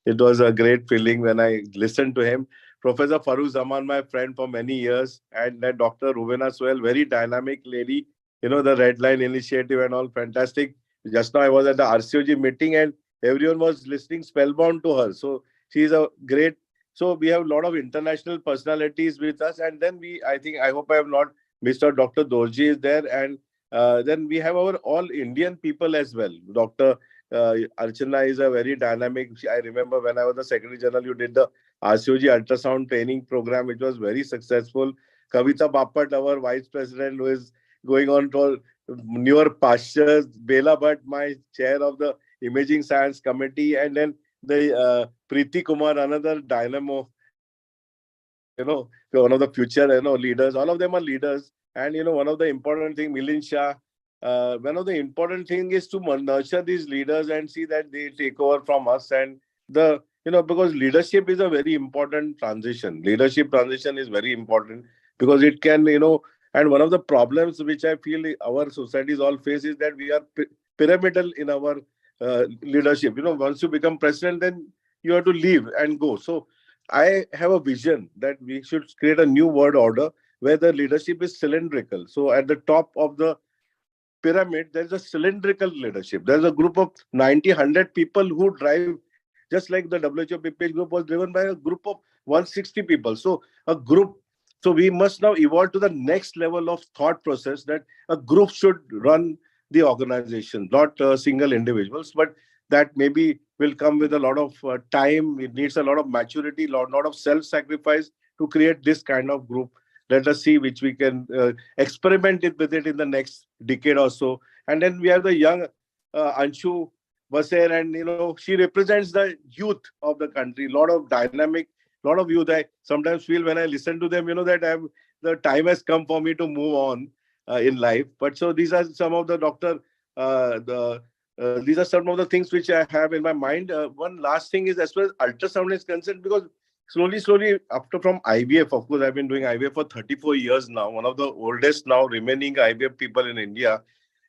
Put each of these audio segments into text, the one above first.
It was a great feeling when I listened to him. Professor Farooq Zaman, my friend for many years, and that Dr. Rubena Swell, very dynamic lady. The Red Line Initiative and all, fantastic. Just now I was at the RCOG meeting and everyone was listening spellbound to her. So she's a great. So we have a lot of international personalities with us, and then I hope I have not missed out. Dr. Dorji is there, and then we have our all Indian people as well. Dr. Archana is a very dynamic. I remember when I was the Secretary General, you did the RCOG ultrasound training program, which was very successful. Kavita Bapat, our Vice President, who is going on to newer pastures. Bela Bhatt, my chair of the Imaging Science Committee, and then the Preeti Kumar, another dynamo, one of the future, leaders. All of them are leaders. And, one of the important thing, Milind Shah, one of the important thing is to nurture these leaders and see that they take over from us. And because leadership is a very important transition. Leadership transition is very important because it can, and one of the problems which I feel our societies all face is that we are pyramidal in our leadership. Once you become president, then you have to leave and go. So I have a vision that we should create a new world order where the leadership is cylindrical. So at the top of the pyramid, there's a cylindrical leadership. There's a group of 90, 100 people who drive, just like the WHO PPH group was driven by a group of 160 people. So a group. So we must now evolve to the next level of thought process that a group should run the organization, not single individuals, but that maybe will come with a lot of time. It needs a lot of maturity, lot of self-sacrifice to create this kind of group. Let us see which we can experiment with it in the next decade or so. And then we have the young Anshu Vaser, and she represents the youth of the country. A lot of dynamic, lot of youth. I sometimes feel when I listen to them, that the time has come for me to move on in life. But so these are some of the these are some of the things which I have in my mind. One last thing is as far as ultrasound is concerned, because slowly, after from IVF, of course, I've been doing IVF for 34 years now, one of the oldest now remaining IVF people in India.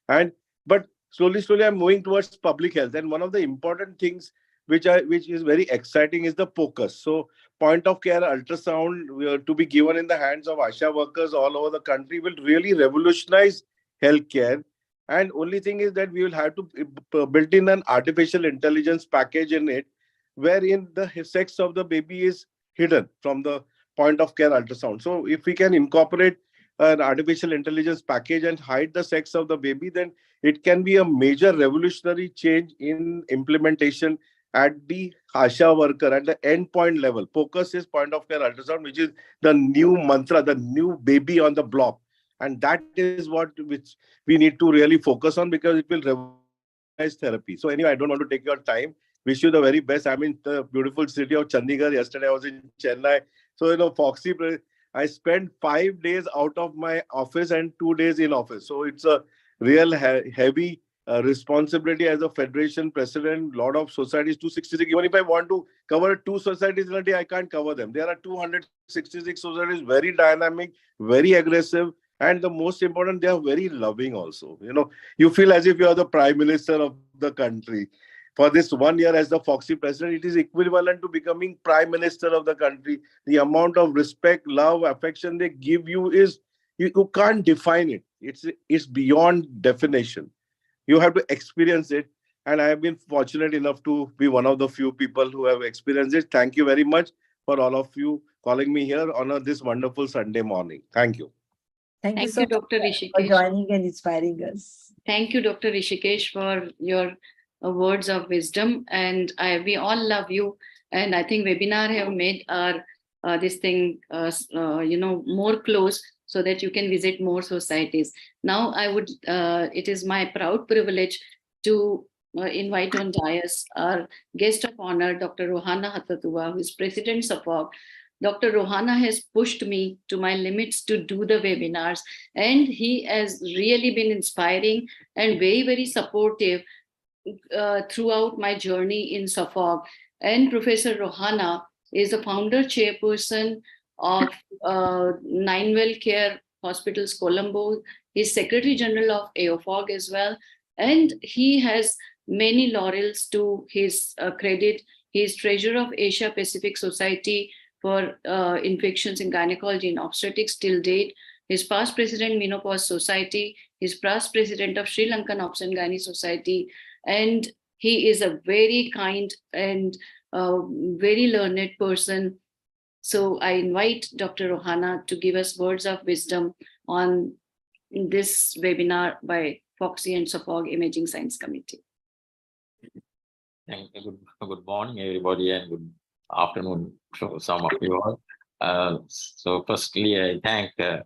But slowly, I'm moving towards public health. And one of the important things which is very exciting is the focus. So point of care ultrasound to be given in the hands of ASHA workers all over the country will really revolutionize healthcare. And only thing is that we will have to build in an artificial intelligence package in it, wherein the sex of the baby is hidden from the point of care ultrasound. So if we can incorporate an artificial intelligence package and hide the sex of the baby, then it can be a major revolutionary change in implementation at the ASHA worker, at the endpoint level. Focus is point of care ultrasound, which is the new mantra, the new baby on the block. And that is which we need to really focus on, because it will revolutionize therapy. So anyway, I don't want to take your time. Wish you the very best. I'm in the beautiful city of Chandigarh. Yesterday I was in Chennai. So, Foxy, I spent 5 days out of my office and 2 days in office. So it's a real heavy responsibility as a federation president. Lot of societies, 266. Even if I want to cover 2 societies in a day, I can't cover them. There are 266 societies, very dynamic, very aggressive. And the most important, they are very loving also. You feel as if you are the prime minister of the country. For this 1 year as the Foxy president, it is equivalent to becoming prime minister of the country. The amount of respect, love, affection they give you is, you can't define it. It's beyond definition. You have to experience it. And I have been fortunate enough to be one of the few people who have experienced it. Thank you very much for all of you calling me here on this wonderful Sunday morning. Thank you. Thank you Thank so you, Dr. much for Rishikesh. joining and inspiring us. Thank you, Dr. Rishikesh, for your words of wisdom. And we all love you. And I think webinar have made our this thing, more close, so that you can visit more societies. Now, it is my proud privilege to invite on dais our guest of honor, Dr. Rohana Hatatua, who is President of Dr. Rohana has pushed me to my limits to do the webinars, and he has really been inspiring and very, very supportive throughout my journey in Suffolk. And Professor Rohana is the founder chairperson of Ninewell Care Hospitals, Colombo. He's Secretary General of AOFOG as well. And he has many laurels to his credit He is treasurer of Asia Pacific Society for Infections in Gynecology and Obstetrics till date. He's past president Menopause Society. He's past president of Sri Lankan Obs and Gynae Society. And he is a very kind and very learned person. So I invite Dr. Rohana to give us words of wisdom on this webinar by Foxy and SOPOG Imaging Science Committee. Thank you. Good morning, everybody, and good afternoon to some of you all. So firstly, I thank Dr.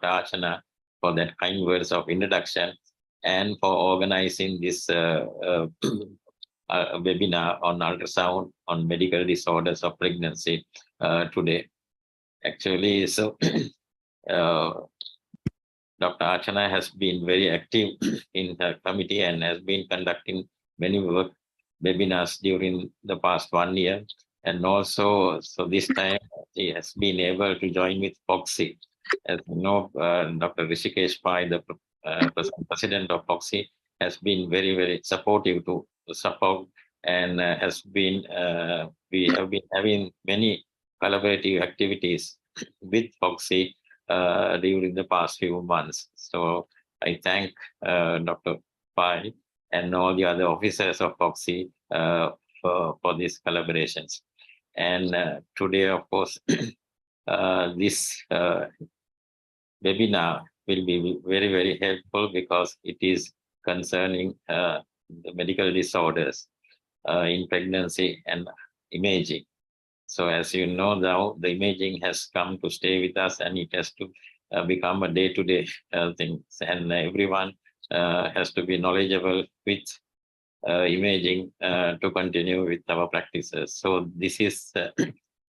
Archana for that kind words of introduction and for organizing this webinar on ultrasound on medical disorders of pregnancy today. Actually, so Dr. Archana has been very active in her committee and has been conducting many webinars during the past 1 year. And also, so this time she has been able to join with Foxy. As you know, Dr. Rishikesh Pai, the president of Foxy, has been very, very supportive to support and has been, we have been having many collaborative activities with Foxy during the past few months. So I thank Dr. Pai and all the other officers of Foxy for these collaborations. And today, of course, this webinar will be very, very helpful because it is concerning the medical disorders in pregnancy and imaging. So as you know now, the imaging has come to stay with us and it has to become a day-to-day thing. And everyone has to be knowledgeable with imaging to continue with our practices. So this is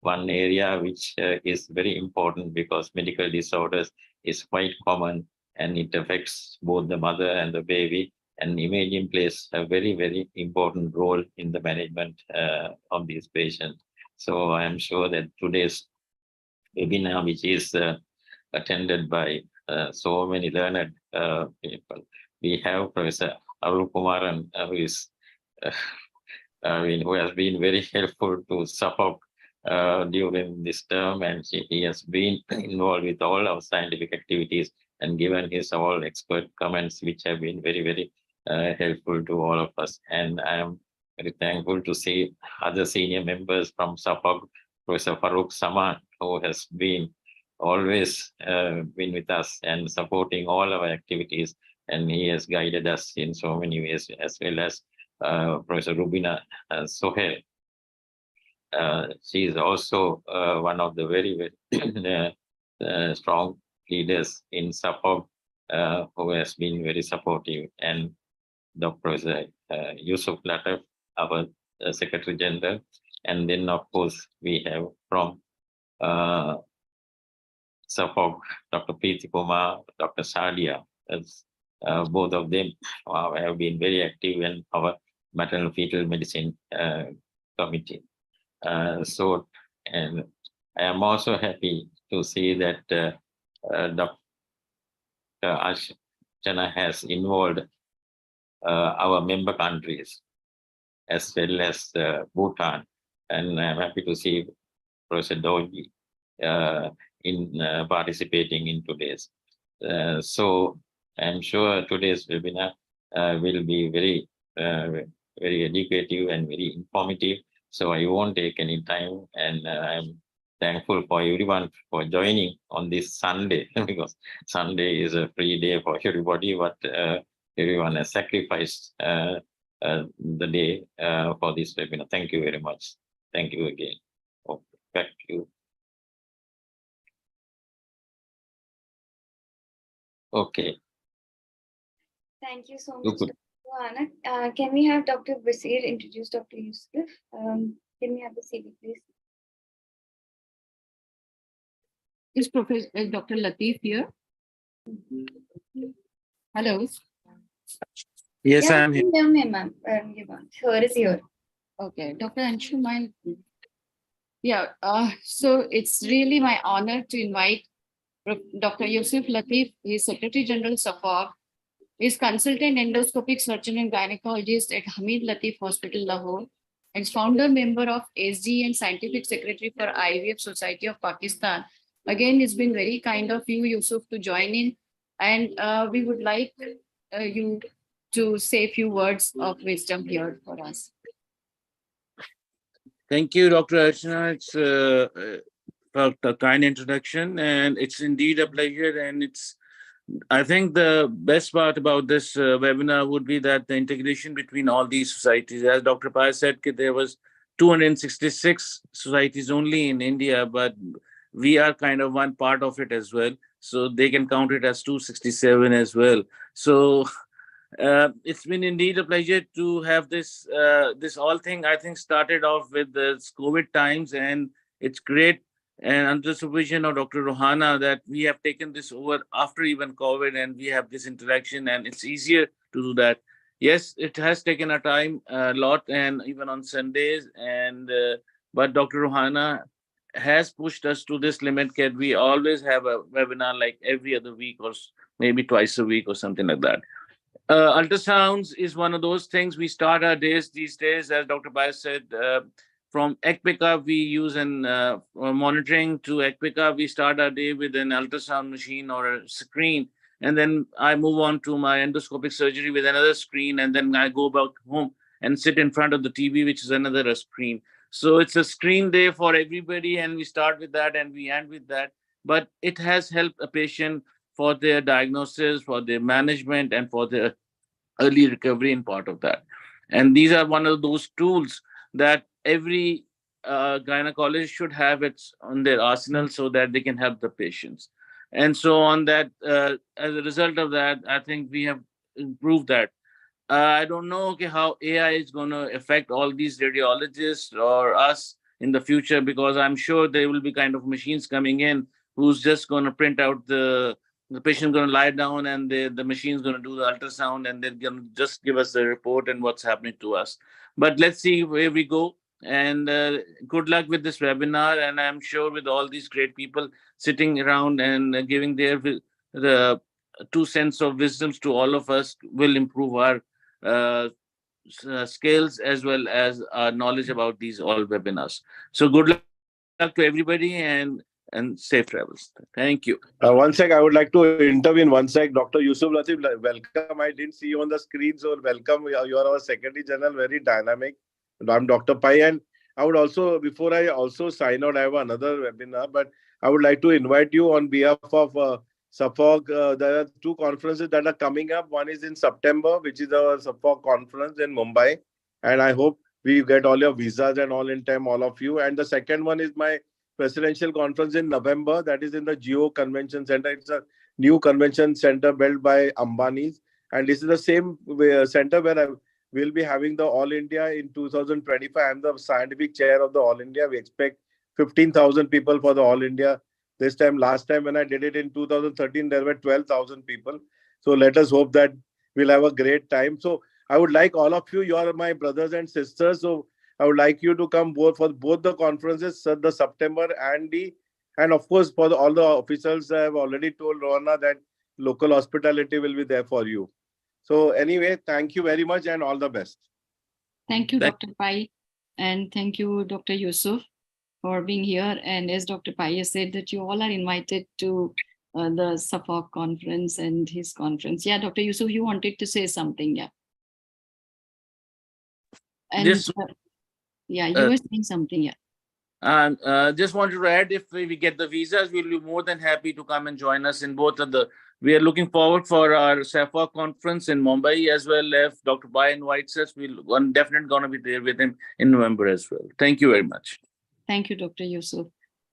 one area which is very important because medical disorders is quite common and it affects both the mother and the baby, and imaging plays a very, very important role in the management of these patients. So I am sure that today's webinar, which is attended by so many learned people, we have Professor Arul Kumaran, who is, who has been very helpful to support during this term, and he has been involved with all our scientific activities and given his all expert comments, which have been very, very helpful to all of us. And I am very thankful to see other senior members from SAPOG, Professor Farooq Saman, who has been always been with us and supporting all our activities. And he has guided us in so many ways, as well as Professor Rubina Sohail. She is also one of the very, very strong leaders in SAPOG, who has been very supportive. And Dr. Yusuf Latif, our Secretary General. And then, of course, we have from SAPOG, Dr. Preeti Kumar, Dr. Sadia. Both of them have been very active in our maternal fetal medicine committee. So, and I am also happy to see that Dr. Archana has involved our member countries as well as Bhutan, and I'm happy to see Professor Doji in participating in today's. So I'm sure today's webinar will be very, very educative and very informative. So I won't take any time, and I'm thankful for everyone for joining on this Sunday because Sunday is a free day for everybody, but everyone has sacrificed the day for this webinar. Thank you very much. Thank you again. Okay, back to you. Okay. Thank you so much, Dr. Rohana. Can we have Dr. Basir introduce Dr. Yusuf? Can we have the CV, please? Is Professor Dr. Latif here? Hello. Yes, Yeah, I am here. ma'am. Her is here. Okay, Dr. Anshuman. Yeah, so it's really my honor to invite Dr. Yusuf Latif. He is Secretary General SAPOG. He is consultant endoscopic surgeon and gynecologist at Hamid Latif Hospital, Lahore. and is founder member of SG and Scientific Secretary for IVF Society of Pakistan. Again, it's been very kind of you, Yusuf, to join in. And we would like you to say a few words of wisdom here for us. Thank you, Dr. Archana. It's for the kind introduction, and it's indeed a pleasure. And I think the best part about this webinar would be that the integration between all these societies, as Dr. Pai said, there was 266 societies only in India, but we are kind of one part of it as well. So they can count it as 267 as well. So it's been indeed a pleasure to have this all thing. I think started off with the COVID times, and it's great. And under the supervision of Dr. Rohana, that we have taken this over after even COVID, and we have this interaction, and it's easier to do that. Yes, it has taken a time a lot, and even on Sundays. And but Dr. Rohana has pushed us to this limit. That we always have a webinar like every other week, or maybe twice a week, or something like that. Ultrasounds is one of those things we start our days these days, as Dr. Bias said, from ECPICA, we use an monitoring to ECPICA. We start our day with an ultrasound machine or a screen, and then I move on to my endoscopic surgery with another screen, and then I go back home and sit in front of the TV, which is another screen. So it's a screen day for everybody, and we start with that and we end with that. But it has helped a patient for their diagnosis, for their management, and for their early recovery in part of that. And these are one of those tools that every gynecologist should have it on their arsenal so that they can help the patients. And so on that, as a result of that, I think we have improved that. I don't know how AI is going to affect all these radiologists or us in the future, because I'm sure there will be kind of machines coming in who's just going to print out the patient going to lie down, and the machine's going to do the ultrasound, and they're going to just give us the report and what's happening to us. But let's see where we go. And good luck with this webinar. And I'm sure with all these great people sitting around and giving the 2 cents of wisdoms to all of us will improve our skills as well as our knowledge about these all webinars. So good luck to everybody, and safe travels. Thank you. One sec, I would like to intervene. One sec, Dr. Yusuf Latif, welcome. I didn't see you on the screen, so welcome. You are our Secretary General, very dynamic. I'm Dr. Pai, and I would also, before I also sign out, I have another webinar, but I would like to invite you on behalf of Suffolk. There are 2 conferences that are coming up. One is in September, which is our Suffolk conference in Mumbai, and I hope we get all your visas and all in time, all of you. And the second one is my presidential conference in November, that is in the Geo Convention Center. It's a new convention center built by Ambani's, and this is the same center where I will be having the All India in 2025. I'm the scientific chair of the All India. We expect 15,000 people for the All India this time. Last time when I did it in 2013, there were 12,000 people. So let us hope that we'll have a great time. So I would like all of you, you are my brothers and sisters. So I would like you to come for both the conferences, the September and of course for all the officials. I have already told Rohana that local hospitality will be there for you. So anyway, thank you very much and all the best. Thank you, Dr. Pai, and thank you, Dr. Yusuf, for being here. And as Dr. Pai has said, that you all are invited to the Suffolk conference and his conference. Yeah, Dr. Yusuf, you wanted to say something, yeah. And yeah, you were saying something, yeah. And just wanted to add, if we get the visas, we'll be more than happy to come and join us in both of the. We are looking forward for our SAFA conference in Mumbai as well. If Dr. Bai invites us, we're definitely going to be there with him in November as well. Thank you very much. Thank you, Dr. Yusuf.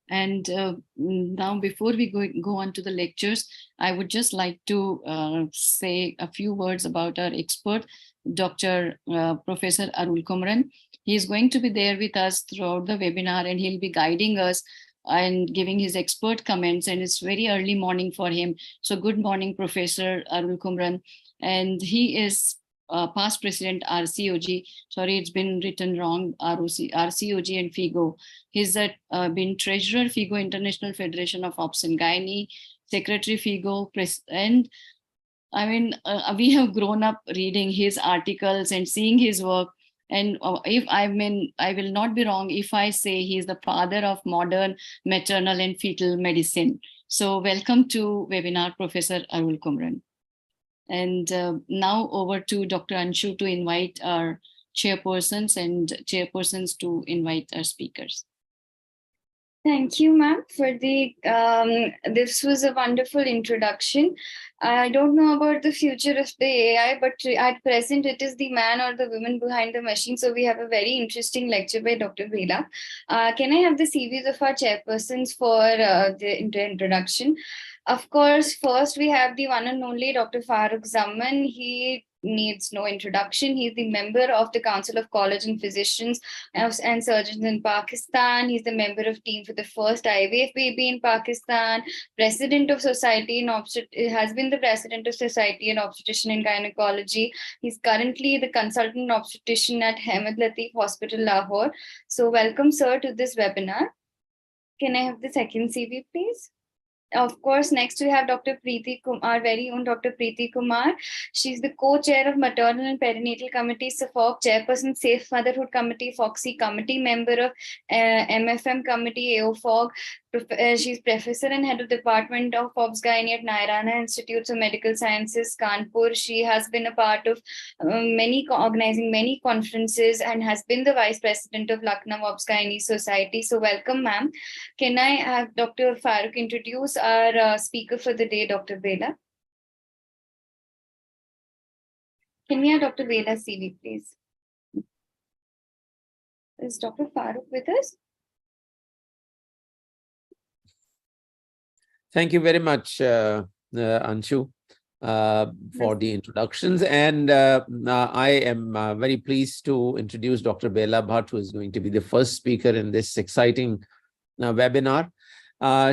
And now, before we go on to the lectures, I would just like to say a few words about our expert, Dr. Professor Arul Kumran. He is going to be there with us throughout the webinar, and he'll be guiding us and giving his expert comments. And it's very early morning for him. So good morning, Professor Arul Kumran. And he is past president RCOG. Sorry, it's been written wrong. RCOG and FIGO. He's been treasurer FIGO International Federation of Ops and Gynae, secretary FIGO, and I mean, we have grown up reading his articles and seeing his work. And if I will not be wrong if I say he is the father of modern maternal and fetal medicine. So welcome to webinar, Professor Arul Kumran. And now over to Dr. Anshu to invite our chairpersons and chairpersons to invite our speakers. Thank you, ma'am, for the, this was a wonderful introduction. I don't know about the future of the AI, but at present it is the man or the woman behind the machine. So we have a very interesting lecture by Dr. Bela. Can I have the CVs of our chairpersons for the introduction? Of course, first we have the one and only Dr. Farooq Zaman. He needs no introduction. He's the member of the Council of College and Physicians and Surgeons in Pakistan. He's the member of team for the first IVF baby in Pakistan, president of Society in has been the president of Society in Obstetrician and Gynecology. He's currently the consultant obstetrician at Hamad Latif Hospital, Lahore. So welcome, sir, to this webinar. Can I have the second CV, please? Of course, next we have Dr. Preeti Kumar, our very own Dr. Preeti Kumar. She's the co-chair of Maternal and Perinatal Committee, SAFOG, chairperson, Safe Motherhood Committee, FOXY committee, member of MFM Committee, AOFOG. She's professor and head of Department of Obs-Gynae at Nairana Institutes of Medical Sciences, Kanpur. She has been a part of organizing many conferences and has been the vice president of Lucknow Obs-Gynae Society. So welcome, ma'am. Can I have Dr. Farooq introduce our speaker for the day, Dr. Bela? Can we have Dr. Bela's CV, please? Is Dr. Farooq with us? Thank you very much, Anshu, for the introductions. And I am very pleased to introduce Dr. Bela Bhatt, who is going to be the first speaker in this exciting webinar.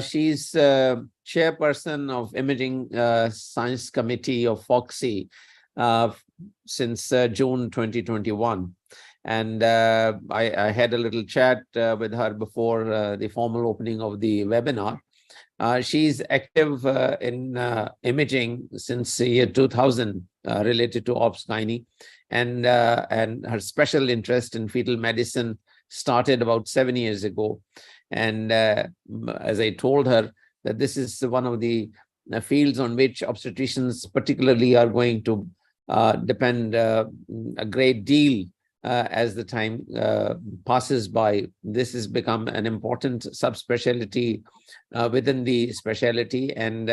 She's chairperson of Imaging Science Committee of FOXY since June 2021. And I had a little chat with her before the formal opening of the webinar. She's active in imaging since the year 2000 related to obs-gynae, and her special interest in fetal medicine started about 7 years ago. And as I told her, that this is one of the fields on which obstetricians particularly are going to depend a great deal as the time passes by. This has become an important subspecialty within the specialty, and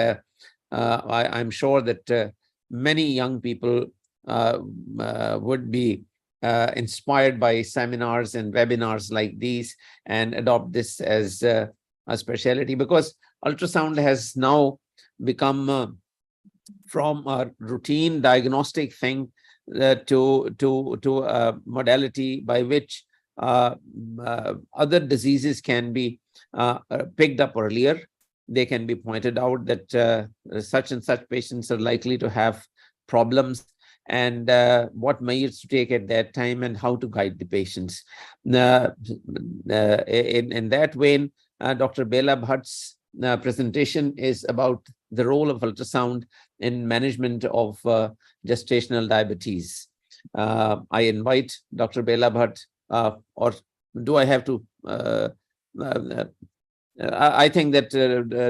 I'm sure that many young people would be inspired by seminars and webinars like these and adopt this as a specialty, because ultrasound has now become from a routine diagnostic thing to a modality by which other diseases can be picked up earlier. They can be pointed out that such and such patients are likely to have problems, and what measures to take at that time and how to guide the patients. In that vein, Dr. Bela Bhatt's presentation is about the role of ultrasound in management of gestational diabetes. I invite Dr. Bela Bhatt, or do I have to? I think that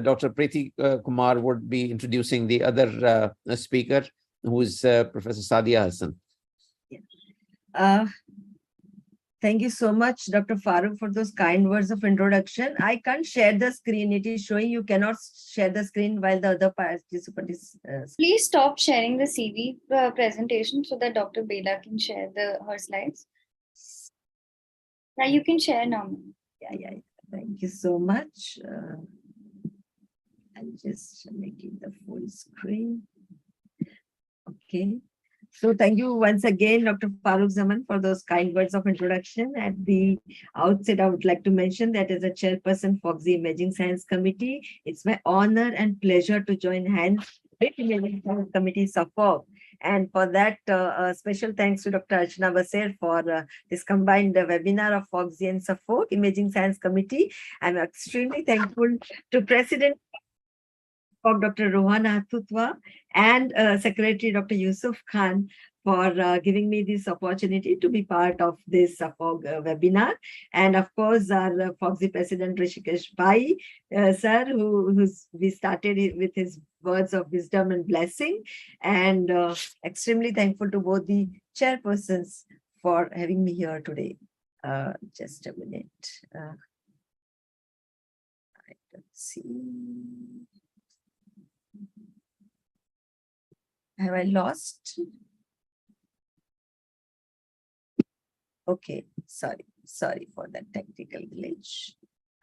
Dr. Preeti Kumar would be introducing the other speaker, who is Professor Sadia Hassan. Thank you so much, Dr. Farooq, for those kind words of introduction. I can't share the screen. It is showing you cannot share the screen while the other participant is. Please stop sharing the CV presentation so that Dr. Bela can share her slides. Yeah, you can share now. Yeah. Thank you so much. I'm just making the full screen. Okay. So thank you once again, Dr. Farooq Zaman, for those kind words of introduction. At the outset, I would like to mention that as a chairperson for the Imaging Science Committee, it's my honor and pleasure to join hands with Imaging Science Committee SAFOG. And for that, special thanks to Dr. Archana Baser for this combined webinar of FOXY and SAFOG, Imaging Science Committee. I'm extremely thankful to President of Dr. Rohana Atutwa and Secretary Dr. Yusuf Khan for giving me this opportunity to be part of this FOG webinar. And of course, our FOGSI President Rishikesh Bhai, sir, we started it with his words of wisdom and blessing. And extremely thankful to both the chairpersons for having me here today. Just a minute. Let's see. Have I lost? Okay, sorry for that technical glitch.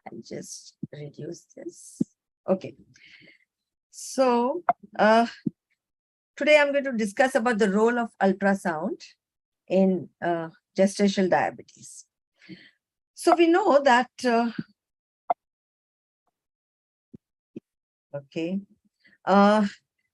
I'll just reduce this. Okay. So today I'm going to discuss about the role of ultrasound in gestational diabetes. So we know that okay.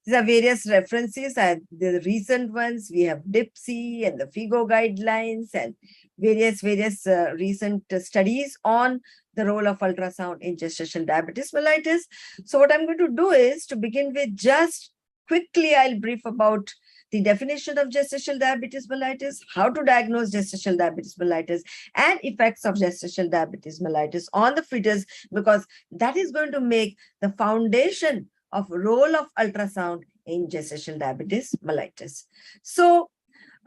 These are various references, and the recent ones, we have DIPSI and the FIGO guidelines and various recent studies on the role of ultrasound in gestational diabetes mellitus. So what I'm going to do is to begin with just quickly, I'll brief about the definition of gestational diabetes mellitus, how to diagnose gestational diabetes mellitus, and effects of gestational diabetes mellitus on the fetus, because that is going to make the foundation of role of ultrasound in gestational diabetes mellitus. So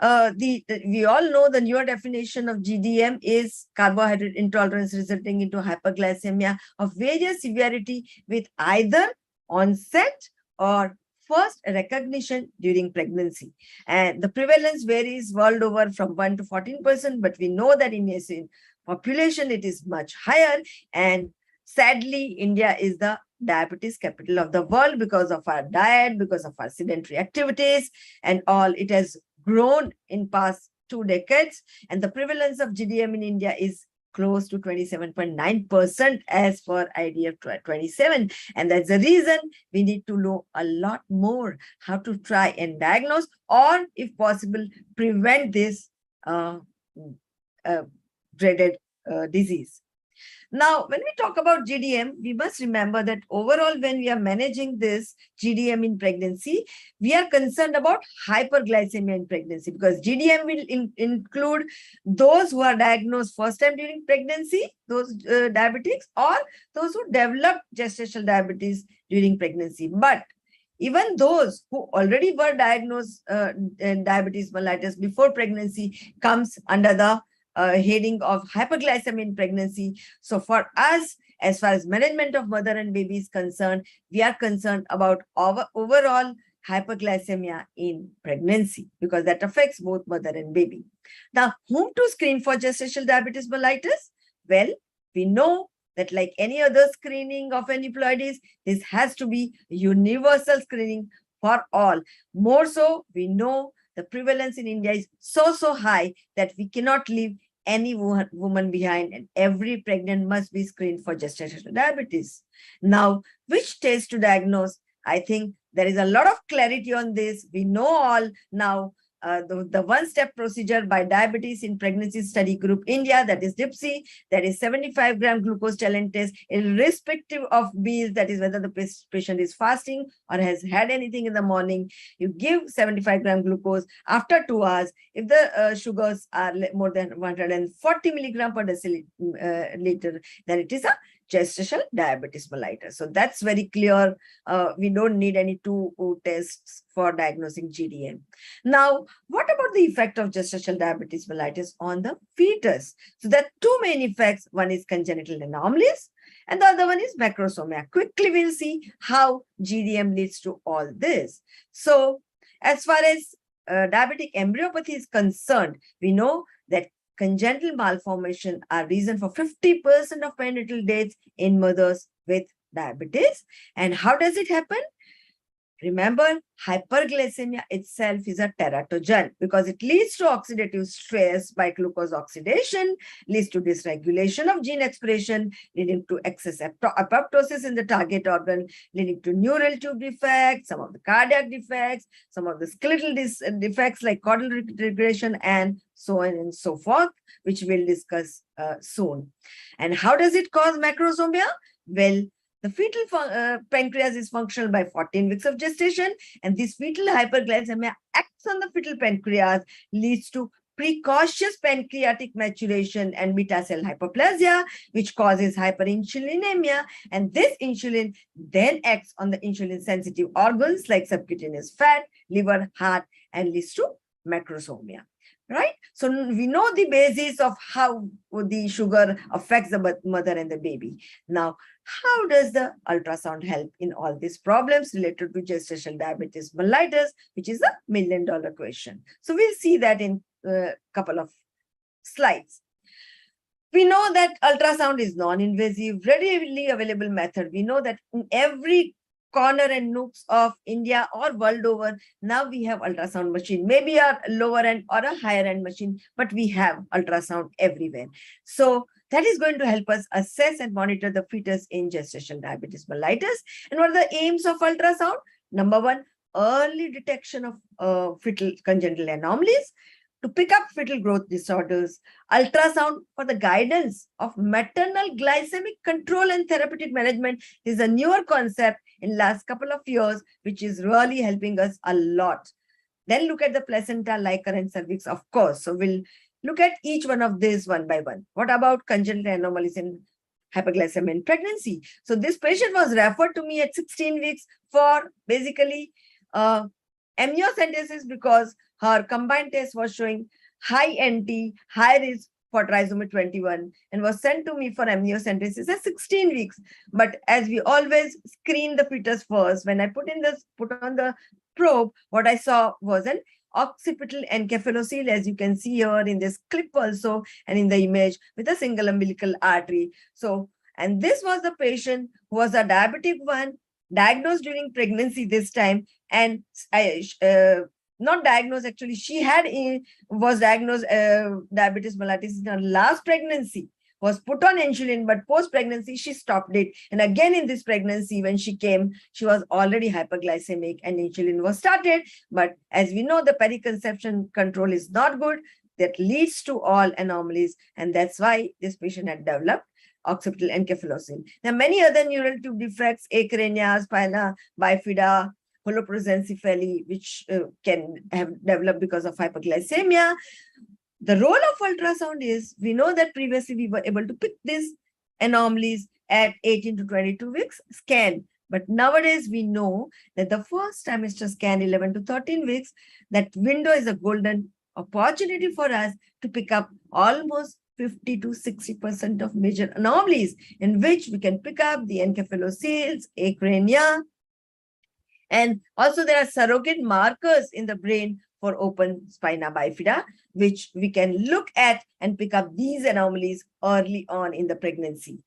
we all know the newer definition of GDM is carbohydrate intolerance resulting into hyperglycemia of various severity with either onset or first recognition during pregnancy. And the prevalence varies world over from 1 to 14%, but we know that in Asian population it is much higher. And sadly, India is the diabetes capital of the world because of our diet, because of our sedentary activities and all. It has grown in past 2 decades, and the prevalence of GDM in India is close to 27.9% as per IDF 27. And that's the reason we need to know a lot more how to try and diagnose, or if possible, prevent this dreaded disease. Now, when we talk about GDM, we must remember that overall, when we are managing this GDM in pregnancy, we are concerned about hyperglycemia in pregnancy, because GDM will include those who are diagnosed first time during pregnancy, those diabetics, or those who develop gestational diabetes during pregnancy. But even those who already were diagnosed diabetes mellitus before pregnancy comes under the heading of hyperglycemia in pregnancy. So for us, as far as management of mother and baby is concerned, we are concerned about overall hyperglycemia in pregnancy, because that affects both mother and baby. Now, whom to screen for gestational diabetes mellitus? Well, we know that like any other screening of aneuploidies, this has to be universal screening for all. More so, we know the prevalence in India is so high that we cannot leave any woman behind, and every pregnant must be screened for gestational diabetes. Now, which test to diagnose? I think there is a lot of clarity on this. We know all now the one-step procedure by Diabetes in Pregnancy Study Group India, that is DIPSI, that is 75-gram glucose challenge test, irrespective of meals, that is whether the patient is fasting or has had anything in the morning. You give 75-gram glucose after 2 hours. If the sugars are more than 140 milligram per deciliter, then it is a gestational diabetes mellitus. So that's very clear. We don't need any 2 tests for diagnosing GDM. Now, what about the effect of gestational diabetes mellitus on the fetus? So there are 2 main effects. One is congenital anomalies, and the other one is macrosomia. Quickly, we'll see how GDM leads to all this. So as far as diabetic embryopathy is concerned, we know that congenital malformation are reason for 50% of perinatal deaths in mothers with diabetes. And how does it happen? Remember, hyperglycemia itself is a teratogen because it leads to oxidative stress by glucose oxidation, leads to dysregulation of gene expression, leading to excess apoptosis in the target organ, leading to neural tube defects, some of the cardiac defects, some of the skeletal defects like caudal regression, and so on and so forth, which we'll discuss soon. And how does it cause macrosomia? Well, The fetal pancreas is functional by 14 weeks of gestation, and this fetal hyperglycemia acts on the fetal pancreas, leads to precocious pancreatic maturation and beta cell hyperplasia, which causes hyperinsulinemia. And this insulin then acts on the insulin sensitive organs like subcutaneous fat, liver, heart, and leads to macrosomia. Right? So we know the basis of how the sugar affects the mother and the baby. Now, how does the ultrasound help in all these problems related to gestational diabetes mellitus, which is a $1 million question? So we'll see that in a couple of slides. We know that ultrasound is non-invasive, readily available method. We know that in every corner and nooks of India or world over, now we have ultrasound machine, maybe a lower end or a higher end machine, but we have ultrasound everywhere. So that is going to help us assess and monitor the fetus in gestational diabetes mellitus. And what are the aims of ultrasound? Number one, early detection of fetal congenital anomalies, to pick up fetal growth disorders, ultrasound for the guidance of maternal glycemic control and therapeutic management is a newer concept in last couple of years, which is really helping us a lot. Then look at the placenta, liquor, and cervix, of course. So we'll look at each one of these one by one. What about congenital anomalies in hyperglycemia in pregnancy? So this patient was referred to me at 16 weeks for basically amniocentesis because her combined test was showing high NT, high risk for trisomy 21, and was sent to me for amniocentesis at 16 weeks. But as we always screen the fetus first, when I put on the probe, what I saw was an occipital encephalocele, as you can see here in this clip also, and in the image with a single umbilical artery. So, and this was the patient who was a diabetic one, diagnosed during pregnancy this time, and not diagnosed actually, she was diagnosed diabetes mellitus in her last pregnancy, was put on insulin, but post-pregnancy she stopped it. And again in this pregnancy, when she came, she was already hyperglycemic and insulin was started. But as we know, the periconception control is not good. That leads to all anomalies, and that's why this patient had developed occipital encephalocele. There are many other neural tube defects, acrania, spina bifida, holoprosencephaly, which can have developed because of hyperglycemia. The role of ultrasound is, we know that previously we were able to pick these anomalies at 18 to 22 weeks scan. But nowadays we know that the first trimester scan, 11 to 13 weeks, that window is a golden opportunity for us to pick up almost 50 to 60% of major anomalies, in which we can pick up the encephaloceles, acrania, and also there are surrogate markers in the brain for open spina bifida, which we can look at and pick up these anomalies early on in the pregnancy.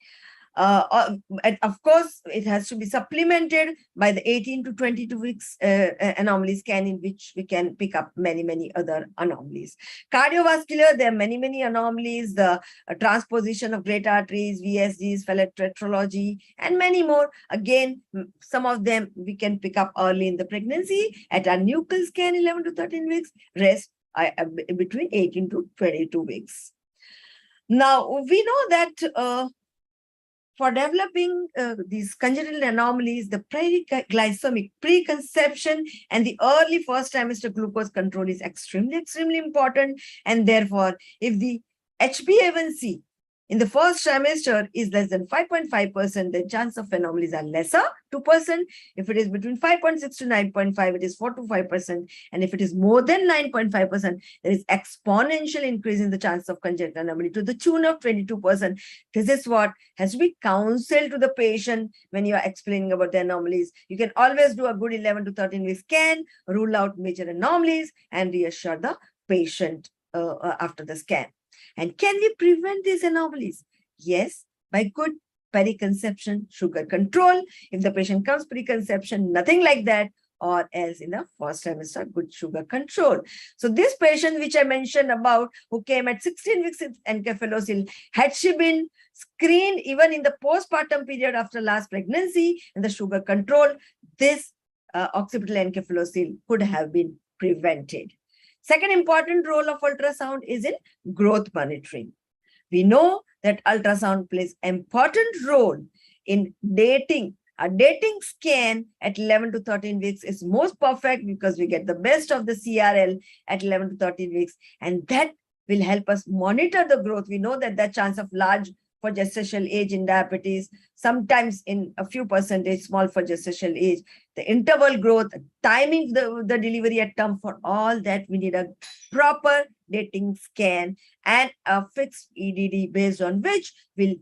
And of course, it has to be supplemented by the 18 to 22 weeks anomaly scan, in which we can pick up many other anomalies. Cardiovascular, there are many anomalies, the transposition of great arteries, VSGs, tetralogy, and many more. Again, some of them we can pick up early in the pregnancy at a nuchal scan, 11 to 13 weeks, rest between 18 to 22 weeks. Now, we know that for developing these congenital anomalies, the glycemic preconception and the early first trimester glucose control is extremely important. And therefore, if the HbA1c in the first trimester is less than 5.5%, the chance of anomalies are lesser, 2%. If it is between 5.6 to 9.5, it is 4 to 5%. And if it is more than 9.5%, there is exponential increase in the chance of congenital anomaly to the tune of 22%. This is what has to be counseled to the patient when you are explaining about the anomalies. You can always do a good 11 to 13 week scan, rule out major anomalies, and reassure the patient after the scan. And can we prevent these anomalies? Yes, by good periconception sugar control. If the patient comes preconception, nothing like that, or else in the first trimester, good sugar control. So this patient, which I mentioned about, who came at 16 weeks in encephalocele, had she been screened even in the postpartum period after last pregnancy and the sugar control, this occipital encephalocele could have been prevented. Second important role of ultrasound is in growth monitoring. We know that ultrasound plays an important role in dating. A dating scan at 11 to 13 weeks is most perfect because we get the best of the CRL at 11 to 13 weeks. And that will help us monitor the growth. We know that the chance of large for gestational age in diabetes, sometimes in a few percentage, small for gestational age, the interval growth, timing the delivery at term, for all that we need a proper dating scan and a fixed EDD based on which we'll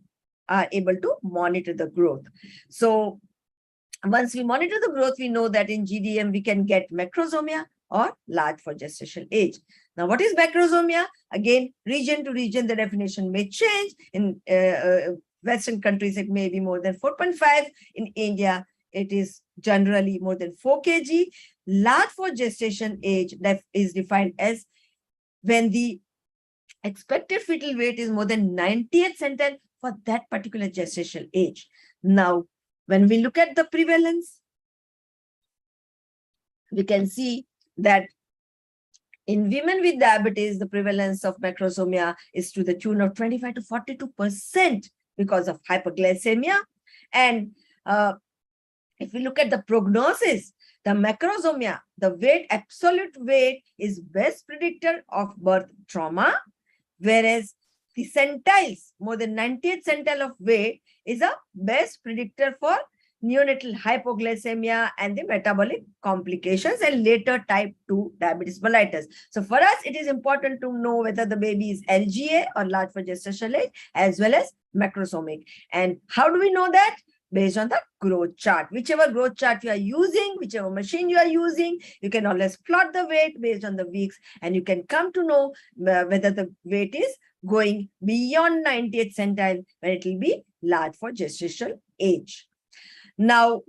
are able to monitor the growth. So once we monitor the growth, we know that in GDM we can get macrosomia or large for gestational age. Now, what is macrosomia? Again, region to region, the definition may change. In Western countries, it may be more than 4.5. In India, it is generally more than 4 kg. Large for gestation age that is defined as when the expected fetal weight is more than 90th centile for that particular gestational age. Now, when we look at the prevalence, we can see that in women with diabetes, the prevalence of macrosomia is to the tune of 25 to 42% because of hyperglycemia. And if we look at the prognosis, the macrosomia, the weight, absolute weight is best predictor of birth trauma, whereas the centiles, more than 90th centile of weight, is a best predictor for neonatal hypoglycemia and the metabolic complications and later type 2 diabetes mellitus. So for us, it is important to know whether the baby is LGA or large for gestational age as well as macrosomic. And how do we know that? Based on the growth chart. Whichever growth chart you are using, whichever machine you are using, you can always plot the weight based on the weeks and you can come to know whether the weight is going beyond 90th centile when it will be large for gestational age. Now,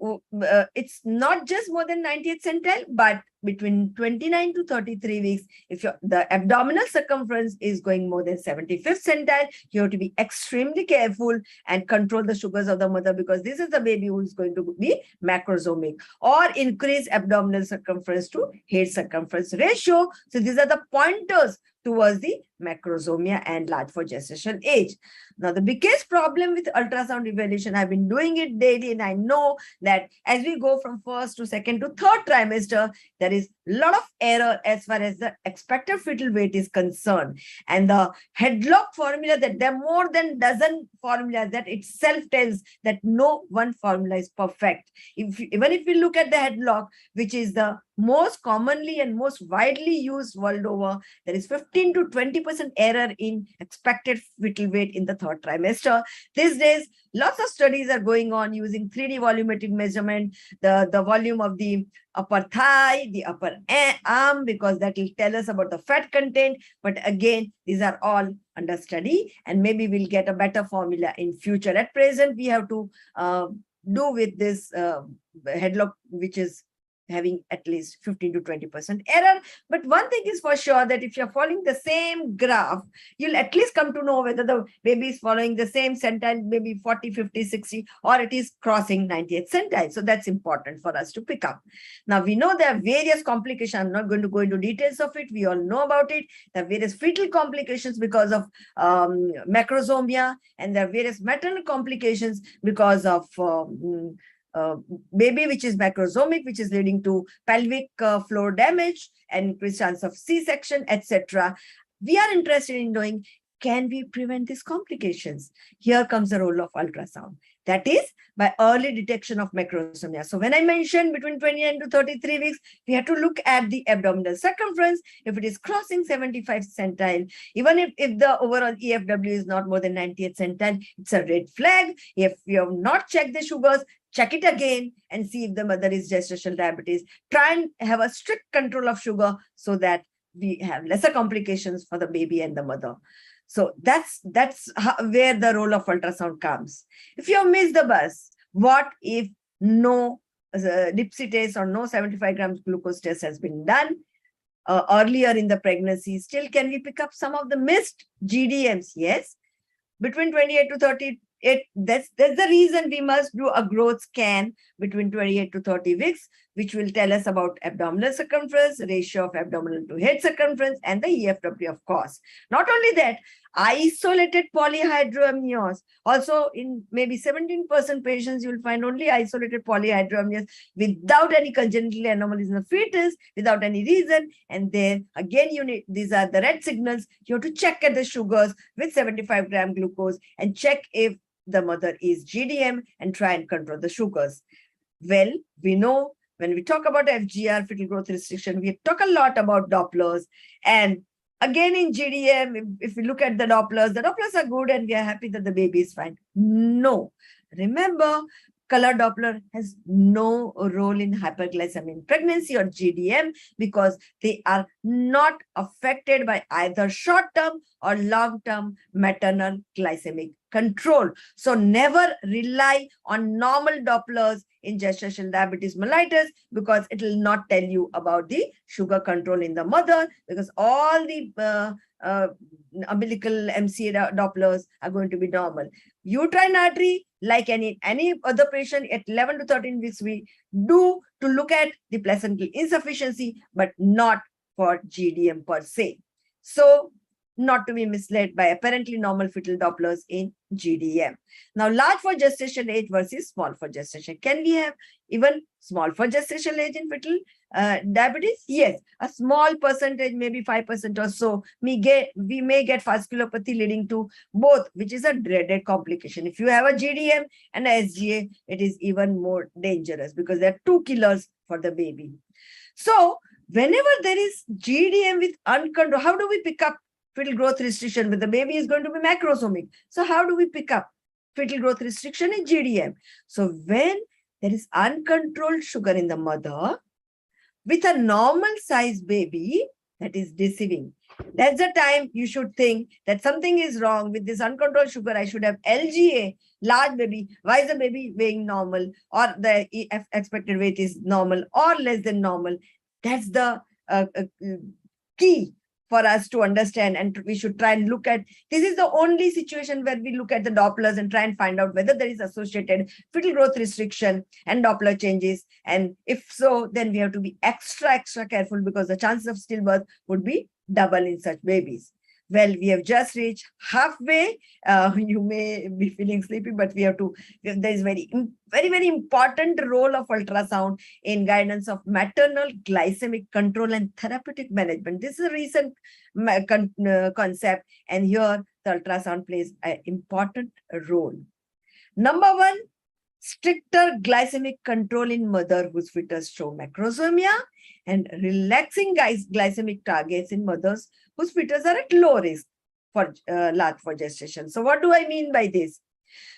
it's not just more than 90th centile, but between 29 to 33 weeks, if the abdominal circumference is going more than 75th centile, you have to be extremely careful and control the sugars of the mother because this is the baby who is going to be macrosomic, or increase abdominal circumference to head circumference ratio. So these are the pointers towards the macrosomia and large for gestational age. Now, the biggest problem with ultrasound evaluation, I've been doing it daily, and I know that as we go from first to second to third trimester, there is a lot of error as far as the expected fetal weight is concerned. And the headlock formula, that there are more than dozen formulas, that itself tells that no one formula is perfect. Even if we look at the headlock, which is the most commonly and most widely used world over, there is 15 to 20% error in expected fetal weight in the third trimester. These days, lots of studies are going on using 3D volumetric measurement, the volume of the upper thigh, the upper arm, because that will tell us about the fat content. But again, these are all under study and maybe we'll get a better formula in future. At present, we have to do with this headlock, which is having at least 15 to 20% error. But one thing is for sure, that if you're following the same graph, you'll at least come to know whether the baby is following the same centile, maybe 40, 50, 60, or it is crossing 90th centile. So that's important for us to pick up. Now, we know there are various complications. I'm not going to go into details of it. We all know about it. There are various fetal complications because of macrosomia, and there are various maternal complications because of baby which is macrosomic, which is leading to pelvic floor damage and increased chance of C-section, etc. We are interested in knowing, can we prevent these complications? Here comes the role of ultrasound. That is by early detection of macrosomia. So when I mentioned between 29 to 33 weeks, we have to look at the abdominal circumference. If it is crossing 75 centile, even if the overall EFW is not more than 90th centile, it's a red flag. If you have not checked the sugars, check it again and see if the mother is gestational diabetes. Try and have a strict control of sugar so that we have lesser complications for the baby and the mother. So that's where the role of ultrasound comes. If you have missed the bus, what if no DIPSI test or no 75 grams glucose test has been done earlier in the pregnancy? Still, can we pick up some of the missed GDMs? Yes. Between 28 to 38, that's the reason we must do a growth scan between 28 to 30 weeks. which will tell us about abdominal circumference, ratio of abdominal to head circumference, and the EFW, of course. Not only that, isolated polyhydramnios. Also, in maybe 17% patients, you will find only isolated polyhydramnios without any congenital anomalies in the fetus, without any reason. And then again, these are the red signals. You have to check at the sugars with 75 gram glucose and check if the mother is GDM and try and control the sugars. Well, we know when we talk about FGR, fetal growth restriction, we talk a lot about Dopplers. And again, in GDM, if we look at the Dopplers are good and we are happy that the baby is fine. No. Remember, color Doppler has no role in hyperglycemia in pregnancy or GDM because they are not affected by either short-term or long-term maternal glycemic control. So never rely on normal Dopplers in gestational diabetes mellitus because it will not tell you about the sugar control in the mother because all the umbilical MCA Dopplers are going to be normal. Uterine artery, like any other patient at 11 to 13 weeks, we do to look at the placental insufficiency, but not for GDM per se. So not to be misled by apparently normal fetal Dopplers in GDM. Now, large for gestation age versus small for gestation. Can we have even small for gestation age in fetal diabetes? Yes, a small percentage, maybe 5% or so, we may get vasculopathy leading to both, which is a dreaded complication. If you have a GDM and a SGA, it is even more dangerous because they're two killers for the baby. So, whenever there is GDM with uncontrolled, how do we pick up fetal growth restriction with the baby is going to be macrosomic? So how do we pick up fetal growth restriction in GDM? So when there is uncontrolled sugar in the mother with a normal size baby, that is deceiving. That's the time you should think that something is wrong with this uncontrolled sugar. I should have LGA, large baby. Why is the baby weighing normal or the expected weight is normal or less than normal? That's the key for us to understand, and we should try and look at, this is the only situation where we look at the Dopplers and try and find out whether there is associated fetal growth restriction and Doppler changes. And if so, then we have to be extra careful because the chances of stillbirth would be double in such babies. Well, we have just reached halfway. You may be feeling sleepy, but we have to, there is very, very important role of ultrasound in guidance of maternal glycemic control and therapeutic management. This is a recent concept, and here the ultrasound plays an important role. Number one, stricter glycemic control in mother whose fetus show macrosomia, and relaxing glycemic targets in mothers whose fetus are at low risk for large for gestation. So what do I mean by this?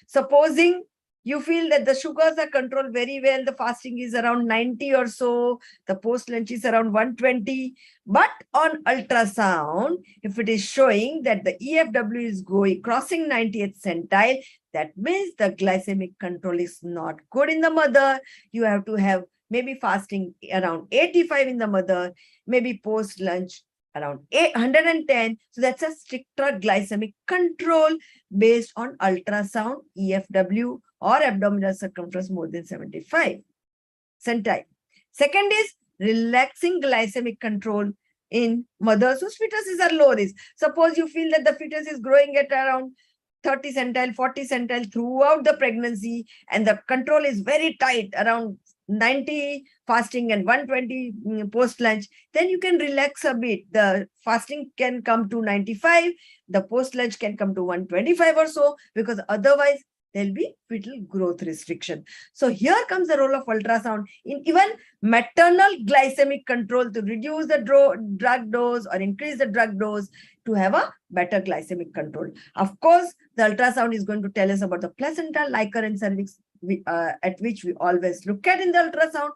Supposing you feel that the sugars are controlled very well, the fasting is around 90 or so, the post-lunch is around 120, but on ultrasound, if it is showing that the EFW is crossing 90th centile, that means the glycemic control is not good in the mother. You have to have maybe fasting around 85 in the mother, maybe post-lunch around 110. So that's a stricter glycemic control based on ultrasound EFW or abdominal circumference more than 75 centile. Second is relaxing glycemic control in mothers whose fetuses are low risk. Suppose you feel that the fetus is growing at around 30 centile, 40 centile throughout the pregnancy, and the control is very tight, around 90 fasting and 120 post-lunch, then you can relax a bit. The fasting can come to 95, the post-lunch can come to 125 or so, because otherwise there'll be fetal growth restriction. So here comes the role of ultrasound in even maternal glycemic control to reduce the drug dose or increase the drug dose to have a better glycemic control. Of course, the ultrasound is going to tell us about the placenta, liquor, and cervix, at which we always look at in the ultrasound.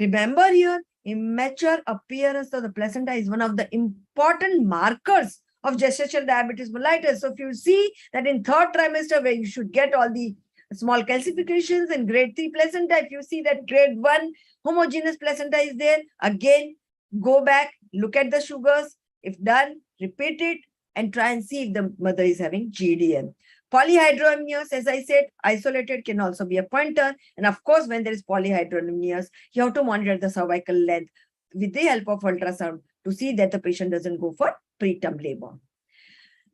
Remember here, immature appearance of the placenta is one of the important markers of gestational diabetes mellitus. So if you see that in third trimester, where you should get all the small calcifications in grade 3 placenta, if you see that grade 1 homogeneous placenta is there, again, go back, look at the sugars. If done, repeat it and try and see if the mother is having GDM. Polyhydramnios, as I said, isolated can also be a pointer. And of course, when there is polyhydramnios, you have to monitor the cervical length with the help of ultrasound to see that the patient doesn't go for preterm labor.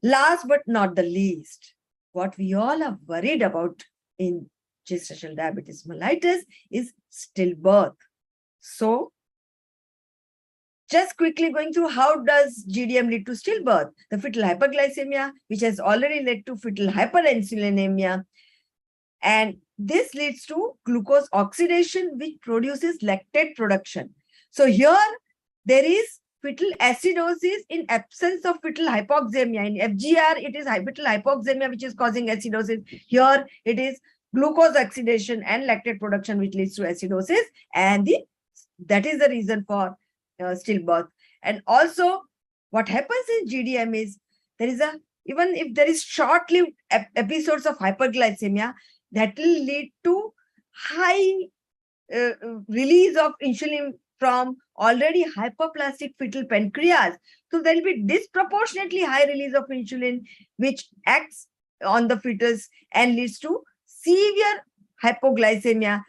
Last but not the least, what we all are worried about in gestational diabetes mellitus is stillbirth. So, just quickly going through how does GDM lead to stillbirth? The fetal hyperglycemia, which has already led to fetal hyperinsulinemia. And this leads to glucose oxidation, which produces lactate production. So here there is fetal acidosis in absence of fetal hypoxemia. In FGR, it is fetal hypoxemia, which is causing acidosis. Here it is glucose oxidation and lactate production, which leads to acidosis. And that is the reason for stillbirth. And also what happens in GDM is even if there is short-lived episodes of hyperglycemia, that will lead to high release of insulin from already hyperplastic fetal pancreas. So there will be disproportionately high release of insulin, which acts on the fetus and leads to severe hypoglycemia,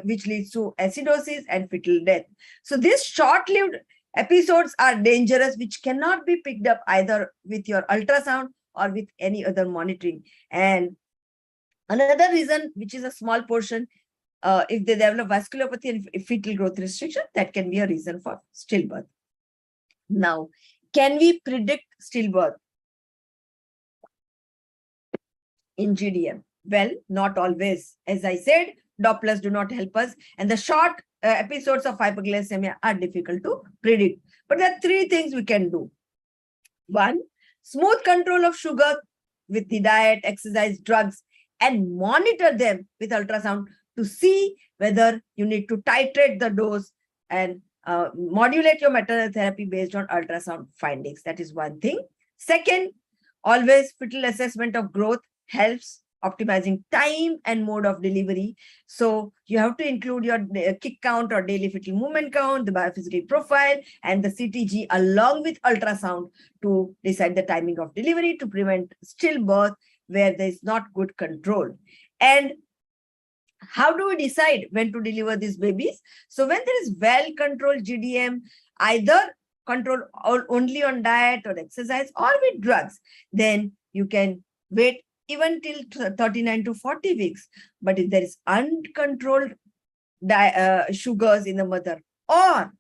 which leads to acidosis and fetal death. So these short-lived episodes are dangerous, which cannot be picked up either with your ultrasound or with any other monitoring. And another reason, which is a small portion, if they develop vasculopathy and fetal growth restriction, that can be a reason for stillbirth. Now, can we predict stillbirth in GDM? Well, not always. As I said, Dopplers do not help us, and the short episodes of hyperglycemia are difficult to predict. But there are three things we can do. One, smooth control of sugar with the diet, exercise, drugs, and monitor them with ultrasound to see whether you need to titrate the dose and modulate your maternal therapy based on ultrasound findings. That is one thing. Second, always fetal assessment of growth helps optimizing time and mode of delivery. So you have to include your kick count or daily fetal movement count, the biophysical profile, and the CTG along with ultrasound to decide the timing of delivery to prevent stillbirth where there is not good control. And how do we decide when to deliver these babies? So when there is well-controlled GDM, either control only on diet or exercise or with drugs, then you can wait even till 39 to 40 weeks. But if there is uncontrolled sugars in the mother, or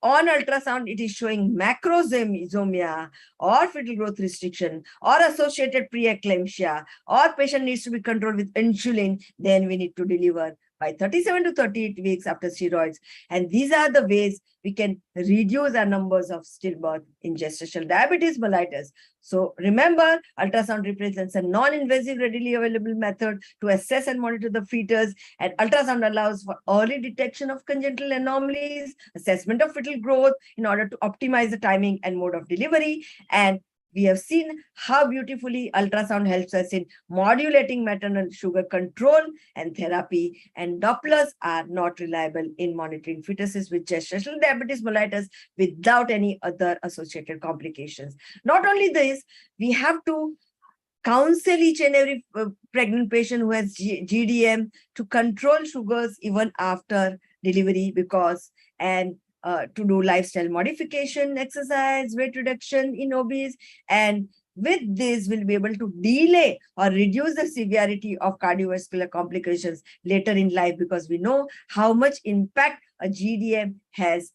on ultrasound, it is showing macrosomia or fetal growth restriction or associated preeclampsia, or patient needs to be controlled with insulin, then we need to deliver by 37 to 38 weeks after steroids. And these are the ways we can reduce our numbers of stillbirth in gestational diabetes mellitus. So remember, ultrasound represents a non-invasive, readily available method to assess and monitor the fetus, and ultrasound allows for early detection of congenital anomalies, assessment of fetal growth in order to optimize the timing and mode of delivery. And we have seen how beautifully ultrasound helps us in modulating maternal sugar control and therapy, and Dopplers are not reliable in monitoring fetuses with gestational diabetes mellitus without any other associated complications. Not only this, we have to counsel each and every pregnant patient who has GDM to control sugars even after delivery, to do lifestyle modification, exercise, weight reduction in obese. And with this, we'll be able to delay or reduce the severity of cardiovascular complications later in life, because we know how much impact a GDM has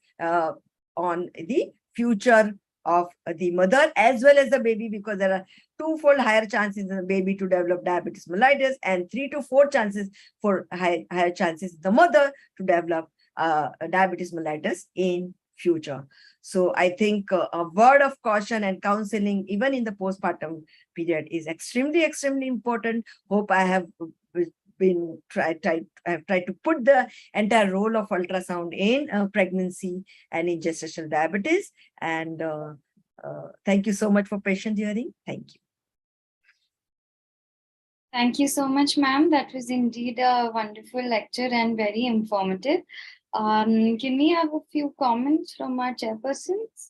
on the future of the mother as well as the baby, because there are twofold higher chances in the baby to develop diabetes mellitus and 3 to 4 chances for higher chances in the mother to develop diabetes mellitus in future. So I think a word of caution and counseling even in the postpartum period is extremely, extremely important. Hope I have tried to put the entire role of ultrasound in pregnancy and in gestational diabetes. And thank you so much for patient hearing. Thank you. Thank you so much, ma'am. That was indeed a wonderful lecture and very informative. Can we have a few comments from our chairpersons?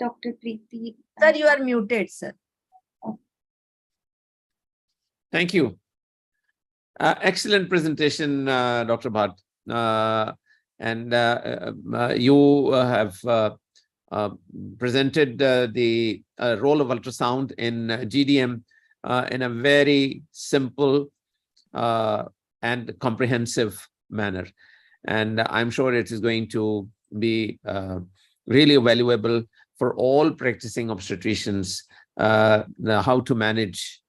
Dr. Preeti. Sir, you are muted, sir. Thank you. Excellent presentation, Dr. Bhatt. You have presented the role of ultrasound in GDM in a very simple and comprehensive manner. And I'm sure it is going to be really valuable for all practicing obstetricians, how to manage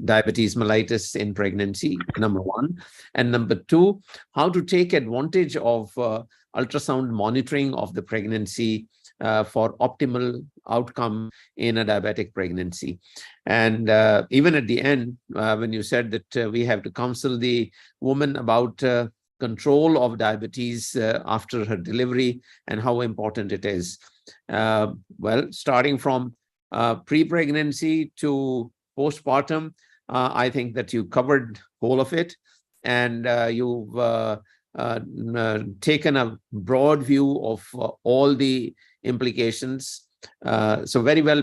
diabetes mellitus in pregnancy, number one. And number two, how to take advantage of ultrasound monitoring of the pregnancy for optimal outcome in a diabetic pregnancy. And even at the end, when you said that we have to counsel the woman about control of diabetes after her delivery and how important it is. Well, starting from pre-pregnancy to postpartum, I think that you covered whole of it, and you've taken a broad view of all the implications. So very well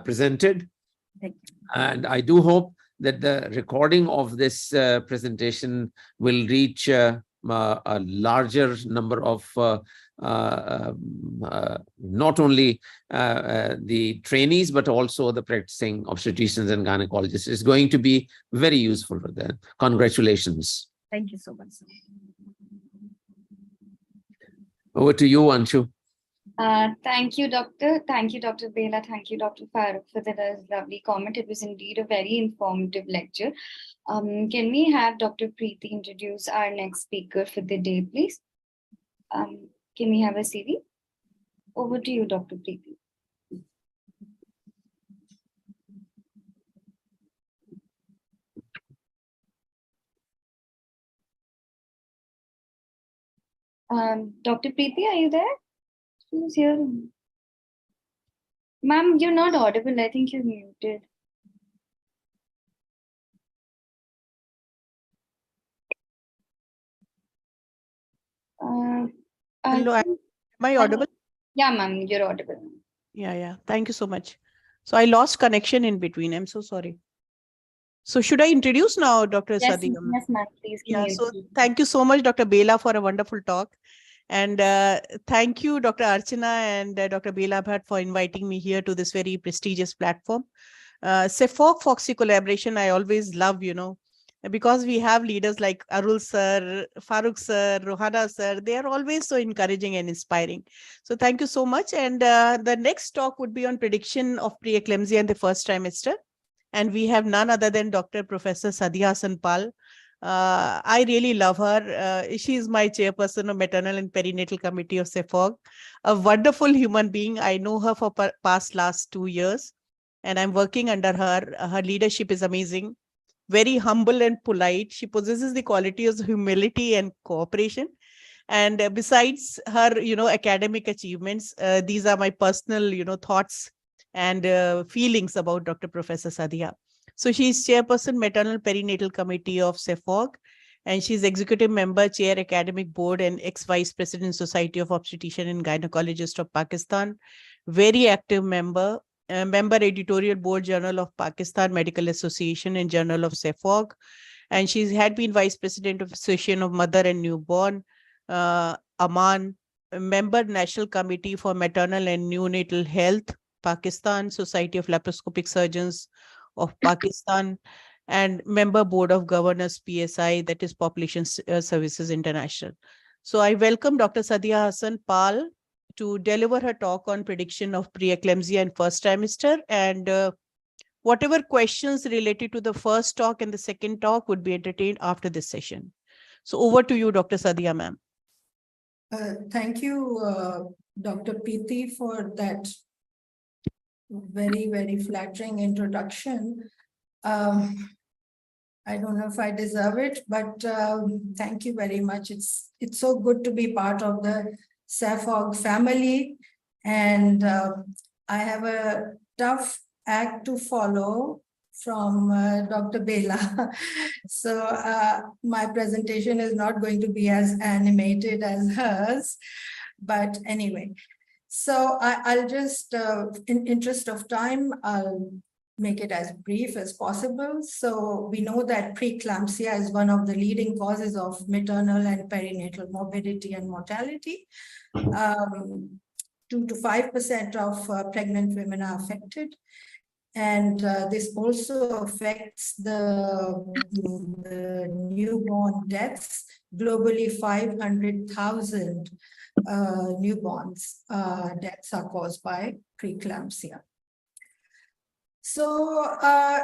presented. Thank you. And I do hope that the recording of this presentation will reach a larger number of not only the trainees, but also the practicing obstetricians and gynecologists. It's going to be very useful for them. Congratulations. Thank you so much, sir. Over to you, Anshu. Thank you, Doctor. Thank you, Dr. Bela. Thank you, Dr. Farooq, for that lovely comment. It was indeed a very informative lecture. Can we have Dr. Preeti introduce our next speaker for the day, please? Can we have a CV? Over to you, Dr. Preeti. Dr. Preeti, are you there? Who's here? Ma'am, you're not audible. I think you're muted. Hello, am I audible? Yeah, ma'am, you're audible. Yeah. Thank you so much. So I lost connection in between. I'm so sorry. So should I introduce now, Dr. Yes, Sadiq? yes, ma'am, please. Yeah, so thank you so much, Dr. Bela, for a wonderful talk. And thank you, Dr. Archana and Dr. Bela Bhatt for inviting me here to this very prestigious platform. CEFOG-FOXY collaboration, I always love, because we have leaders like Arul sir, Farooq sir, Rohana sir, they are always so encouraging and inspiring. So thank you so much. And the next talk would be on prediction of preeclampsia in the first trimester. And we have none other than Dr. Professor Sadiya Hasan Pal. I really love her. She is my chairperson of Maternal and Perinatal Committee of CEFOG, a wonderful human being. I know her for last 2 years, and I'm working under her. Her leadership is amazing, very humble and polite. She possesses the qualities of humility and cooperation. And besides her, academic achievements, these are my personal, thoughts and feelings about Dr. Professor Sadiya. So she's chairperson, Maternal Perinatal Committee of CEFOG, and she's executive member, chair, academic board, and ex-vice president, Society of Obstetrician and Gynecologist of Pakistan. Very active member, member editorial board, Journal of Pakistan Medical Association and Journal of CEFOG. And she had been vice president of Association of Mother and Newborn, Aman, member, National Committee for Maternal and Neonatal Health, Pakistan, Society of Laparoscopic Surgeons of Pakistan, and member board of governors PSI, that is Population Services International. So I welcome Dr. Sadiya Hasan Pal to deliver her talk on prediction of preeclampsia in first trimester, and whatever questions related to the first talk and the second talk would be entertained after this session. So over to you, Dr. Sadiya, ma'am. Thank you, Dr. Preeti, for that very, very flattering introduction. I don't know if I deserve it, but thank you very much. It's so good to be part of the CEFOG family, and I have a tough act to follow from Dr. Bela. So my presentation is not going to be as animated as hers, but anyway. So I'll just, in interest of time, I'll make it as brief as possible. So we know that preeclampsia is one of the leading causes of maternal and perinatal morbidity and mortality. 2 to 5% of pregnant women are affected. And this also affects the newborn deaths. Globally, 500,000 newborns deaths are caused by preeclampsia. So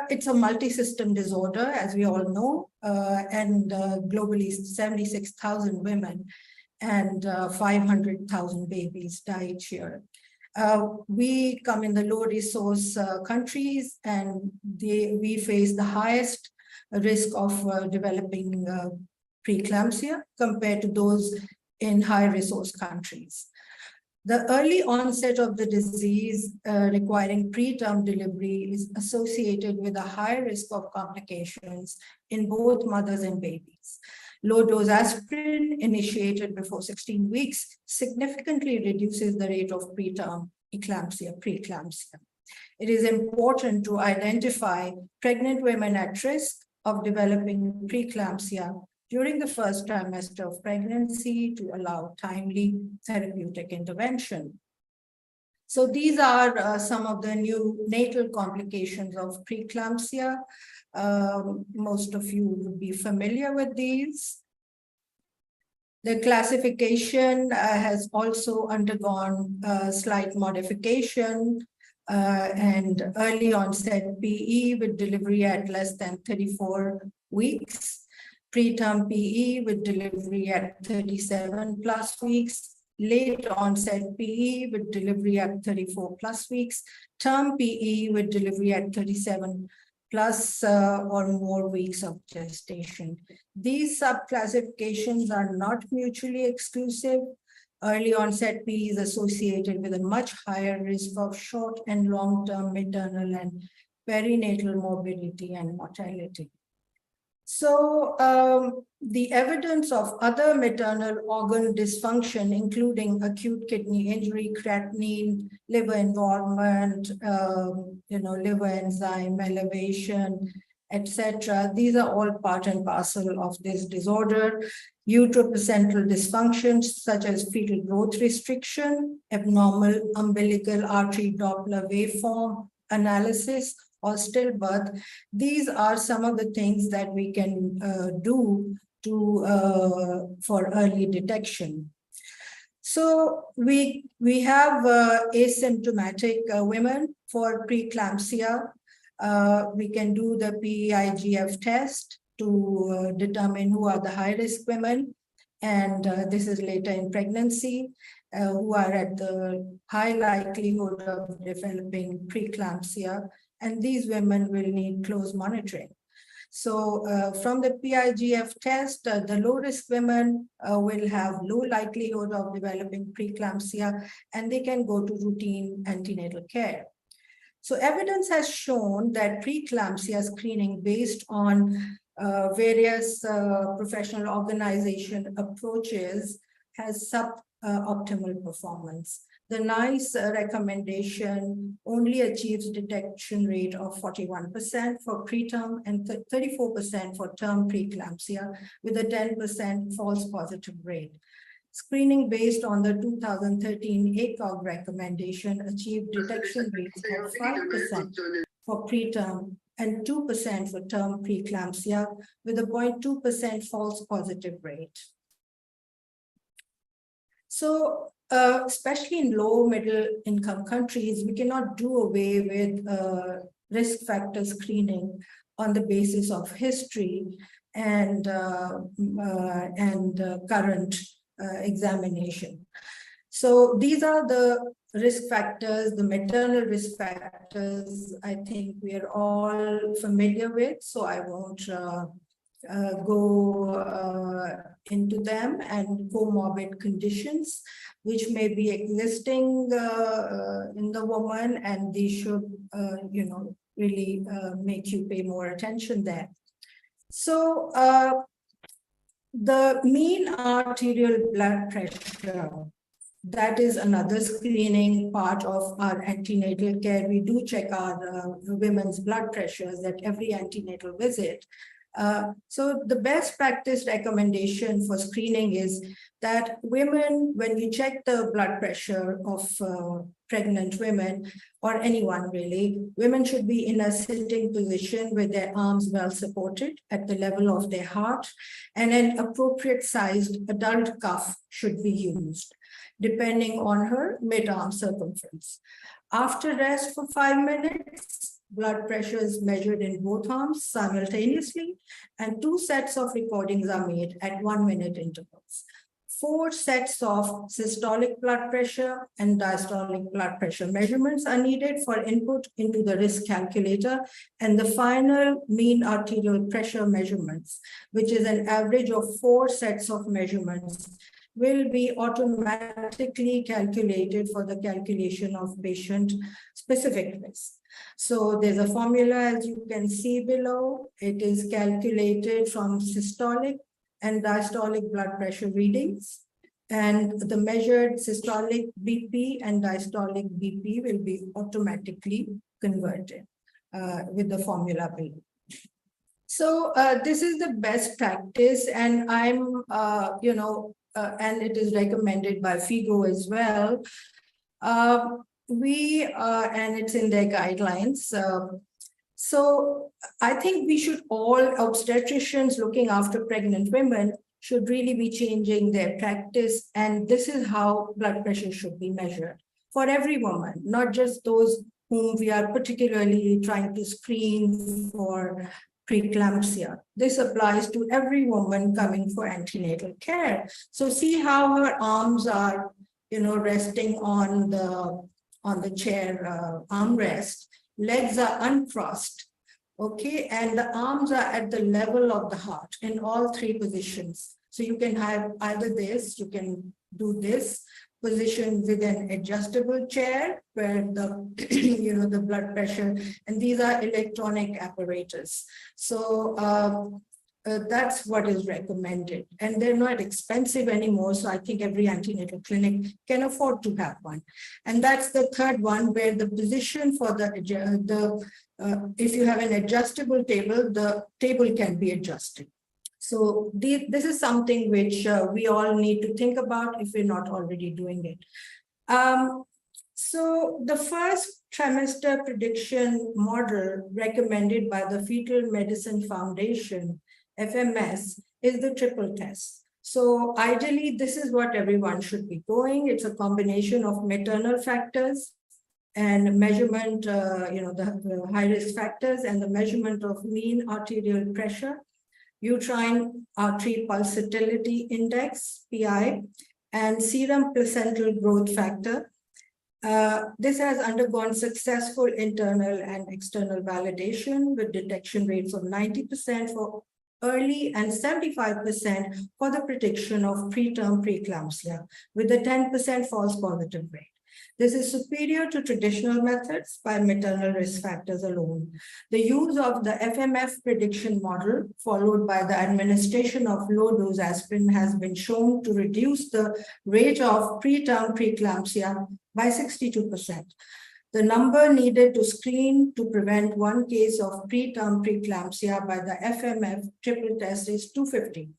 it's a multi-system disorder, as we all know, and globally 76,000 women and 500,000 babies die each year. We come in the low resource countries, and we face the highest risk of developing preeclampsia compared to those in high resource countries. The early onset of the disease requiring preterm delivery is associated with a high risk of complications in both mothers and babies. Low-dose aspirin initiated before 16 weeks significantly reduces the rate of preterm preeclampsia. It is important to identify pregnant women at risk of developing preeclampsia during the first trimester of pregnancy to allow timely therapeutic intervention. So these are some of the neonatal complications of preeclampsia. Most of you would be familiar with these. The classification has also undergone slight modification and early onset PE with delivery at less than 34 weeks. Preterm PE with delivery at 37 plus weeks, late onset PE with delivery at 34 plus weeks, term PE with delivery at 37 plus or more weeks of gestation. These subclassifications are not mutually exclusive. Early onset PE is associated with a much higher risk of short and long-term maternal and perinatal morbidity and mortality. So the evidence of other maternal organ dysfunction, including acute kidney injury, creatinine, liver involvement, liver enzyme elevation, etc. These are all part and parcel of this disorder. Uteroplacental dysfunctions such as fetal growth restriction, abnormal umbilical artery Doppler waveform analysis, or stillbirth. These are some of the things that we can do for early detection. So we have asymptomatic women for preeclampsia. We can do the PEIGF test to determine who are the high-risk women, and this is later in pregnancy, who are at the high likelihood of developing preeclampsia. And these women will need close monitoring. So from the PIGF test, the low-risk women will have low likelihood of developing preeclampsia, and they can go to routine antenatal care. So evidence has shown that preeclampsia screening based on various professional organization approaches has suboptimal performance. The NICE recommendation only achieves detection rate of 41% for preterm and 34% for term preeclampsia with a 10% false positive rate. Screening based on the 2013 ACOG recommendation achieved detection rates of 5% for preterm and 2% for term preeclampsia with a 0.2% false positive rate. So especially in low middle income countries, we cannot do away with risk factor screening on the basis of history and current examination. So these are the risk factors, the maternal risk factors, I think we are all familiar with, so I won't go into them, and comorbid conditions which may be existing in the woman, and these should really make you pay more attention there. So the mean arterial blood pressure that is another screening part of our antenatal care. We do check our women's blood pressures at every antenatal visit. So the best practice recommendation for screening is that women, when you check the blood pressure of pregnant women or anyone really, women should be in a sitting position with their arms well supported at the level of their heart, and an appropriate sized adult cuff should be used, depending on her mid-arm circumference. After rest for 5 minutes, blood pressure is measured in both arms simultaneously, and 2 sets of recordings are made at 1 minute intervals. 4 sets of systolic blood pressure and diastolic blood pressure measurements are needed for input into the risk calculator, and the final mean arterial pressure measurements, which is an average of 4 sets of measurements, will be automatically calculated for the calculation of patient-specific risk. So there's a formula, as you can see below. It is calculated from systolic and diastolic blood pressure readings, and the measured systolic BP and diastolic BP will be automatically converted with the formula below. So this is the best practice, and I'm, and it is recommended by FIGO as well. And it's in their guidelines. So I think we should all, obstetricians looking after pregnant women should really be changing their practice. And this is how blood pressure should be measured for every woman, not just those whom we are particularly trying to screen for preeclampsia. This applies to every woman coming for antenatal care. So see how her arms are, resting on the chair armrest. Legs are uncrossed, okay? And the arms are at the level of the heart in all 3 positions. So you can have either this, you can do this position with an adjustable chair where the, the blood pressure, and these are electronic apparatus. So that's what is recommended, and they're not expensive anymore. So I think every antenatal clinic can afford to have one. And that's the third one, where the position for if you have an adjustable table, the table can be adjusted. So this is something which we all need to think about if we're not already doing it. So the first trimester prediction model recommended by the Fetal Medicine Foundation, FMS, is the triple test. So ideally, this is what everyone should be doing. It's a combination of maternal factors and measurement, the high-risk factors, and the measurement of mean arterial pressure, uterine artery pulsatility index, PI, and serum placental growth factor. This has undergone successful internal and external validation with detection rates of 90% for early and 75% for the prediction of preterm preeclampsia, with a 10% false positive rate. This is superior to traditional methods by maternal risk factors alone. The use of the FMF prediction model, followed by the administration of low-dose aspirin, has been shown to reduce the rate of preterm preeclampsia by 62%. The number needed to screen to prevent 1 case of preterm preeclampsia by the FMF triple test is 250.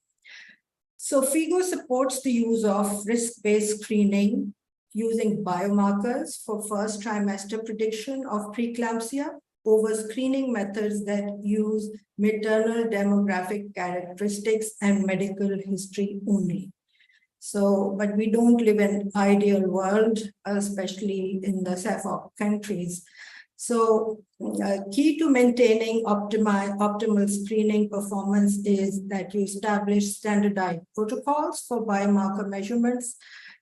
So FIGO supports the use of risk-based screening using biomarkers for first trimester prediction of preeclampsia over screening methods that use maternal demographic characteristics and medical history only. So, but we don't live in an ideal world, especially in the SAFOC countries. So key to maintaining optimal screening performance is that you establish standardized protocols for biomarker measurements,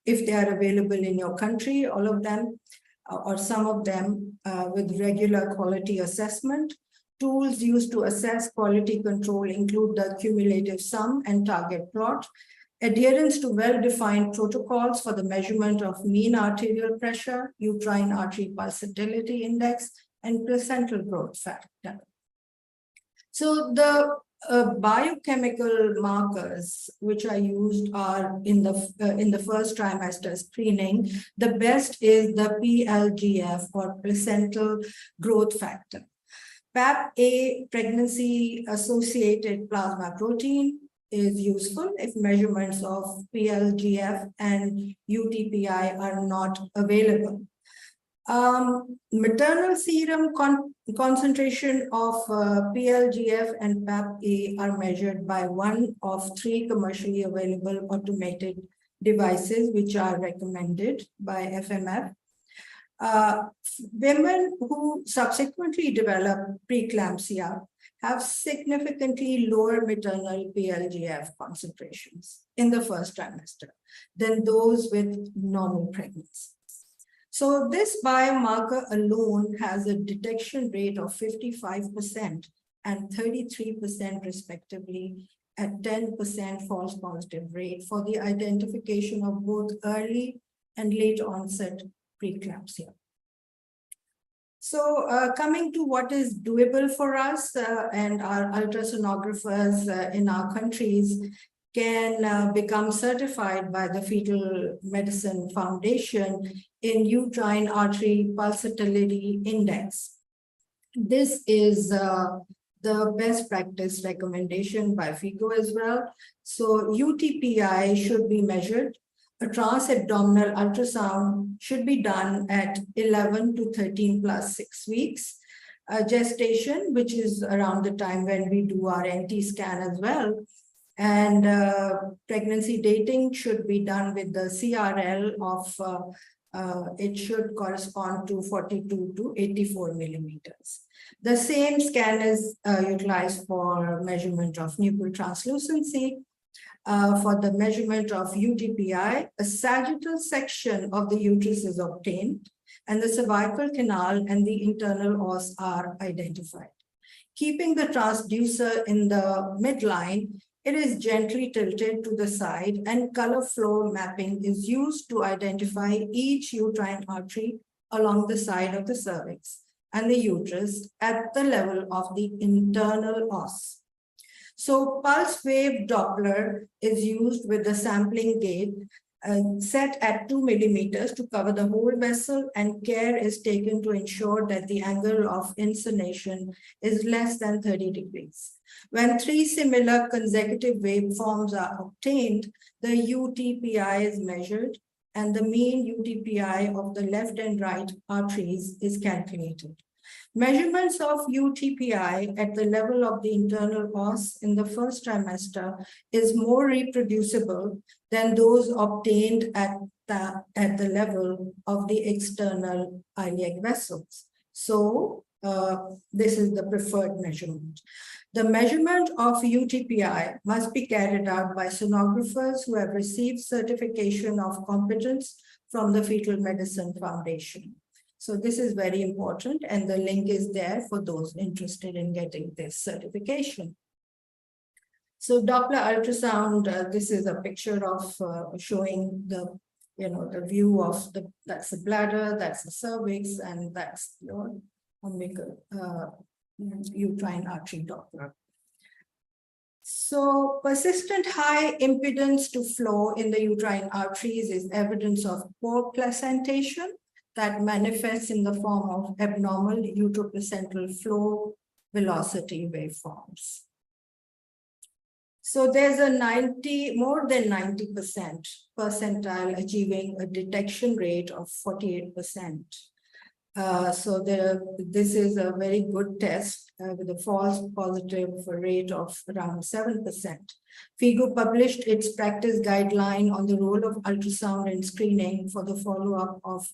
if they are available in your country, all of them, or some of them, with regular quality assessment. Tools used to assess quality control include the cumulative sum and target plot, adherence to well-defined protocols for the measurement of mean arterial pressure, uterine artery pulsatility index, and placental growth factor. So the Biochemical markers which are used are in the first trimester screening. The best is the PLGF, or placental growth factor. PAP-A, pregnancy associated plasma protein, is useful if measurements of PLGF and UTPI are not available. Maternal serum concentration of PLGF and PAP-A are measured by one of 3 commercially available automated devices, which are recommended by FMF. Women who subsequently develop preeclampsia have significantly lower maternal PLGF concentrations in the first trimester than those with normal pregnancy. So this biomarker alone has a detection rate of 55% and 33% respectively, at 10% false positive rate for the identification of both early and late onset preeclampsia. So coming to what is doable for us, and our ultrasonographers in our countries can become certified by the Fetal Medicine Foundation in uterine artery pulsatility index. This is the best practice recommendation by FIGO as well. So UTPI should be measured. A transabdominal ultrasound should be done at 11 to 13 plus 6 weeks. Gestation, which is around the time when we do our NT scan as well. And pregnancy dating should be done with the CRL of, it should correspond to 42 to 84 millimeters. The same scan is utilized for measurement of nuptial translucency. For the measurement of UTPI, a sagittal section of the uterus is obtained, and the cervical canal and the internal os are identified. Keeping the transducer in the midline, it is gently tilted to the side, and color flow mapping is used to identify each uterine artery along the side of the cervix and the uterus at the level of the internal os. So pulse wave Doppler is used with the sampling gate set at 2 millimeters to cover the whole vessel, and care is taken to ensure that the angle of inclination is less than 30 degrees. When 3 similar consecutive waveforms are obtained, the UTPI is measured, and the mean UTPI of the left and right arteries is calculated. Measurements of UTPI at the level of the internal os in the first trimester is more reproducible than those obtained at the level of the external iliac vessels. So this is the preferred measurement. The measurement of UTPI must be carried out by sonographers who have received certification of competence from the Fetal Medicine Foundation. So this is very important, and the link is there for those interested in getting this certification. So Doppler ultrasound, this is a picture of showing the, the view of that's the bladder, that's the cervix, and that's your umbilical uterine artery Doppler. So persistent high impedance to flow in the uterine arteries is evidence of poor placentation that manifests in the form of abnormal uteroplacental flow velocity waveforms. So there's a more than 90% percentile achieving a detection rate of 48%. So this is a very good test with a false positive rate of around 7%. FIGO published its practice guideline on the role of ultrasound in screening for the follow-up of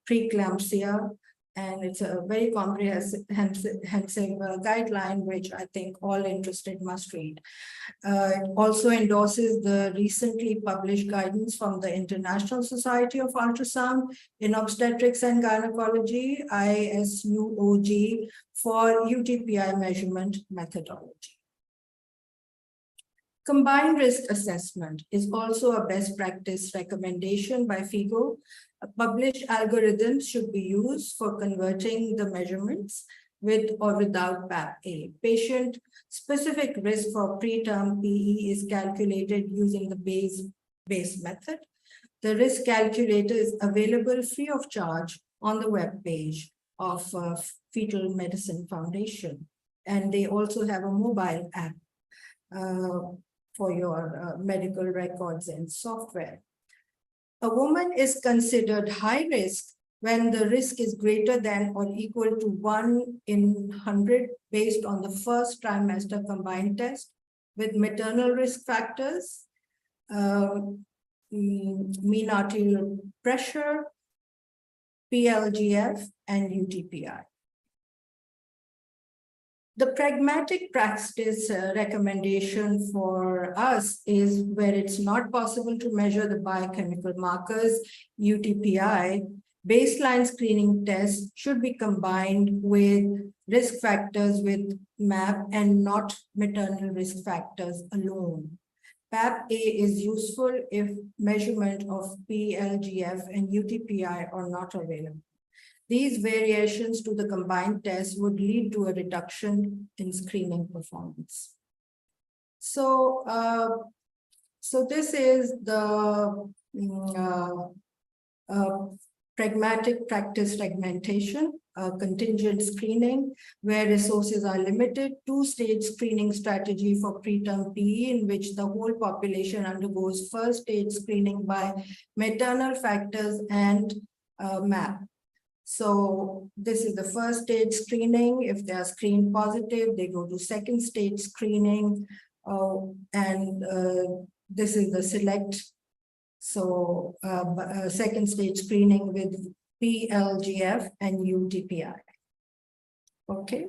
preeclampsia, and it's a very comprehensive guideline, which I think all interested must read. It also endorses the recently published guidance from the International Society of Ultrasound in Obstetrics and Gynecology, ISUOG, for UTPI measurement methodology. Combined risk assessment is also a best practice recommendation by FIGO. Published algorithms should be used for converting the measurements with or without PAP-A. Patient-specific risk for preterm PE is calculated using the Bayes method. The risk calculator is available free of charge on the web page of Fetal Medicine Foundation. And they also have a mobile app for your medical records and software. A woman is considered high risk when the risk is greater than or equal to 1 in 100 based on the first trimester combined test with maternal risk factors, mean arterial pressure, PLGF, and UTPI. The pragmatic practice recommendation for us is where it's not possible to measure the biochemical markers, UTPI, baseline screening tests should be combined with risk factors with MAP and not maternal risk factors alone. PAP-A is useful if measurement of PLGF and UTPI are not available. These variations to the combined test would lead to a reduction in screening performance. So, this is the pragmatic practice segmentation, contingent screening, where resources are limited, two-stage screening strategy for preterm PE, in which the whole population undergoes first-stage screening by maternal factors and MAP. So this is the first stage screening. If they are screened positive, they go to second stage screening. This is the select. So second stage screening with PLGF and UTPI. Okay.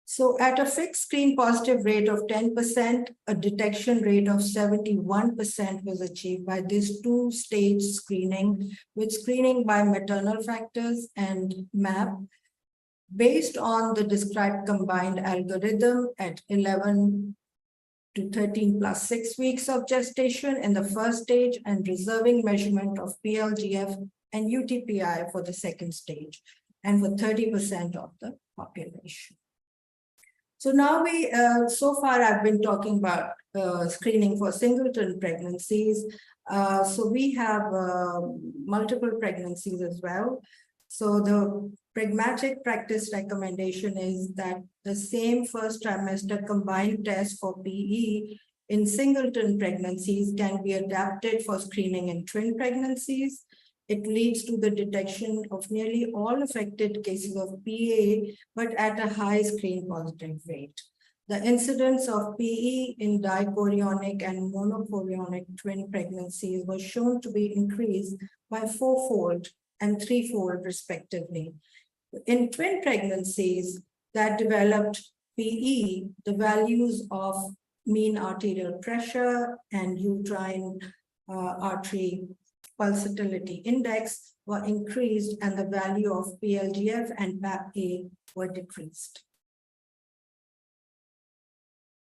So at a fixed screen positive rate of 10%, a detection rate of 71% was achieved by this two-stage screening with screening by maternal factors and MAP based on the described combined algorithm at 11 to 13 plus 6 weeks of gestation in the first stage and reserving measurement of PLGF and UTPI for the second stage and for 30% of the population. So now so far I've been talking about screening for singleton pregnancies. So we have multiple pregnancies as well. So the pragmatic practice recommendation is that the same first trimester combined test for PE in singleton pregnancies can be adapted for screening in twin pregnancies. It leads to the detection of nearly all affected cases of PA, but at a high screen positive rate. The incidence of PE in dichorionic and monochorionic twin pregnancies was shown to be increased by 4-fold and 3-fold respectively. In twin pregnancies that developed PE, the values of mean arterial pressure and uterine artery pulsatility index were increased and the value of PLGF and PAP-A were decreased.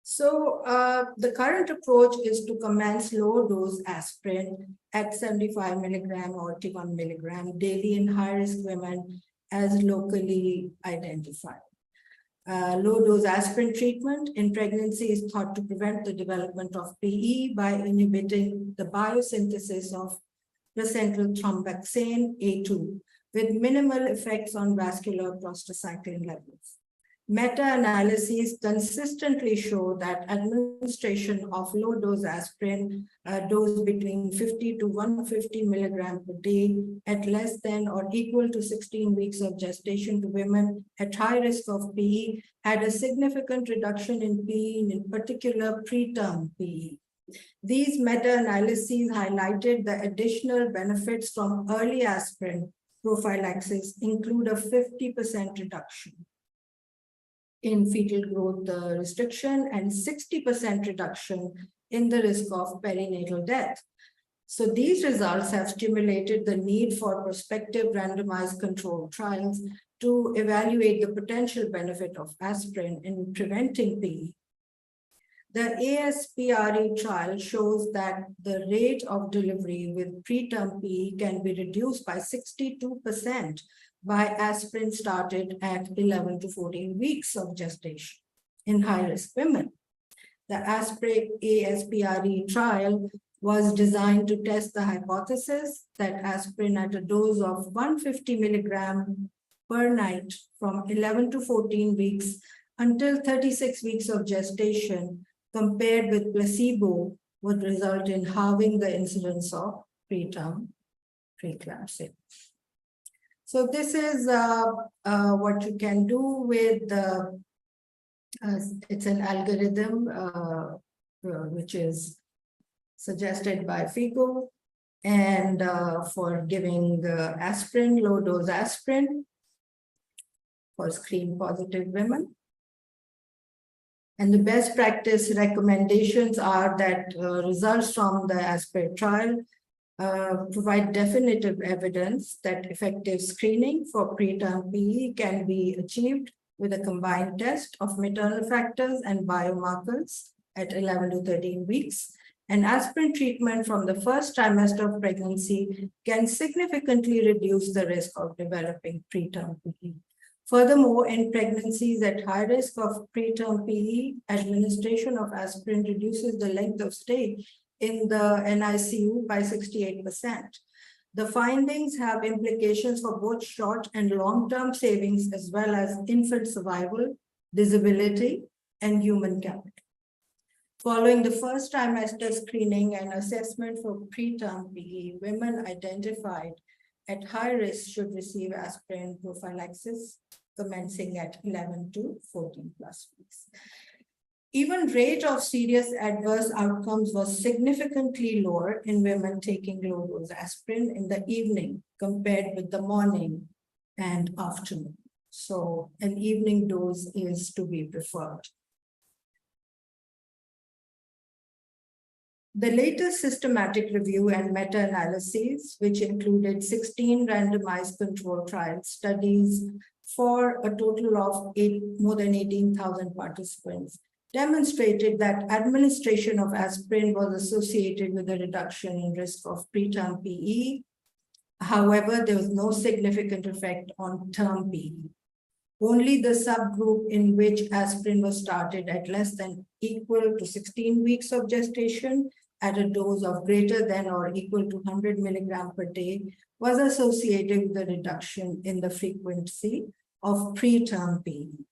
So the current approach is to commence low dose aspirin at 75 milligram or 81 milligram daily in high-risk women as locally identified. Low dose aspirin treatment in pregnancy is thought to prevent the development of PE by inhibiting the biosynthesis of placental thromboxane A2 with minimal effects on vascular prostacyclin levels. Meta-analyses consistently show that administration of low-dose aspirin, dose between 50 to 150 milligrams per day at less than or equal to 16 weeks of gestation to women at high risk of PE had a significant reduction in PE, in particular preterm PE. These meta-analyses highlighted the additional benefits from early aspirin prophylaxis include a 50% reduction in fetal growth restriction and 60% reduction in the risk of perinatal death. So these results have stimulated the need for prospective randomized controlled trials to evaluate the potential benefit of aspirin in preventing PE. The ASPRE trial shows that the rate of delivery with preterm PE can be reduced by 62% by aspirin started at 11 to 14 weeks of gestation in high-risk women. The ASPRE trial was designed to test the hypothesis that aspirin at a dose of 150 milligram per night from 11 to 14 weeks until 36 weeks of gestation compared with placebo would result in halving the incidence of preterm preeclampsia. So this is what you can do with it's an algorithm which is suggested by FIGO, and for giving aspirin, low dose aspirin for screen positive women. And the best practice recommendations are that results from the aspirin trial provide definitive evidence that effective screening for preterm PE can be achieved with a combined test of maternal factors and biomarkers at 11 to 13 weeks. And aspirin treatment from the first trimester of pregnancy can significantly reduce the risk of developing preterm PE. Furthermore, in pregnancies at high risk of preterm PE, administration of aspirin reduces the length of stay in the NICU by 68%. The findings have implications for both short and long-term savings, as well as infant survival, disability, and human capital. Following the first trimester screening and assessment for preterm PE, women identified at high risk should receive aspirin prophylaxis commencing at 11 to 14 plus weeks. Even rate of serious adverse outcomes was significantly lower in women taking low dose aspirin in the evening compared with the morning and afternoon. So an evening dose is to be preferred. The latest systematic review and meta-analyses, which included 16 randomized control trial studies for a total of more than 18,000 participants, demonstrated that administration of aspirin was associated with a reduction in risk of preterm PE. However, there was no significant effect on term PE. Only the subgroup in which aspirin was started at less than equal to 16 weeks of gestation at a dose of greater than or equal to 100 milligram per day was associated with a reduction in the frequency of preterm PE.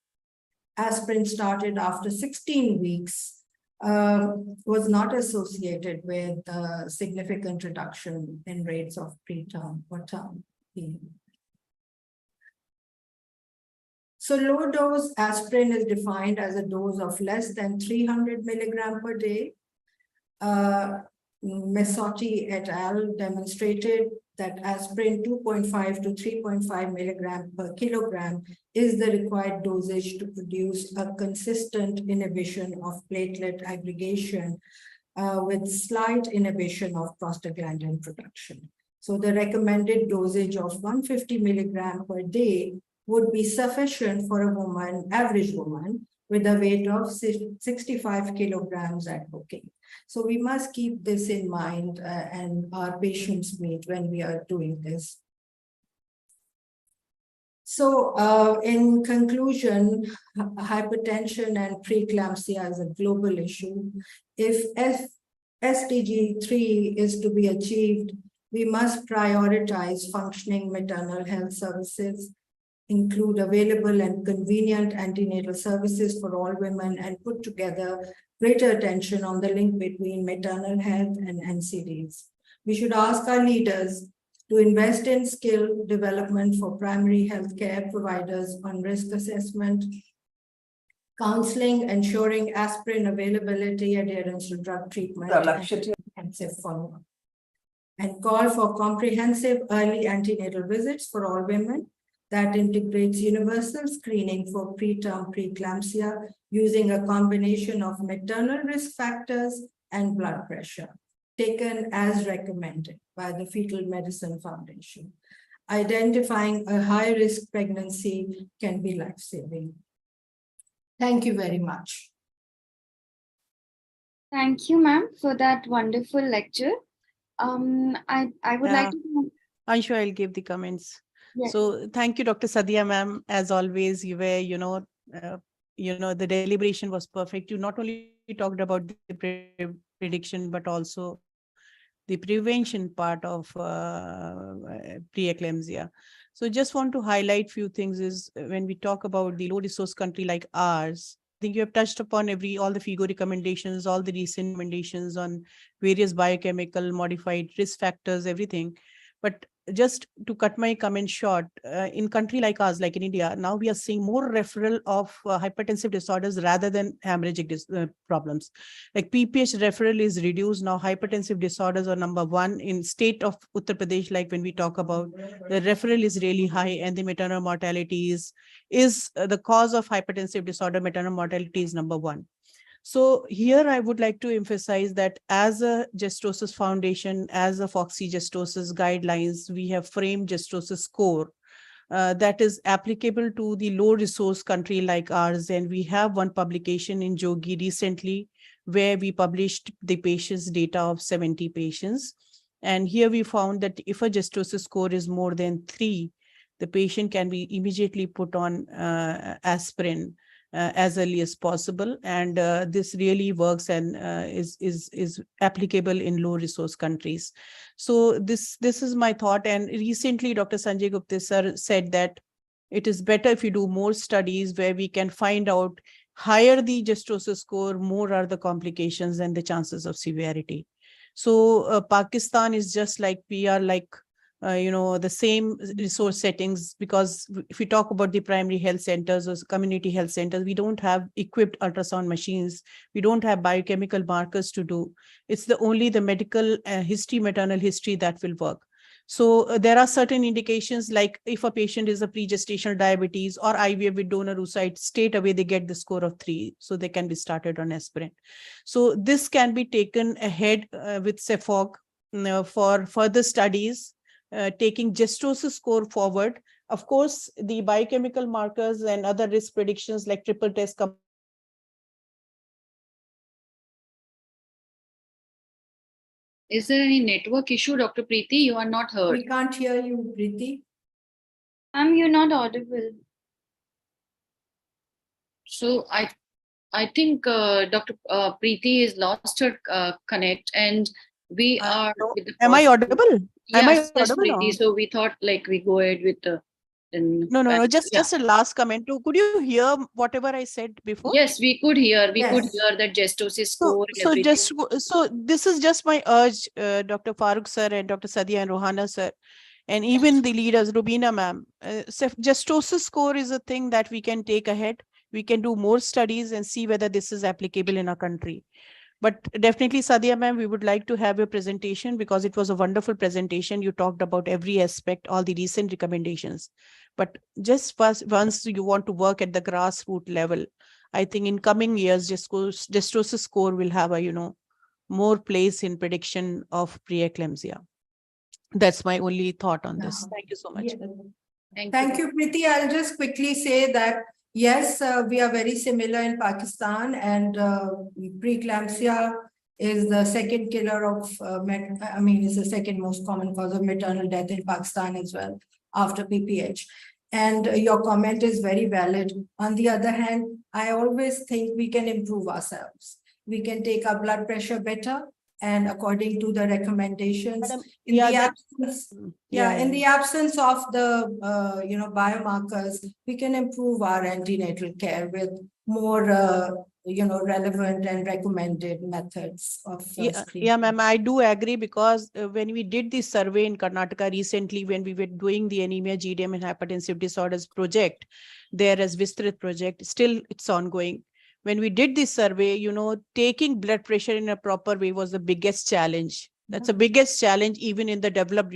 Aspirin started after 16 weeks was not associated with a significant reduction in rates of preterm or term PE. So low dose aspirin is defined as a dose of less than 300 milligram per day. Mesotti et al. Demonstrated that aspirin 2.5 to 3.5 milligram per kilogram is the required dosage to produce a consistent inhibition of platelet aggregation with slight inhibition of prostaglandin production. So the recommended dosage of 150 milligram per day would be sufficient for a woman, average woman, with a weight of 65 kilograms at booking. So we must keep this in mind and our patients meet when we are doing this. So in conclusion, hypertension and preeclampsia is a global issue. If SDG 3 is to be achieved, we must prioritize functioning maternal health services, include available and convenient antenatal services for all women, and put together greater attention on the link between maternal health and NCDs. We should ask our leaders to invest in skill development for primary health care providers on risk assessment, counseling, ensuring aspirin availability, adherence to drug treatment, and comprehensive follow-up, and call for comprehensive early antenatal visits for all women that integrates universal screening for preterm preeclampsia using a combination of maternal risk factors and blood pressure, taken as recommended by the Fetal Medicine Foundation. Identifying a high-risk pregnancy can be life-saving. Thank you very much. Thank you, ma'am, for that wonderful lecture. I would like to... Anshu, I'll give the comments. Yes. So thank you, Dr. Sadia ma'am. As always, you were, the deliberation was perfect. You not only talked about the prediction, but also the prevention part of preeclampsia. So just want to highlight few things is when we talk about the low resource country like ours, I think you have touched upon all the FIGO recommendations, all the recent recommendations on various biochemical modified risk factors, everything. But just to cut my comment short, in country like ours, like in India, now we are seeing more referral of hypertensive disorders rather than hemorrhagic problems. Like PPH referral is reduced now. Hypertensive disorders are number one in state of Uttar Pradesh. Like when we talk about the referral is really high, and the maternal mortality is the cause of hypertensive disorder. Maternal mortality is number one. So here I would like to emphasize that as a Gestosis Foundation, as a Foxy Gestosis guidelines, we have framed Gestosis score that is applicable to the low resource country like ours. And we have one publication in Jogi recently where we published the patients' data of 70 patients. And here we found that if a Gestosis score is more than 3, the patient can be immediately put on aspirin as early as possible, and this really works and is applicable in low resource countries. So this is my thought. And recently, Dr. Sanjay Gupta sir said that it is better if you do more studies where we can find out higher the Gestosis score, more are the complications and the chances of severity. So Pakistan is just like we are, like the same resource settings, because if we talk about the primary health centers or community health centers, we don't have equipped ultrasound machines. We don't have biochemical markers to do. It's only the medical history, maternal history that will work. So there are certain indications, like if a patient is a pre-gestational diabetes or IVF with donor oocyte, straight away they get the score of 3, so they can be started on aspirin. So this can be taken ahead with CEPHOG for further studies, taking Gestosis score forward. Of course, the biochemical markers and other risk predictions like triple test Is there any network issue, Dr. Preeti? You are not heard. We can't hear you, Preeti. You're not audible. So I think Dr. Preeti has lost her connect, and we are. With the am I audible? Am I Yes, audible Preeti. now? So we thought like we go ahead with the. No. Just a last comment. Could you hear whatever I said before? Yes, we could hear. We could Yes. hear that Gestosis score and everything. So this is just my urge, Dr. Farooq sir and Dr. Sadia and Rohana sir, and even the leaders, Rubina ma'am. Gestosis score is a thing that we can take ahead. We can do more studies and see whether this is applicable in our country. But definitely, Sadia ma'am, we would like to have your presentation because it was a wonderful presentation. You talked about every aspect, all the recent recommendations. But just once you want to work at the grassroots level, I think in coming years, Gestosis score will have a more place in prediction of preeclampsia. That's my only thought on this. Thank you so much. Yeah. Thank you, Preeti. I'll just quickly say that, yes, we are very similar in Pakistan, and preeclampsia is the second killer of, is the second most common cause of maternal death in Pakistan as well, after PPH. And your comment is very valid. On the other hand, I always think we can improve ourselves. We can take our blood pressure better, and according to the recommendations, in the absence of the biomarkers, we can improve our antenatal care with more relevant and recommended methods of screening. Yeah, ma'am, I do agree, because when we did this survey in Karnataka recently, when we were doing the anemia, GDM and hypertensive disorders project, there as Vistrit project, still it's ongoing. When we did this survey, taking blood pressure in a proper way was the biggest challenge. That's the biggest challenge, even in the developed,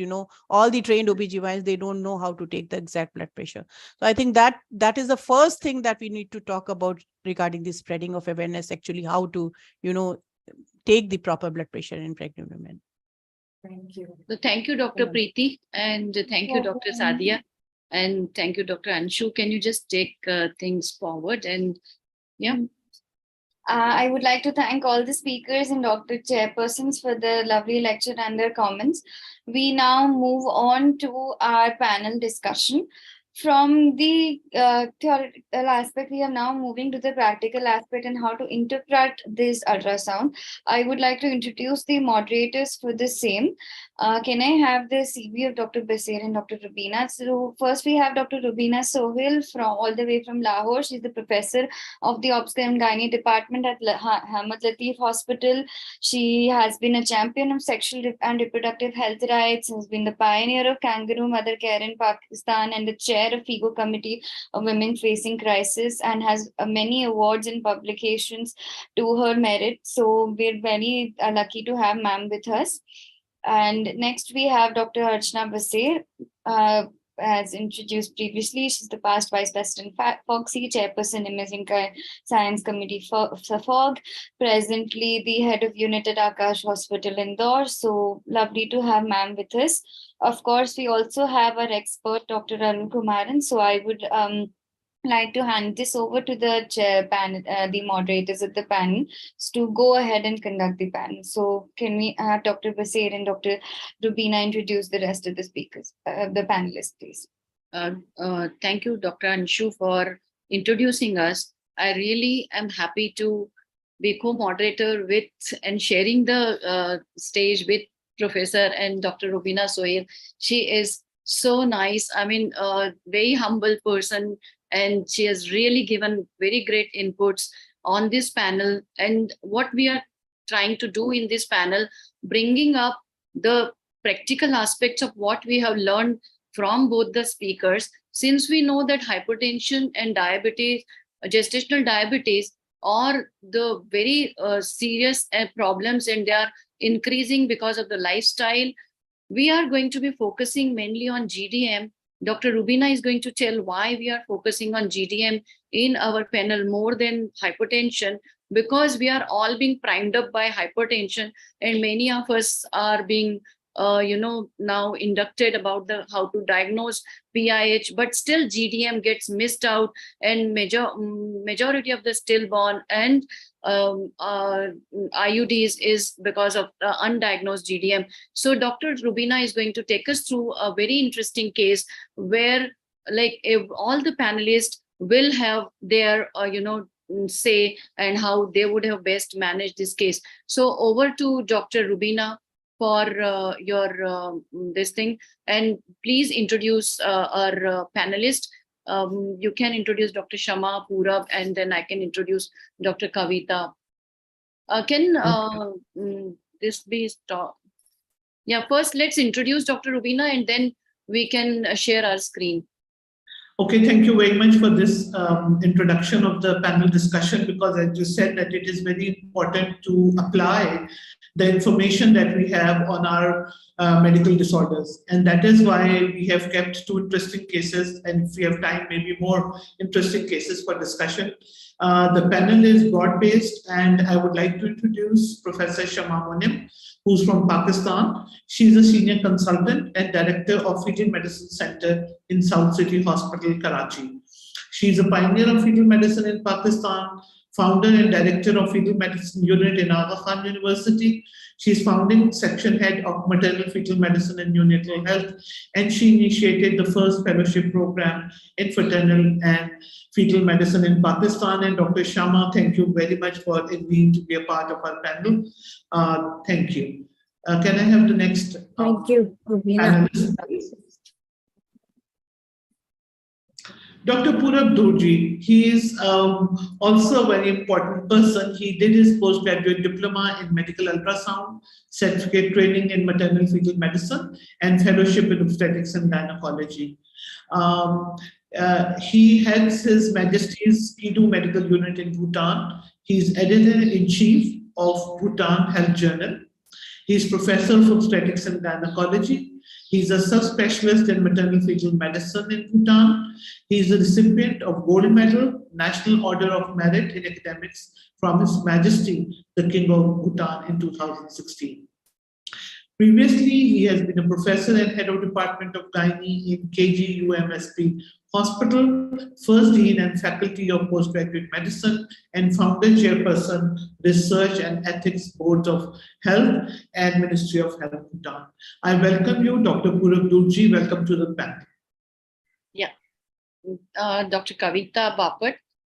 all the trained OBGYNs, they don't know how to take the exact blood pressure. So I think that is the first thing that we need to talk about regarding the spreading of awareness, actually, how to, take the proper blood pressure in pregnant women. Thank you. So thank you, Dr. Preeti, and thank you, Dr. Sadia, and thank you, Dr. Anshu. Can you just take things forward? And yeah. I would like to thank all the speakers and Dr. Chairpersons for the lovely lecture and their comments. We now move on to our panel discussion. From the theoretical aspect, we are now moving to the practical aspect and how to interpret this ultrasound. I would like to introduce the moderators for the same. Can I have the CV of Dr. Basir and Dr. Rubina? So first we have Dr. Rubina Sohail from all the way from Lahore. She's the professor of the Obs and Gynae department at Hamad Latif Hospital. She has been a champion of sexual and reproductive health rights, has been the pioneer of kangaroo mother care in Pakistan and the chair of FIGO Committee of Women Facing Crisis, and has many awards and publications to her merit. So we're very lucky to have ma'am with us. And next we have Dr. Archana Basir. As introduced previously, she's the past Vice President FOGSI, Chairperson Imaging Science Committee for FOG, presently the head of unit at Akash Hospital Indore. So lovely to have ma'am with us. Of course, we also have our expert, Dr. Arun Kumaran. So I would like to hand this over to the chair panel, the moderators of the panel, to go ahead and conduct the panel. So can we have Dr. Basir and Dr. Rubina introduce the rest of the speakers, the panelists, please? Thank you, Dr. Anshu, for introducing us. I really am happy to be co-moderator with and sharing the stage with Professor and Dr. Rubina Sohail. She is so nice. I mean, a very humble person, and she has really given very great inputs on this panel. And what we are trying to do in this panel, bringing up the practical aspects of what we have learned from both the speakers, since we know that hypertension and diabetes, gestational diabetes, are the very serious problems, and they are increasing because of the lifestyle. We are going to be focusing mainly on GDM. Dr. Rubina is going to tell why we are focusing on GDM in our panel more than hypertension, because we are all being primed up by hypertension, and many of us are being now inducted about how to diagnose PIH, but still GDM gets missed out, and majority of the stillborn and IUDs is because of undiagnosed GDM. So Dr. Rubina is going to take us through a very interesting case where, like, if all the panelists will have their say and how they would have best managed this case. So over to Dr. Rubina for your this thing, and please introduce our panelists. You can introduce Dr. Shama, Purab, and then I can introduce Dr. Kavita. Can this be stopped? Yeah, first let's introduce Dr. Rubina, and then we can share our screen. Okay, thank you very much for this introduction of the panel discussion, because as you said that it is very important to apply the information that we have on our medical disorders. And that is why we have kept two interesting cases, and if we have time, maybe more interesting cases for discussion. The panel is broad-based, and I would like to introduce Professor Shama Monim, who's from Pakistan. She's a senior consultant and director of Fetal Medicine Center in South City Hospital, Karachi. She's a pioneer of fetal medicine in Pakistan, founder and director of Fetal Medicine Unit in Aga Khan University. She's founding section head of maternal fetal medicine and neonatal health, and she initiated the first fellowship program in maternal and fetal medicine in Pakistan. And Dr. Shama, thank you very much for agreeing to be a part of our panel. Thank you. Can I have the next? Thank you, Rubina. Dr. Purab Dorji, he is also a very important person. He did his postgraduate diploma in medical ultrasound, certificate training in maternal fetal medicine, and fellowship in obstetrics and gynecology. He heads His Majesty's Edu Medical Unit in Bhutan. He's editor-in-chief of Bhutan Health Journal. He's professor of obstetrics and gynecology. He's a subspecialist in maternal fetal medicine in Bhutan. He's a recipient of Gold Medal, National Order of Merit in Academics from His Majesty, the King of Bhutan in 2016. Previously, he has been a professor and head of Department of Gynae in KGUMSP Hospital, first dean and faculty of postgraduate medicine, and founder chairperson, Research and Ethics Boards of Health and Ministry of Health, Bhutan. I welcome you, Dr. Purab Durji. Welcome to the panel. Yeah, Dr. Kavita Bapat.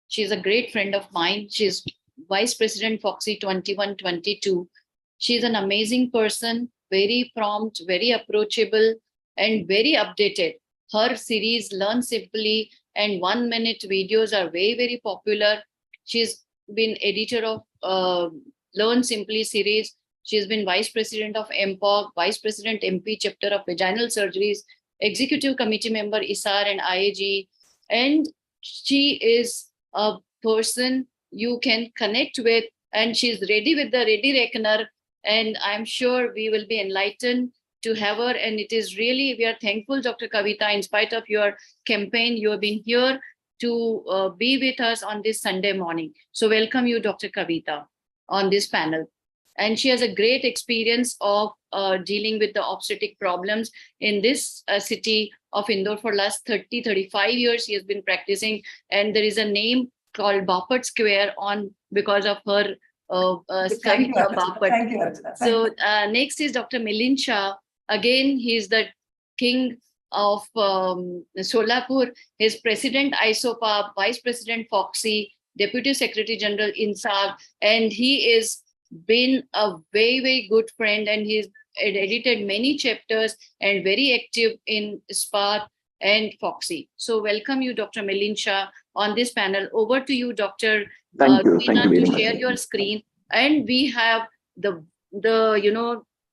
She's a great friend of mine. She's Vice President Foxy 2122. She's an amazing person, very prompt, very approachable, and very updated. Her series Learn Simply and 1 minute videos are very, very popular. She's been editor of Learn Simply series. She's been Vice President of MPOG, Vice President MP chapter of vaginal surgeries, Executive Committee member ISAR and IAG. And she is a person you can connect with, and she's ready with the ready reckoner. And I'm sure we will be enlightened to have her. And it is really, we are thankful, Dr. Kavita, in spite of your campaign, you have been here to be with us on this Sunday morning. So welcome you, Dr. Kavita, on this panel. And she has a great experience of dealing with the obstetric problems in this city of Indore for last 35 years. She has been practicing, and there is a name called Bapat Square because of her Kavita Bapat. Thank you, Archana. So next is Dr. Milind Shah. Again, he's the king of Solapur. He's President ISOPA, Vice President Foxy, Deputy Secretary General INSAG, and he is been a very, very good friend, and he's edited many chapters and very active in SPARC and Foxy. So welcome you, Dr. Milind Shah, on this panel. Over to you, Dr. Rubina, to share your screen. And we have the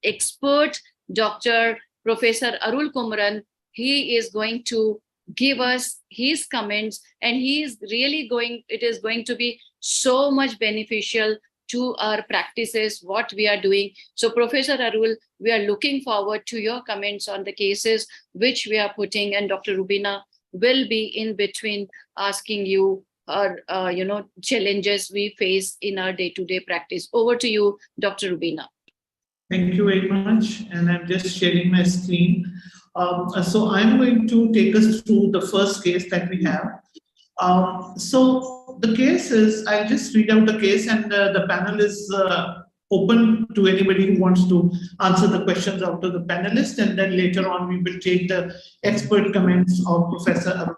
expert Dr. Professor Arul Kumran. He is going to give us his comments, and he is really it is going to be so much beneficial to our practices, what we are doing. So Professor Arul, we are looking forward to your comments on the cases which we are putting, and Dr. Rubina will be in between asking you challenges we face in our day-to-day practice. Over to you, Dr. Rubina. Thank you very much. And I'm just sharing my screen. So I'm going to take us through the first case that we have. So the case is, I'll just read out the case, and the panel is open to anybody who wants to answer the questions out of the panelists, and then later on we will take the expert comments of Professor Arul.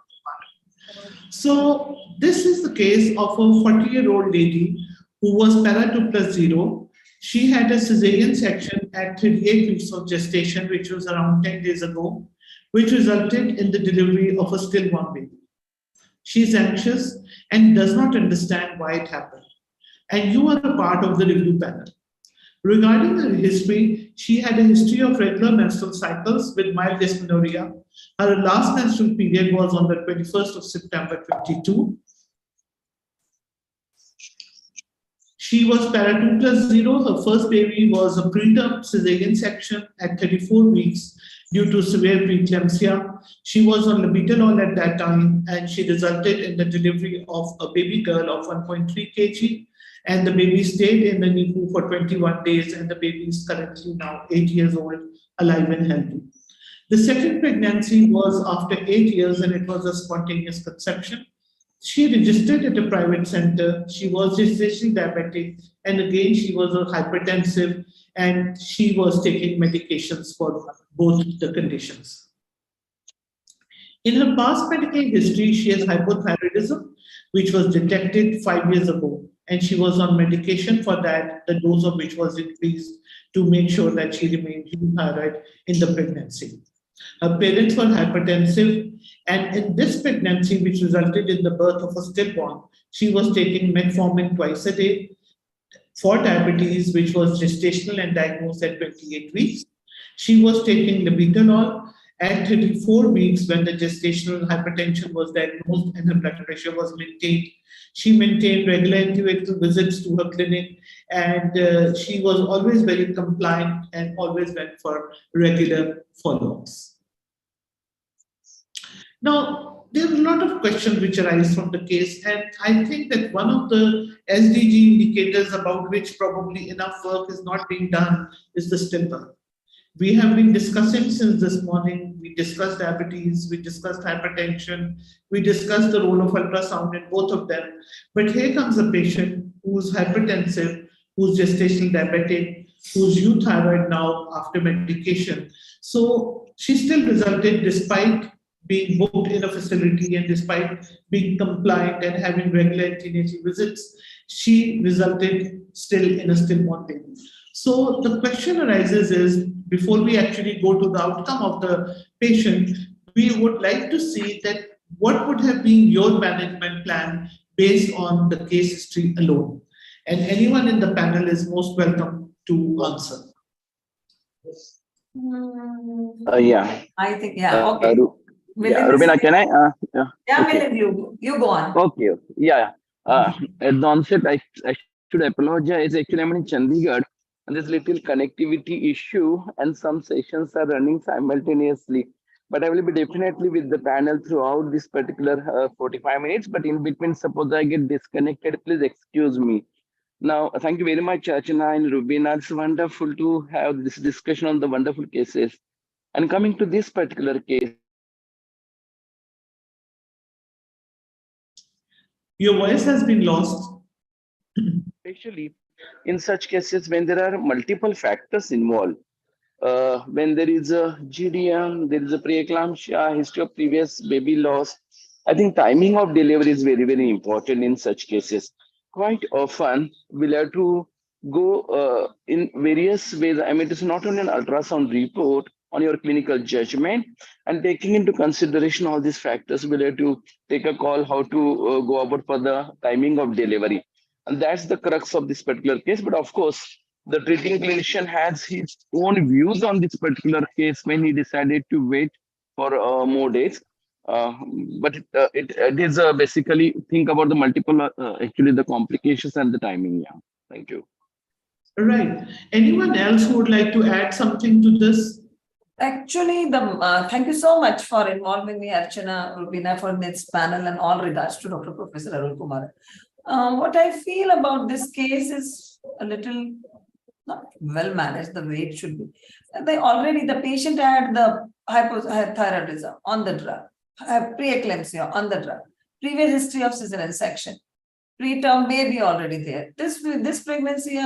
So this is the case of a 40-year-old lady who was para-2 plus 0. She had a cesarean section at 38 weeks of gestation, which was around 10 days ago, which resulted in the delivery of a stillborn baby. She is anxious and does not understand why it happened. And you are a part of the review panel. Regarding her history, she had a history of regular menstrual cycles with mild dysmenorrhea. Her last menstrual period was on the 21st of September 22. She was para-2 plus 0. Her first baby was a preterm cesarean section at 34 weeks due to severe preeclampsia. She was on labetalol at that time, and she resulted in the delivery of a baby girl of 1.3 kg. And the baby stayed in the NICU for 21 days, and the baby is currently now 8 years old, alive and healthy. The second pregnancy was after 8 years, and it was a spontaneous conception. She registered at a private center. She was gestationally diabetic, and again, she was a hypertensive, and she was taking medications for both the conditions. In her past medical history, she has hypothyroidism, which was detected 5 years ago, and she was on medication for that, the dose of which was increased to make sure that she remained euthyroid in the pregnancy. Her parents were hypertensive, and in this pregnancy, which resulted in the birth of a stillborn, she was taking metformin twice a day for diabetes, which was gestational and diagnosed at 28 weeks. She was taking labetalol at 34 weeks when the gestational hypertension was diagnosed and her blood pressure was maintained. She maintained regular antenatal visits to her clinic, and she was always very compliant and always went for regular follow-ups. Now, there are a lot of questions which arise from the case, and I think that one of the SDG indicators about which probably enough work is not being done is the stillbirth. We have been discussing since this morning. We discussed diabetes, we discussed hypertension, we discussed the role of ultrasound in both of them. But here comes a patient who's hypertensive, who's gestational diabetic, who's euthyroid now after medication. So she still resulted, despite being booked in a facility and despite being compliant and having regular antenatal visits, she resulted still in a stillborn baby. So the question arises is, before we actually go to the outcome of the patient, we would like to see that what would have been your management plan based on the case history alone. And anyone in the panel is most welcome to answer. Yeah. I think, yeah, okay. Yeah, Rubina, can I? Yeah, okay. Milind, you go on. Okay. Yeah. At the onset, I should apologize. Actually, I'm in Chandigarh, and there's little connectivity issue, and some sessions are running simultaneously. But I will be definitely with the panel throughout this particular 45 minutes. But in between, suppose I get disconnected, please excuse me. Now, thank you very much, Archana and Rubina. It's wonderful to have this discussion on the wonderful cases. And coming to this particular case, your voice has been lost. especially in such cases when there are multiple factors involved. When there is a GDM, there is a preeclampsia, history of previous baby loss. I think timing of delivery is very, very important in such cases. Quite often, we'll have to go in various ways. I mean, it's not only an ultrasound report on your clinical judgment, and taking into consideration all these factors, we'll have to take a call how to go about for the timing of delivery. And that's the crux of this particular case. But of course, the treating clinician has his own views on this particular case when he decided to wait for more days. But it is basically think about the multiple, actually the complications and the timing. Yeah, thank you. Right. Anyone else who would like to add something to this? Actually, thank you so much for involving me, Archana, Rubina, for this panel, and all regards to Dr. Professor Arul Kumar. What I feel about this case is a little not well managed the way it should be. The patient had the hypothyroidism on the drug, preeclampsia on the drug, previous history of cesarean section, preterm baby already there. This pregnancy,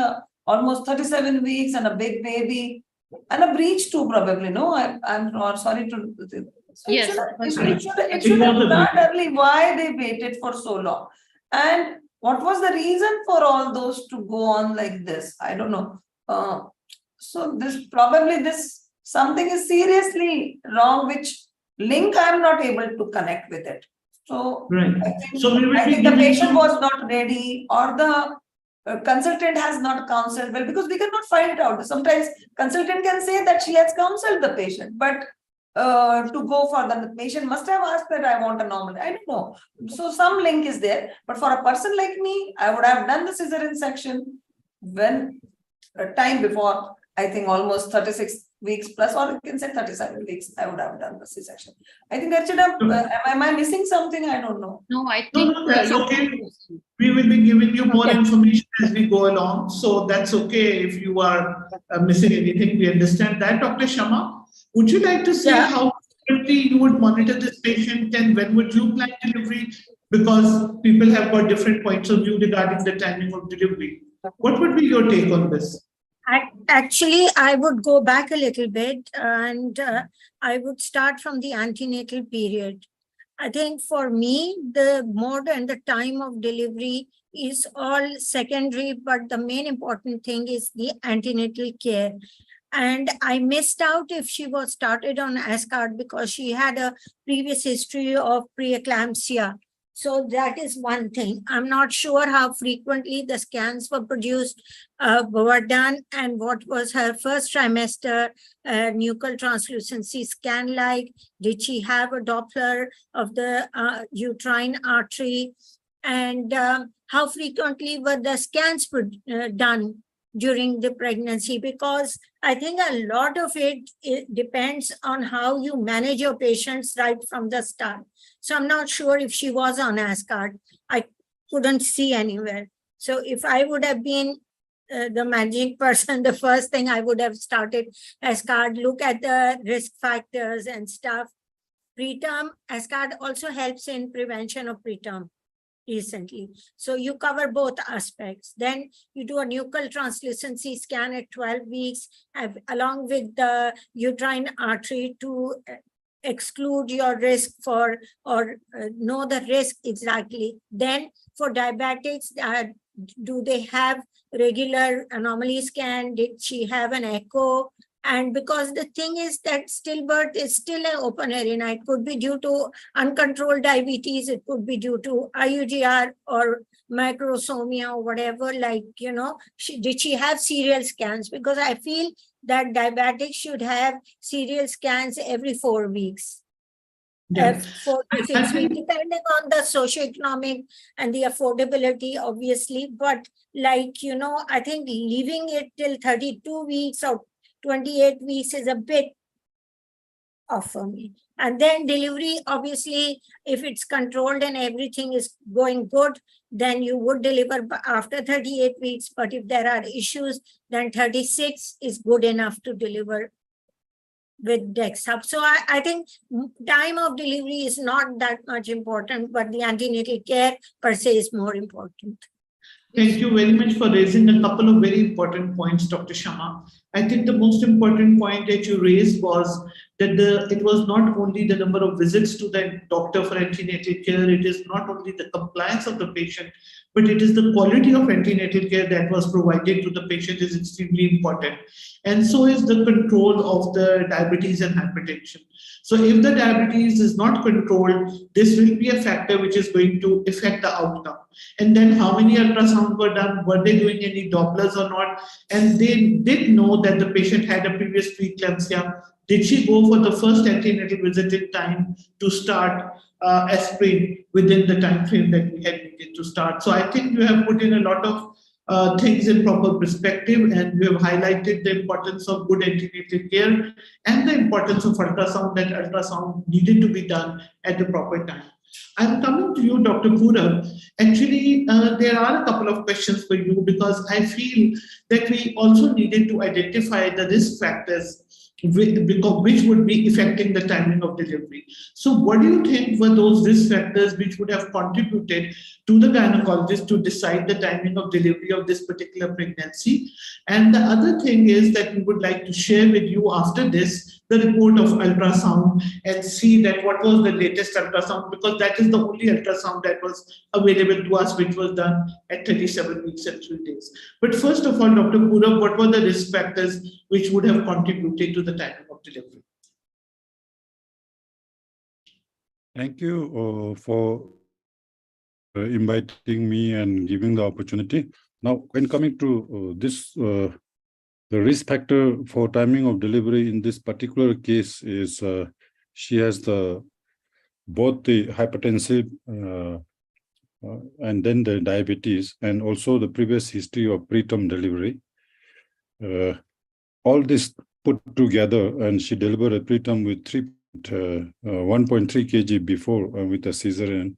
almost 37 weeks and a big baby and a breech too, probably. No, I'm sorry to. So Yes, it should have done early. Why they waited for so long? And what was the reason for all those to go on like this? I don't know. So something is seriously wrong, which link I'm not able to connect with it. So right. I think the patient was not ready, or the consultant has not counseled well, because we cannot find it out. Sometimes consultant can say that she has counseled the patient, but to go for the patient must have asked that I want a normal. I don't know. So some link is there, but for a person like me, I would have done the cesarean section when time before. I think almost 36 weeks plus, or you can say 37 weeks, I would have done the C-section. I think that should have, am I missing something? I don't know. No, I think that's okay. We will be giving you more information as we go along. So that's okay if you are missing anything. We understand that. Dr. Sharma, would you like to say how quickly you would monitor this patient and when would you plan delivery? Because people have got different points of view regarding the timing of delivery. What would be your take on this? Actually, I would go back a little bit and I would start from the antenatal period. I think for me, the mode and the time of delivery is all secondary, but the main important thing is the antenatal care. And I missed out if she was started on Ascard because she had a previous history of preeclampsia. So that is one thing. I'm not sure how frequently the scans were produced, were done, and what was her first trimester nuchal translucency scan like. Did she have a Doppler of the uterine artery? And how frequently were the scans done during the pregnancy? Because I think a lot of it depends on how you manage your patients right from the start. So I'm not sure if she was on Ascard. I couldn't see anywhere. So if I would have been the magic person, the first thing I would have started ASCARD, look at the risk factors and stuff. Preterm, ASCARD also helps in prevention of preterm recently. So you cover both aspects. Then you do a nuchal translucency scan at 12 weeks, along with the uterine artery to exclude your risk for, or know the risk exactly. Then for diabetics, do they have regular anomaly scan? Did she have an echo? And because the thing is that stillbirth is still an open arena. It could be due to uncontrolled diabetes. It could be due to IUGR or macrosomia or whatever, like, you know, did she have serial scans? Because I feel that diabetics should have serial scans every 4 weeks. Yeah. 4 to 6 weeks, depending on the socioeconomic and the affordability, obviously. But like, you know, I think leaving it till 32 weeks or 28 weeks is a bit off for me. And then delivery, obviously, if it's controlled and everything is going good, then you would deliver after 38 weeks. But if there are issues, then 36 is good enough to deliver with Dexhub. So I think time of delivery is not that much important, but the antenatal care per se is more important. Thank you very much for raising a couple of very important points, Dr. Sharma. I think the most important point that you raised was that it was not only the number of visits to the doctor for antenatal care, it is not only the compliance of the patient, but it is the quality of antenatal care that was provided to the patient is extremely important. And so is the control of the diabetes and hypertension. So if the diabetes is not controlled, this will be a factor which is going to affect the outcome. And then how many ultrasounds were done? Were they doing any Dopplers or not? And they did know that the patient had a previous preeclampsia. Did she go for the first antenatal visit in time to start aspirin within the time frame that we had needed to start? So I think you have put in a lot of things in proper perspective, and we have highlighted the importance of good antenatal care and the importance of ultrasound, that ultrasound needed to be done at the proper time. I'm coming to you, Dr. Purab. Actually, there are a couple of questions for you, because I feel that we also needed to identify the risk factors which would be affecting the timing of delivery. So what do you think were those risk factors which would have contributed to the gynecologist to decide the timing of delivery of this particular pregnancy? And the other thing is that we would like to share with you after this the report of ultrasound and see that what was the latest ultrasound, because that is the only ultrasound that was available to us, which was done at 37 weeks and 3 days. But first of all, Dr. Purab, what were the risk factors which would have contributed to the timing of delivery? Thank you for inviting me and giving the opportunity. Now, when coming to the risk factor for timing of delivery in this particular case is she has both the hypertensive and then the diabetes, and also the previous history of preterm delivery. All this put together, and she delivered a preterm with 1.3 kg before with a cesarean.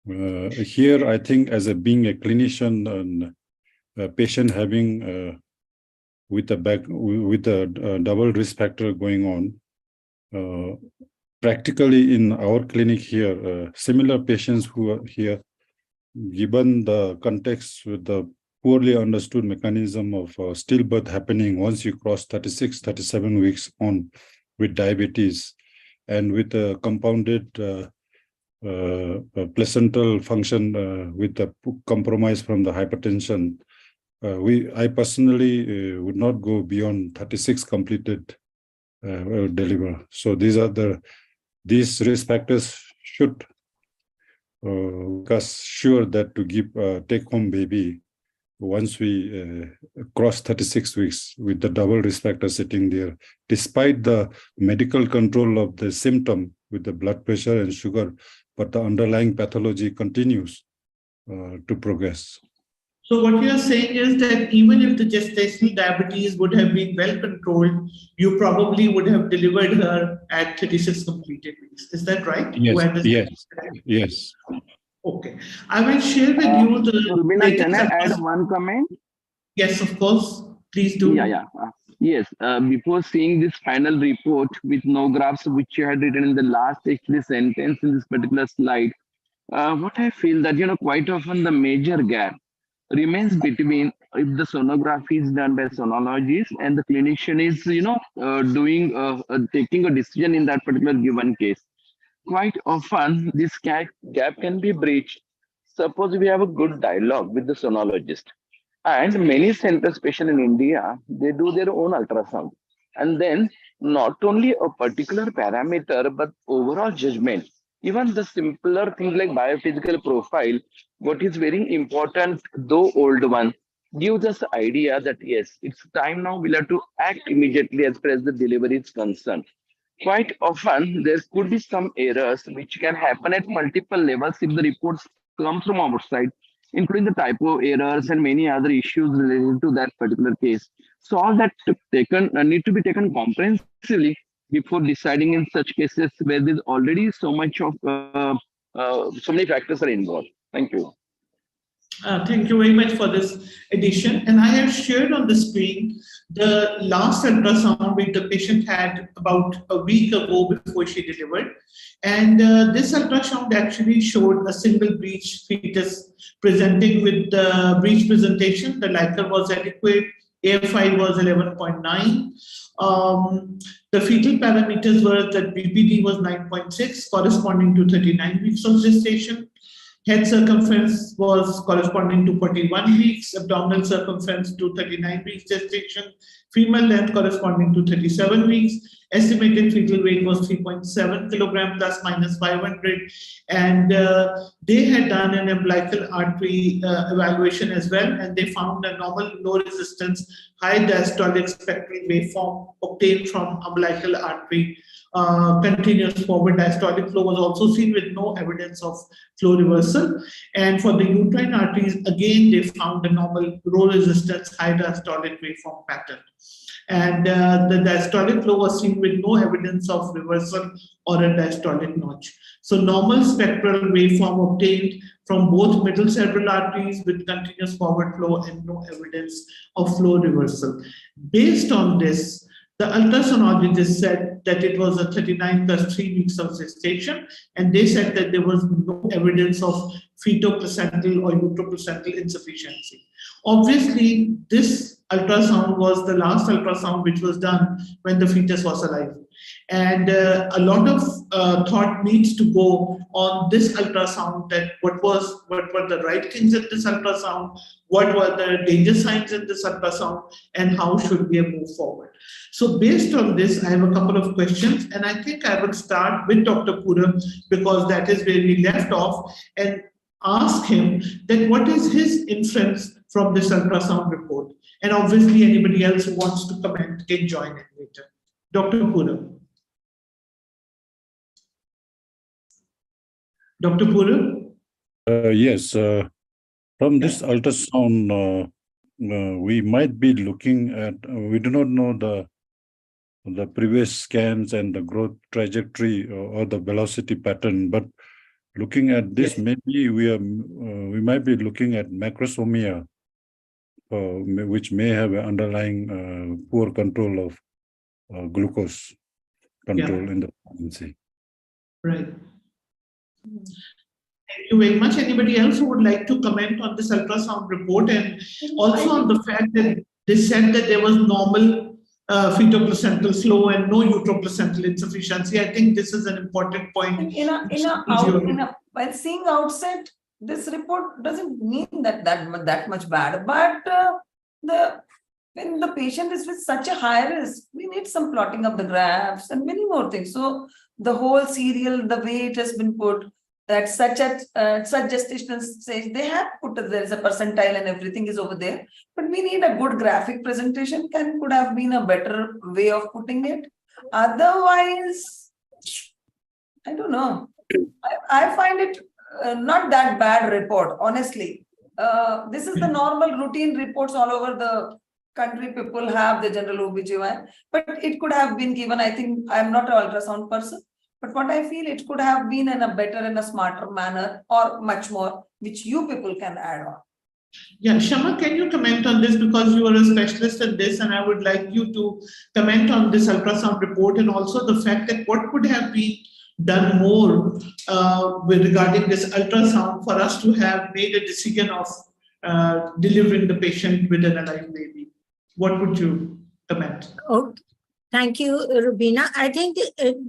Here, I think, being a clinician and a patient having with a double risk factor going on, practically in our clinic here, similar patients who are here, given the context with the poorly understood mechanism of stillbirth happening once you cross 36, 37 weeks on with diabetes and with a compounded placental function with the compromise from the hypertension, I personally would not go beyond 36 completed deliver. So these risk factors should make us sure that to give take home baby once we cross 36 weeks with the double risk factor sitting there, despite the medical control of the symptom with the blood pressure and sugar, but the underlying pathology continues to progress. So what you are saying is that even if the gestational diabetes would have been well controlled, you probably would have delivered her at 36 completed weeks. Is that right? Yes. Okay. I will share with you the... Rubina, can I add one comment? Yes, of course. Please do. Yeah. Yes. Before seeing this final report with no graphs, which you had written in the last actually sentence in this particular slide, what I feel that, quite often the major gap remains between if the sonography is done by sonologist and the clinician is, taking a decision in that particular given case. Quite often, this gap can be breached. Suppose we have a good dialogue with the sonologist, and many centers, especially in India, they do their own ultrasound. And then not only a particular parameter, but overall judgment. Even the simpler things like biophysical profile, what is very important, though old one, gives us the idea that yes, it's time now we'll have to act immediately as far as the delivery is concerned. Quite often, there could be some errors which can happen at multiple levels if the reports come from outside, including the typo errors and many other issues related to that particular case. So all that need to be taken comprehensively before deciding in such cases where there's already so much of so many factors are involved. Thank you. Thank you very much for this addition. And I have shared on the screen the last ultrasound which the patient had about a week ago before she delivered. And this ultrasound actually showed a single breech fetus presenting with the breech presentation. The Likert was adequate. AFI was 11.9. The fetal parameters were that BPD was 9.6, corresponding to 39 weeks of gestation. Head circumference was corresponding to 41 weeks, abdominal circumference to 39 weeks gestation, female length corresponding to 37 weeks, estimated fetal weight was 3.7 kilogram plus minus 500, and they had done an umbilical artery evaluation as well, and they found a normal low resistance, high diastolic spectral waveform obtained from umbilical artery. Continuous forward diastolic flow was also seen with no evidence of flow reversal. And for the uterine arteries, again, they found a normal low resistance, high diastolic waveform pattern. And the diastolic flow was seen with no evidence of reversal or a diastolic notch. So normal spectral waveform obtained from both middle cerebral arteries with continuous forward flow and no evidence of flow reversal. Based on this, the ultrasonologist said that it was a 39 plus 3 weeks of gestation, and they said that there was no evidence of fetal-placental or uteroplacental insufficiency. Obviously, this ultrasound was the last ultrasound which was done when the fetus was alive. And a lot of thought needs to go on this ultrasound, that what were the right things in this ultrasound, what were the danger signs in this ultrasound, and how should we move forward. So based on this, I have a couple of questions, and I think I will start with Dr. Pura because that is where we left off, and ask him that what is his inference from this ultrasound report. And obviously anybody else who wants to comment can join in later. Dr. Pura. Dr. Pura? Yes, from this ultrasound, we might be looking at, we do not know the previous scans and the growth trajectory or the velocity pattern, but looking at this, maybe we might be looking at macrosomia, which may have an underlying poor control of glucose control in the pregnancy. Right. Thank you very much. Anybody else who would like to comment on this ultrasound report, and also on the fact that they said that there was normal fetal-placental flow and no uteroplacental insufficiency? I think this is an important point. While seeing outside, this report doesn't mean that much bad, but when the patient is with such a high risk, we need some plotting of the graphs and many more things. So the whole serial, the way it has been put, that such gestational stage, they have put there is a percentile and everything is over there. But we need a good graphic presentation. Could have been a better way of putting it. Otherwise, I don't know. I find it not that bad report, honestly. This is the normal routine reports all over the country. People have the general OBGYN, but it could have been given. I think I'm not an ultrasound person, but what I feel, it could have been in a better and a smarter manner, or much more, which you people can add on. Yeah, Shama, can you comment on this, because you are a specialist in this, and I would like you to comment on this ultrasound report and also the fact that what could have been done more regarding this ultrasound for us to have made a decision of delivering the patient with an alive baby. What would you comment? Oh, thank you, Rubina. I think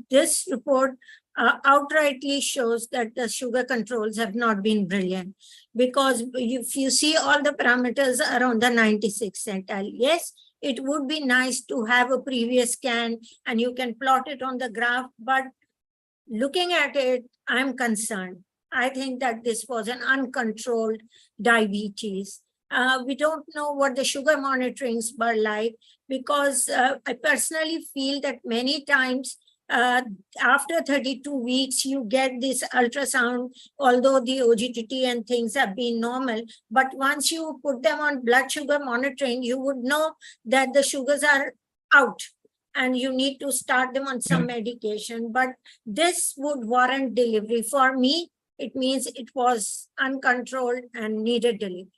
this report outrightly shows that the sugar controls have not been brilliant, because if you see all the parameters around the 96 centile, yes, it would be nice to have a previous scan and you can plot it on the graph, but looking at it, I'm concerned. I think that this was an uncontrolled diabetes. We don't know what the sugar monitorings were like, because I personally feel that many times after 32 weeks, you get this ultrasound, although the OGTT and things have been normal. But once you put them on blood sugar monitoring, you would know that the sugars are out and you need to start them on some medication. But this would warrant delivery. For me, it means it was uncontrolled and needed delivery.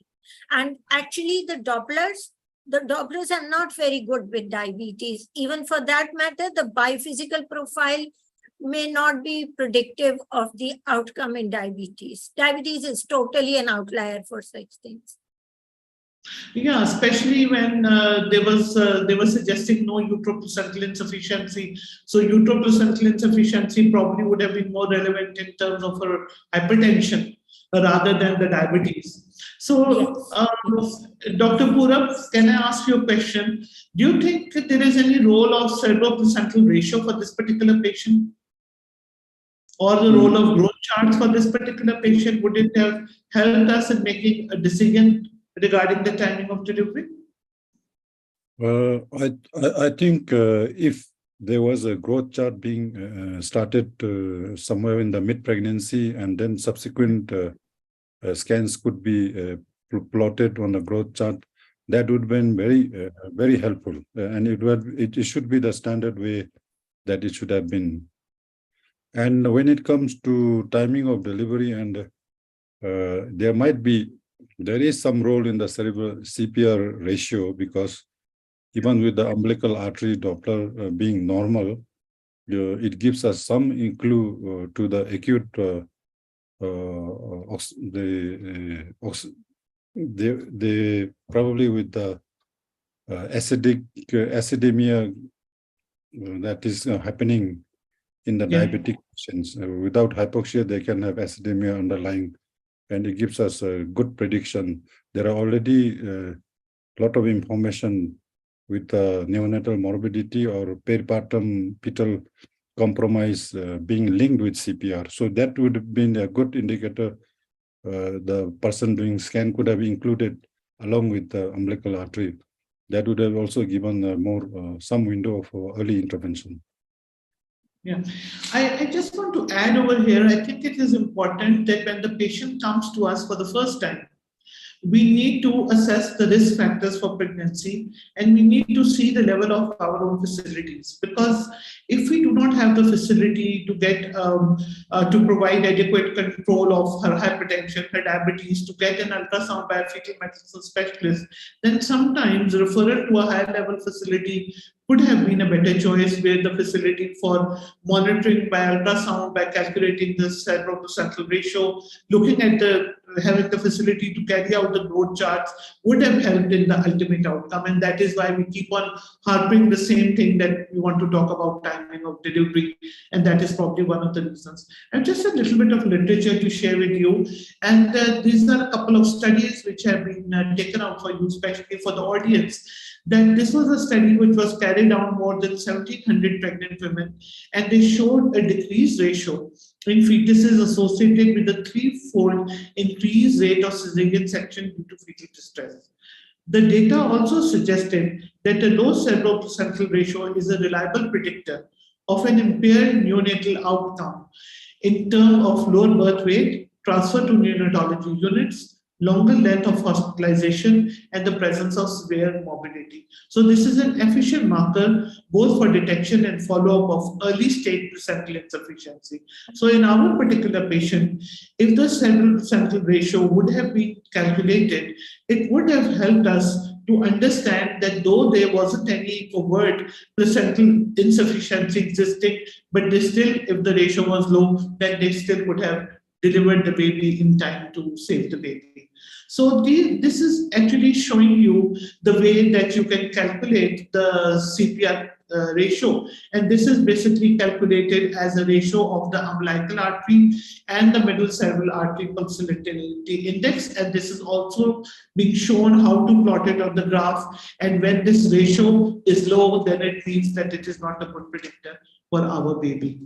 And actually the Dopplers are not very good with diabetes. Even for that matter, the biophysical profile may not be predictive of the outcome in diabetes. Diabetes is totally an outlier for such things. Yeah, especially when they were suggesting no uteroplacental insufficiency. So uteroplacental insufficiency probably would have been more relevant in terms of her hypertension rather than the diabetes. So, Dr. Purab, can I ask you a question? Do you think there is any role of cerebroplacental ratio for this particular patient? Or the role of growth charts for this particular patient? Would it have helped us in making a decision regarding the timing of delivery? I think if there was a growth chart being started somewhere in the mid-pregnancy, and then subsequent scans could be plotted on a growth chart, that would have been very helpful. And it should be the standard way that it should have been. And when it comes to timing of delivery, and there is some role in the cerebral CPR ratio, because even with the umbilical artery Doppler being normal, it gives us some clue to the acute probably with the acidemia that is happening in the diabetic patients. Without hypoxia, they can have acidemia underlying, and it gives us a good prediction. There are already a lot of information with neonatal morbidity or peripartum fetal compromise being linked with CPR. So that would have been a good indicator. The person doing scan could have included along with the umbilical artery. That would have also given some window of early intervention. Yeah, I just want to add over here, I think it is important that when the patient comes to us for the first time, we need to assess the risk factors for pregnancy, and we need to see the level of our own facilities. Because if we do not have the facility to get to provide adequate control of her hypertension, her diabetes, to get an ultrasound by a fetal medicine specialist, then sometimes referral to a higher level facility could have been a better choice, where the facility for monitoring by ultrasound, by calculating the cerebroplacental ratio, looking at having the facility to carry out the growth charts would have helped in the ultimate outcome. And that is why we keep on harping the same thing, that we want to talk about timing of delivery. And that is probably one of the reasons. And just a little bit of literature to share with you. And these are a couple of studies which have been taken out for you, especially for the audience. That this was a study which was carried out more than 1,700 pregnant women, and they showed a decreased ratio in fetuses associated with a 3-fold increased rate of cesarean section due to fetal distress. The data also suggested that a low cerebroplacental ratio is a reliable predictor of an impaired neonatal outcome in terms of lower birth weight, transfer to neonatology units, longer length of hospitalization, and the presence of severe morbidity. So this is an efficient marker both for detection and follow-up of early stage placental insufficiency. So in our particular patient, if the central ratio would have been calculated, it would have helped us to understand that though there wasn't any overt placental insufficiency existing, but they still, if the ratio was low, then they still could have delivered the baby in time to save the baby. So this is actually showing you the way that you can calculate the CPR ratio. And this is basically calculated as a ratio of the umbilical artery and the middle cerebral artery pulsatility index. And this is also being shown how to plot it on the graph. And when this ratio is low, then it means that it is not a good predictor for our baby.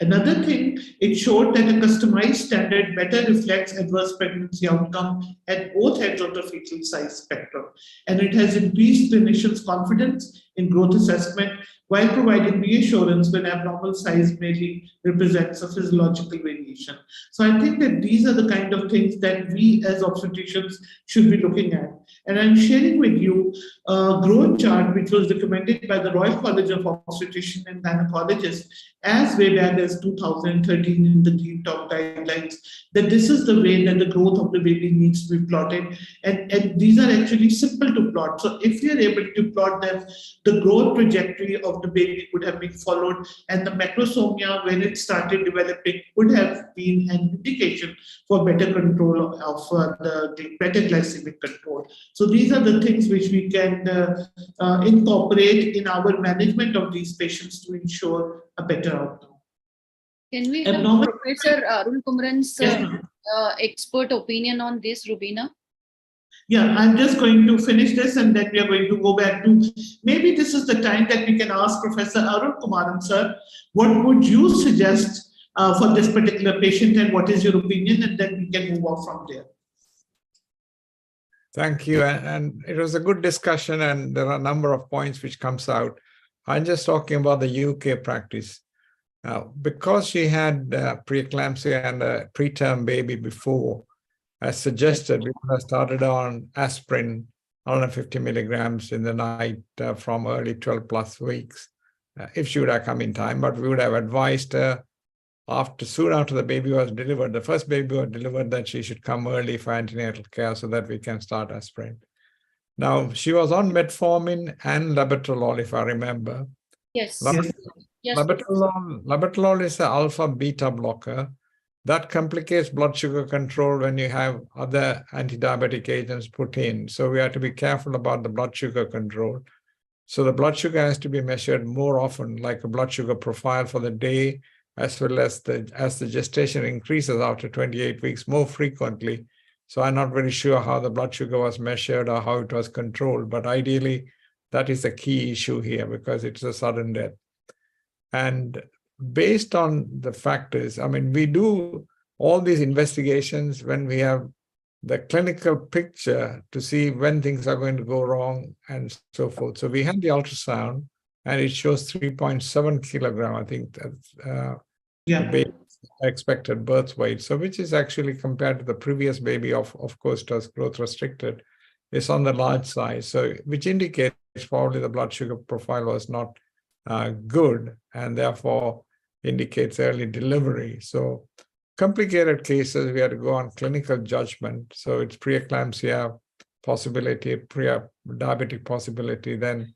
Another thing, it showed that a customized standard better reflects adverse pregnancy outcome at both ends of the fetal size spectrum. And it has increased clinicians' confidence in growth assessment while providing reassurance when abnormal size merely represents a physiological variation. So I think that these are the kind of things that we as obstetricians should be looking at. And I'm sharing with you a growth chart which was recommended by the Royal College of Obstetricians and Gynecologists as way back as 2013 in the Green Top Guidelines, that this is the way that the growth of the baby needs to be plotted. And these are actually simple to plot. So if you're able to plot them, the growth trajectory of the baby could have been followed, and the macrosomia, when it started developing, could have been an indication for better control of the better glycemic control. So these are the things which we can incorporate in our management of these patients to ensure a better outcome. Can we have Professor Arul Kumran's expert opinion on this, Rubina? Yeah, I'm just going to finish this and then we are going to go back to, maybe this is the time that we can ask Professor Arul Kumaran, sir, what would you suggest for this particular patient and what is your opinion, and then we can move on from there. Thank you. And it was a good discussion, and there are a number of points which comes out. I'm just talking about the UK practice. Now, because she had preeclampsia and a preterm baby before, as suggested, we would have started on aspirin, 150 milligrams in the night from early 12 plus weeks, if she would have come in time. But we would have advised her soon after the baby was delivered, the first baby was delivered, that she should come early for antenatal care so that we can start aspirin. Now, she was on metformin and labetalol, if I remember. Yes. Labetalol is an alpha beta blocker. That complicates blood sugar control when you have other anti-diabetic agents put in. So we have to be careful about the blood sugar control. So the blood sugar has to be measured more often, like a blood sugar profile for the day, as well as the gestation increases after 28 weeks more frequently. So I'm not very sure how the blood sugar was measured or how it was controlled, but ideally that is a key issue here because it's a sudden death. And based on the factors, I mean, we do all these investigations when we have the clinical picture to see when things are going to go wrong and so forth. So we had the ultrasound and it shows 3.7 kilogram, I think, the baby's expected birth weight. So which is actually compared to the previous baby, of course, it was growth restricted, is on the large side. So which indicates probably the blood sugar profile was not good and therefore indicates early delivery. So complicated cases, we had to go on clinical judgment. So it's preeclampsia possibility, pre-diabetic possibility, then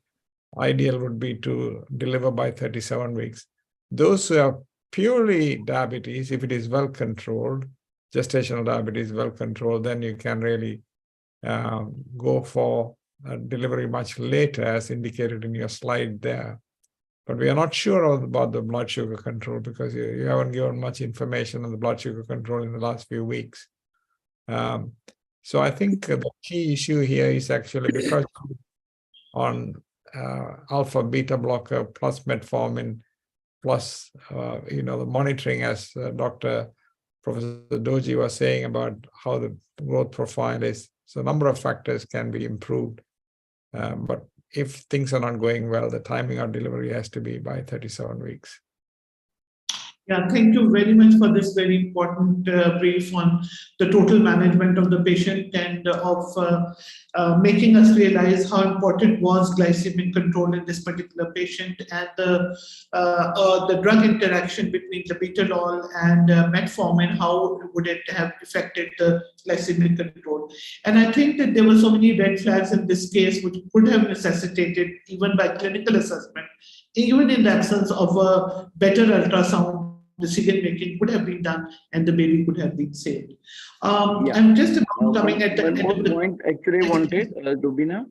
ideal would be to deliver by 37 weeks. Those who have purely diabetes, if it is well controlled, gestational diabetes well controlled, then you can really go for delivery much later as indicated in your slide there. But we are not sure about the blood sugar control because you haven't given much information on the blood sugar control in the last few weeks. So I think the key issue here is actually because on alpha beta blocker plus metformin plus the monitoring, as Professor Doji was saying about how the growth profile is. So a number of factors can be improved, but if things are not going well, the timing of delivery has to be by 37 weeks. Yeah, thank you very much for this very important brief on the total management of the patient and of making us realize how important was glycemic control in this particular patient and the drug interaction between labetalol and metformin, how would it have affected the glycemic control. And I think that there were so many red flags in this case which could have necessitated, even by clinical assessment, even in the absence of a better ultrasound, decision making could have been done and the baby could have been saved. I'm just about coming at the one end more of the point actually I wanted, Rubina,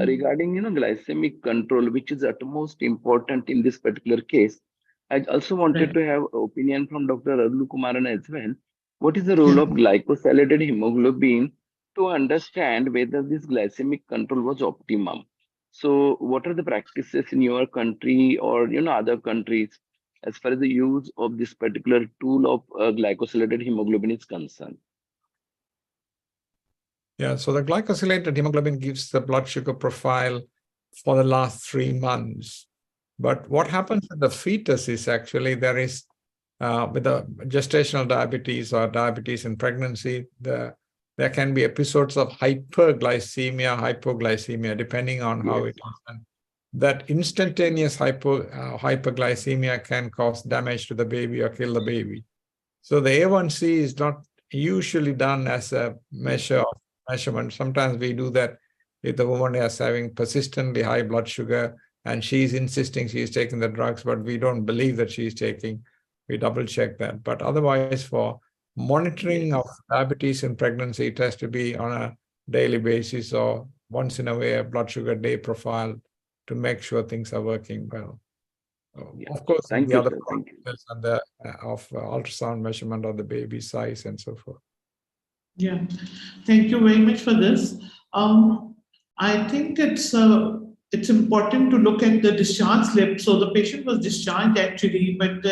regarding glycemic control, which is utmost important in this particular case. I also wanted to have opinion from Dr. Arul Kumaran as well. What is the role of glycosylated hemoglobin to understand whether this glycemic control was optimum? So what are the practices in your country or other countries as far as the use of this particular tool of glycosylated hemoglobin is concerned? Yeah, so the glycosylated hemoglobin gives the blood sugar profile for the last 3 months. But what happens with the fetus is actually there is, with the gestational diabetes or diabetes in pregnancy, there can be episodes of hyperglycemia, hypoglycemia, depending on how it is. And that instantaneous hyperglycemia can cause damage to the baby or kill the baby. So the A1C is not usually done as a measurement. Sometimes we do that if the woman is having persistently high blood sugar and she's insisting she's taking the drugs, but we don't believe that she's taking. We double check that. But otherwise, for monitoring of diabetes in pregnancy, it has to be on a daily basis or once in a way a blood sugar day profile to make sure things are working well. Of course, the other parameters and the of ultrasound measurement of the baby size and so forth. Yeah, thank you very much for this. I think it's important to look at the discharge slip. So the patient was discharged actually, but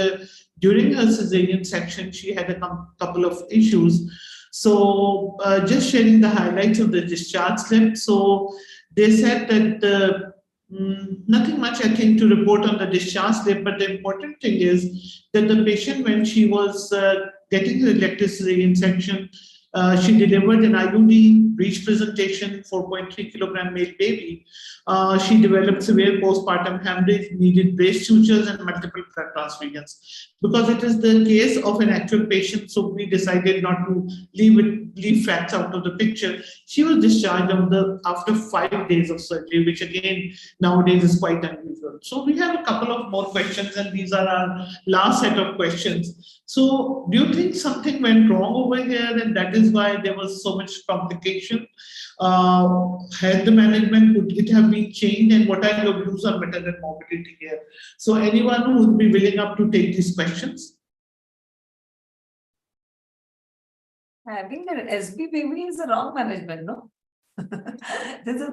during her cesarean section, she had a couple of issues. So just sharing the highlights of the discharge slip. So they said that nothing much, I think, to report on the discharge slip, but the important thing is that the patient, when she was getting the elective cesarean section, she delivered an IUD breech presentation, 4.3 kilogram male baby. She developed severe postpartum hemorrhage, needed brace sutures and multiple blood transfusions. Because it is the case of an actual patient, so we decided not to leave facts out of the picture. She was discharged after 5 days of surgery, which again nowadays is quite unusual. So we have a couple of more questions, and these are our last set of questions. So do you think something went wrong over here, and that is why there was so much complication? Had the management, could it have been changed, and what are your views on maternal morbidity here? So anyone who would be willing up to take these questions? Having an SB baby is a wrong management, no? This is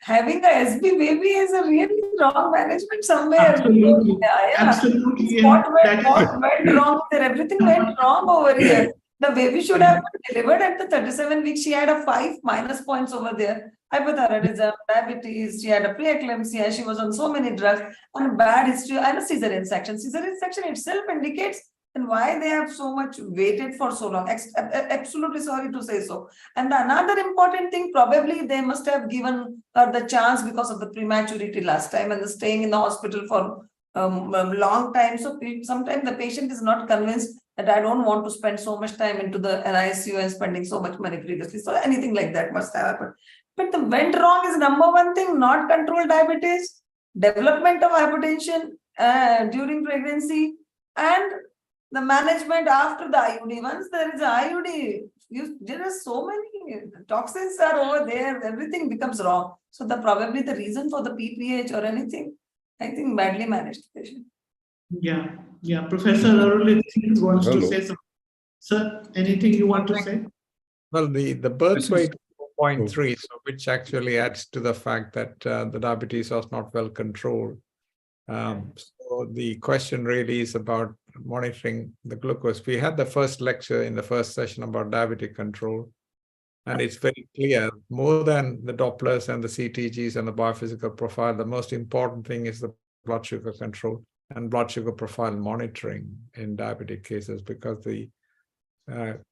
having a SB baby is a really wrong management somewhere. Absolutely. Yeah. Absolutely. What went wrong there? Everything went wrong over here. The baby should have been delivered at the 37 weeks. She had a 5 minus points over there. Hypothyroidism, diabetes, she had a preeclampsia, she was on so many drugs, and bad history, and a cesarean section. Cesarean section itself indicates and why they have so much waited for so long. Absolutely sorry to say so. And another important thing, probably they must have given her the chance because of the prematurity last time and the staying in the hospital for a long time. So sometimes the patient is not convinced that I don't want to spend so much time into the NICU and spending so much money previously. So anything like that must have happened. But the went wrong is number one thing, not controlled diabetes, development of hypertension during pregnancy, and the management after the IUD. Once there is an IUD, there are so many toxins are over there, everything becomes wrong. So probably the reason for the PPH or anything, I think badly managed patient. Yeah. Professor Arul wants to say something. Sir, anything you want to say? Well, the birth weight 4.3, so which actually adds to the fact that the diabetes was not well controlled. So the question really is about monitoring the glucose. We had the first lecture in the first session about diabetic control, and it's very clear, more than the Dopplers and the CTGs and the biophysical profile, the most important thing is the blood sugar control. and blood sugar profile monitoring in diabetic cases, because the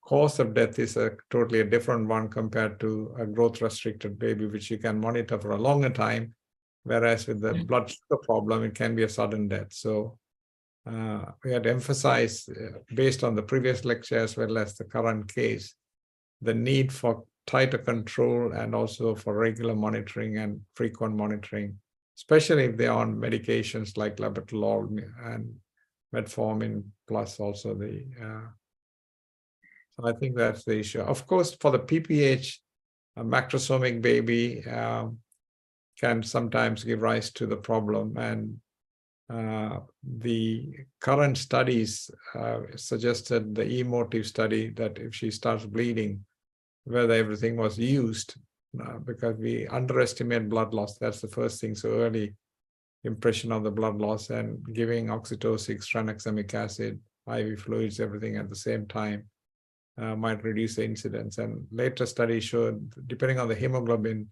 cause of death is totally a different one compared to a growth restricted baby, which you can monitor for a longer time. Whereas with the blood sugar problem, it can be a sudden death. So we had emphasized, based on the previous lecture as well as the current case, the need for tighter control and also for regular monitoring and frequent monitoring, especially if they're on medications like labetalol and metformin, plus also the. So I think that's the issue. Of course, for the PPH, a macrosomic baby can sometimes give rise to the problem, and the current studies suggested the emotive study that if she starts bleeding, whether everything was used, because we underestimate blood loss. That's the first thing. So early impression of the blood loss, and giving oxytocin, tranexamic acid, IV fluids, everything at the same time might reduce the incidence. And later studies showed, depending on the hemoglobin,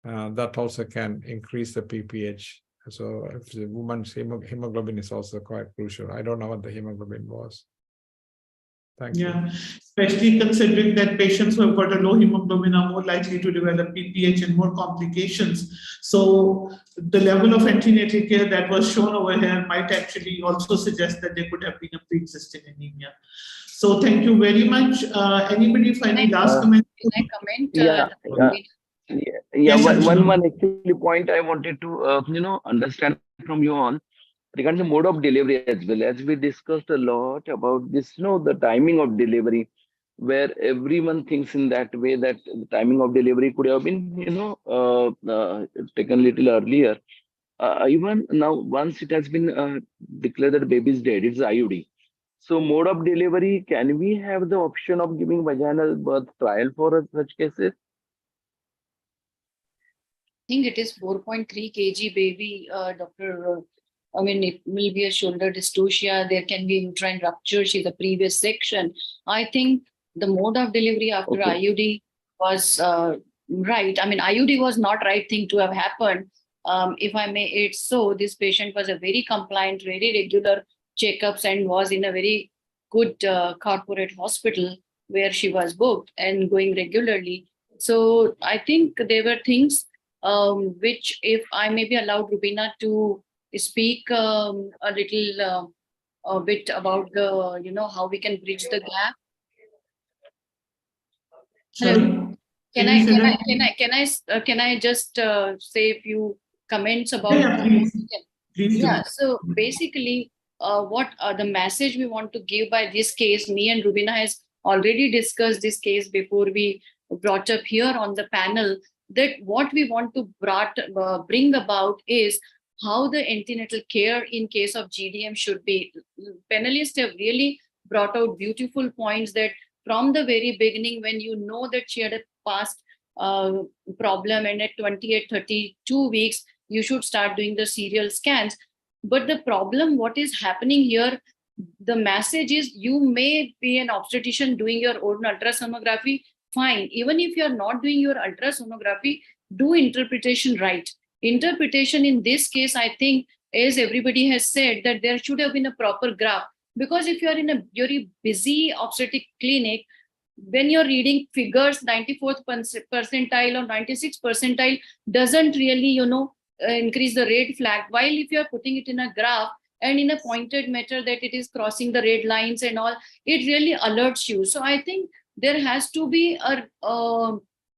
that also can increase the PPH. So if the woman's hemoglobin is also quite crucial. I don't know what the hemoglobin was. Thank you. Especially considering that patients who have got a low hemoglobin are more likely to develop PPH and more complications. So the level of antenatal care that was shown over here might actually also suggest that there could have been a pre-existing anemia. So thank you very much. Anybody for any last comment? Can I comment? One actually point I wanted to understand from you all regarding the mode of delivery as well. As we discussed a lot about this, the timing of delivery, where everyone thinks in that way that the timing of delivery could have been taken a little earlier. Even now, once it has been declared that the baby is dead, it's IUD. So mode of delivery, can we have the option of giving vaginal birth trial for such cases? I think it is 4.3 kg baby, doctor. I mean, it will be a shoulder dystocia. There can be uterine rupture. She's a previous section. I think the mode of delivery after IUD was right. I mean, IUD was not right thing to have happened. If I may, it's so. This patient was a very compliant, very regular checkups and was in a very good corporate hospital where she was booked and going regularly. So I think there were things which, if I may be allowed, Rubina, to speak a little a bit about the, how we can bridge the gap. Hello. Can I just say a few comments about? Please. So basically, what the message we want to give by this case, me and Rubina has already discussed this case before we brought up here on the panel, that what we want to bring about is how the antenatal care in case of GDM should be. Panelists have really brought out beautiful points that from the very beginning, when you know that she had a past problem, and at 28, 32 weeks, you should start doing the serial scans. But the problem, what is happening here, the message is you may be an obstetrician doing your own ultrasonography, fine. Even if you're not doing your ultrasonography, do interpretation right. Interpretation in this case, I think, as everybody has said, that there should have been a proper graph. Because if you're in a very busy obstetric clinic, when you're reading figures, 94th percentile or 96th percentile doesn't really, increase the red flag. While if you're putting it in a graph and in a pointed meter that it is crossing the red lines and all, it really alerts you. So I think there has to be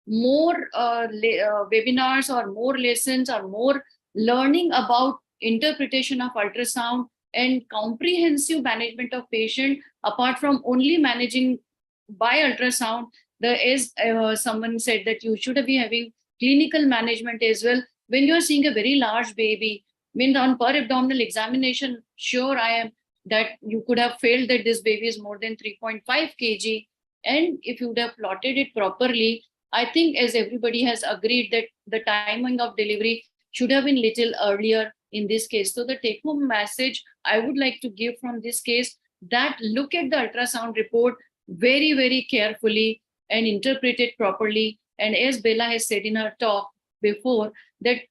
more webinars or more lessons or more learning about interpretation of ultrasound and comprehensive management of patient, apart from only managing by ultrasound. As someone said, that you should be having clinical management as well. When you're seeing a very large baby, on per abdominal examination, sure I am that you could have failed that this baby is more than 3.5 kg. And if you would have plotted it properly, I think, as everybody has agreed, that the timing of delivery should have been little earlier in this case. So the take-home message I would like to give from this case, that look at the ultrasound report very, very carefully and interpret it properly. And as Bella has said in her talk, before, that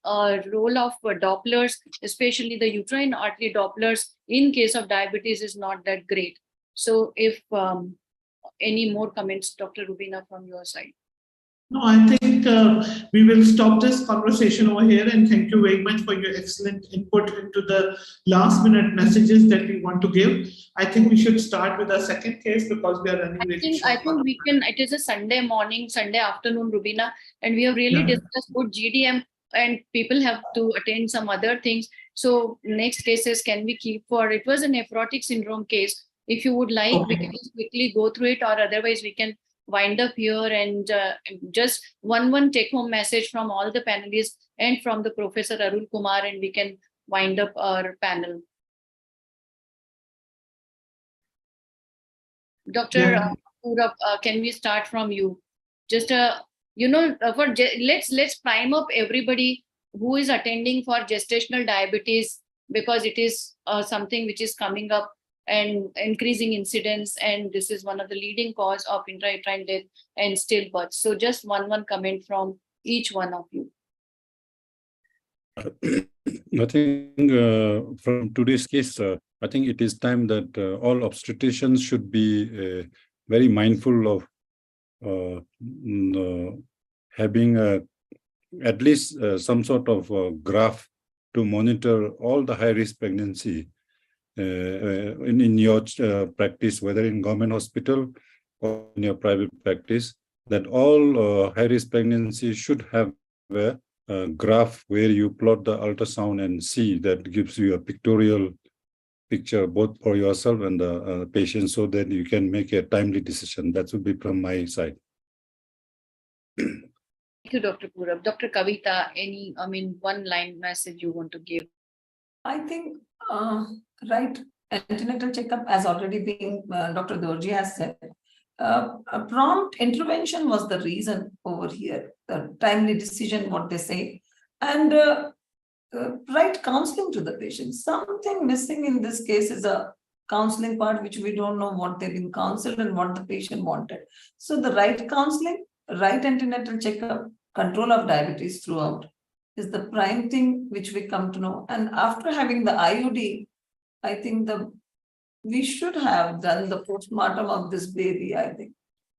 role of Dopplers, especially the uterine artery Dopplers in case of diabetes, is not that great. So if any more comments, Dr. Rubina, from your side? No, I think we will stop this conversation over here, and thank you very much for your excellent input into the last minute messages that we want to give. I think we should start with our second case because we are running really short. I think we can, it is a Sunday morning, Sunday afternoon, Rubina, and we have really discussed good GDM, and people have to attend some other things. So next cases can we keep for, it was a nephrotic syndrome case. If you would like, we can just quickly go through it, or otherwise we can wind up here, and just one take home message from all the panelists and from the Professor Arul Kumar, and we can wind up our panel. Dr. Purab, can we start from you? Just let's prime up everybody who is attending for gestational diabetes, because it is something which is coming up and increasing incidence, and this is one of the leading cause of intrauterine death and stillbirth. So just one comment from each one of you. I think from today's case, I think it is time that all obstetricians should be very mindful of having at least some sort of graph to monitor all the high-risk pregnancy in your practice, whether in government hospital or in your private practice, that all high-risk pregnancy should have a graph where you plot the ultrasound and see, that gives you a pictorial picture both for yourself and the patient, so that you can make a timely decision. That would be from my side. Thank you, Dr. Purab. Dr. Kavita, any, one line message you want to give? I think right antenatal checkup has already been, Dr. Dorji has said, a prompt intervention was the reason over here, the timely decision, what they say, and right counseling to the patient. Something missing in this case is a counseling part, which we don't know what they've been counseled and what the patient wanted. So the right counseling, right antenatal checkup, control of diabetes throughout is the prime thing which we come to know. And after having the IUD, I think we should have done the postmortem of this baby, I think.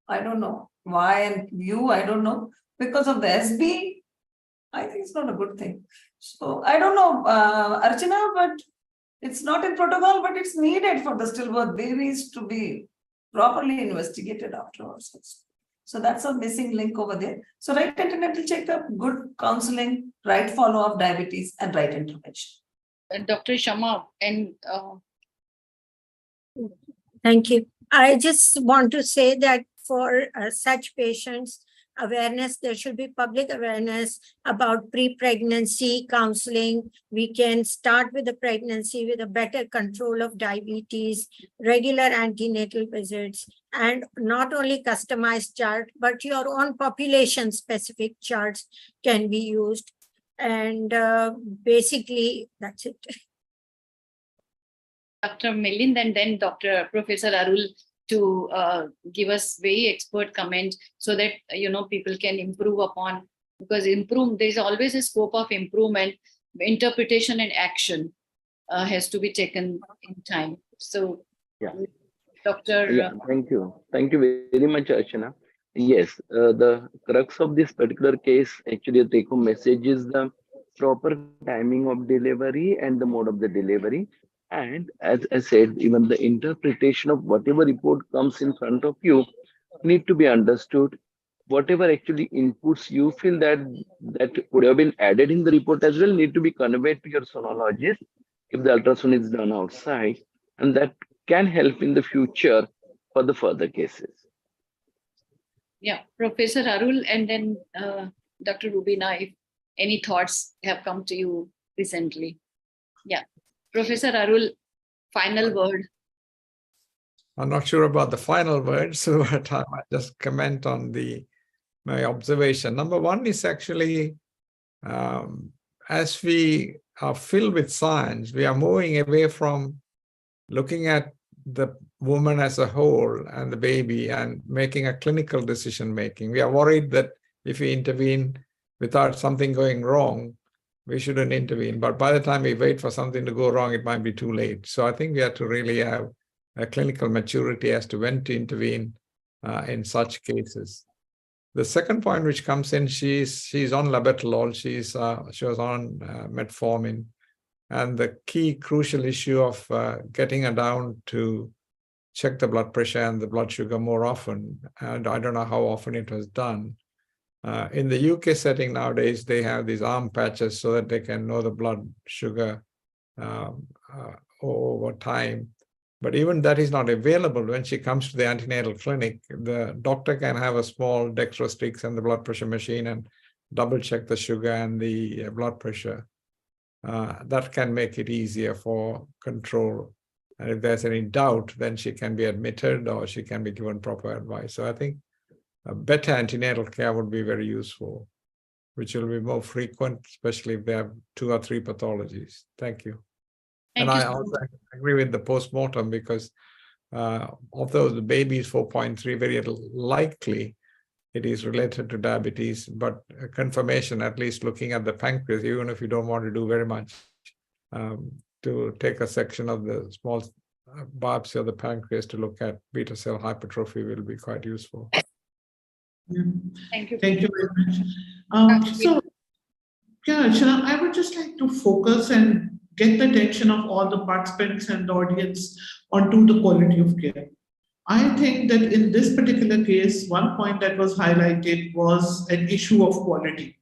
I don't know why, and I don't know. Because of the SB, I think it's not a good thing. So I don't know, Archana, but it's not in protocol, but it's needed for the stillbirth babies to be properly investigated afterwards. So that's a missing link over there. So right antenatal checkup, good counseling, right follow-up diabetes, and right intervention. Dr. Shama, and thank you. I just want to say that for such patients, awareness, there should be public awareness about pre-pregnancy counseling. We can start with the pregnancy with a better control of diabetes, regular antenatal visits, and not only customized chart, but your own population specific charts can be used. And basically, that's it. Dr. Milind, and then Professor Arul to give us very expert comment, so that people can improve upon, because there's always a scope of improvement. Interpretation and action has to be taken in time. So Dr. Thank you very much, Archana. Yes, the crux of this particular case, actually, the take-home message is the proper timing of delivery and the mode of the delivery. And as I said, even the interpretation of whatever report comes in front of you need to be understood. Whatever actually inputs you feel that would have been added in the report as well need to be conveyed to your sonologist if the ultrasound is done outside, and that can help in the future for the further cases. Yeah, Professor Arul, and then Dr. Rubina, if any thoughts have come to you recently. Yeah. Professor Arul, final word. I'm not sure about the final word, so I might just comment on my observation. Number one is actually, as we are filled with science, we are moving away from looking at the woman as a whole and the baby and making a clinical decision making. We are worried that if we intervene, without something going wrong, we shouldn't intervene. But by the time we wait for something to go wrong, it might be too late. So I think we have to really have a clinical maturity as to when to intervene in such cases. The second point which comes in, she's on labetalol, she was on metformin, and the key crucial issue of getting her down to check the blood pressure and the blood sugar more often, and I don't know how often it was done. In the UK setting nowadays, they have these arm patches so that they can know the blood sugar over time. But even that is not available. When she comes to the antenatal clinic, the doctor can have a small dextro sticks and the blood pressure machine and double check the sugar and the blood pressure. That can make it easier for control. And if there's any doubt, then she can be admitted or she can be given proper advice. So I think a better antenatal care would be very useful, which will be more frequent, especially if they have 2 or 3 pathologies. Thank you. Thank And you I so also much. agree with the postmortem, because although the baby is 4.3, very likely it is related to diabetes, but a confirmation, at least looking at the pancreas, even if you don't want to do very much, to take a section of the small biopsy of the pancreas to look at beta cell hypertrophy will be quite useful. Yeah. Thank you. Thank you very much. So, yeah, Archana, I would just like to focus and get the attention of all the participants and the audience onto the quality of care. I think that in this particular case, one point that was highlighted was an issue of quality.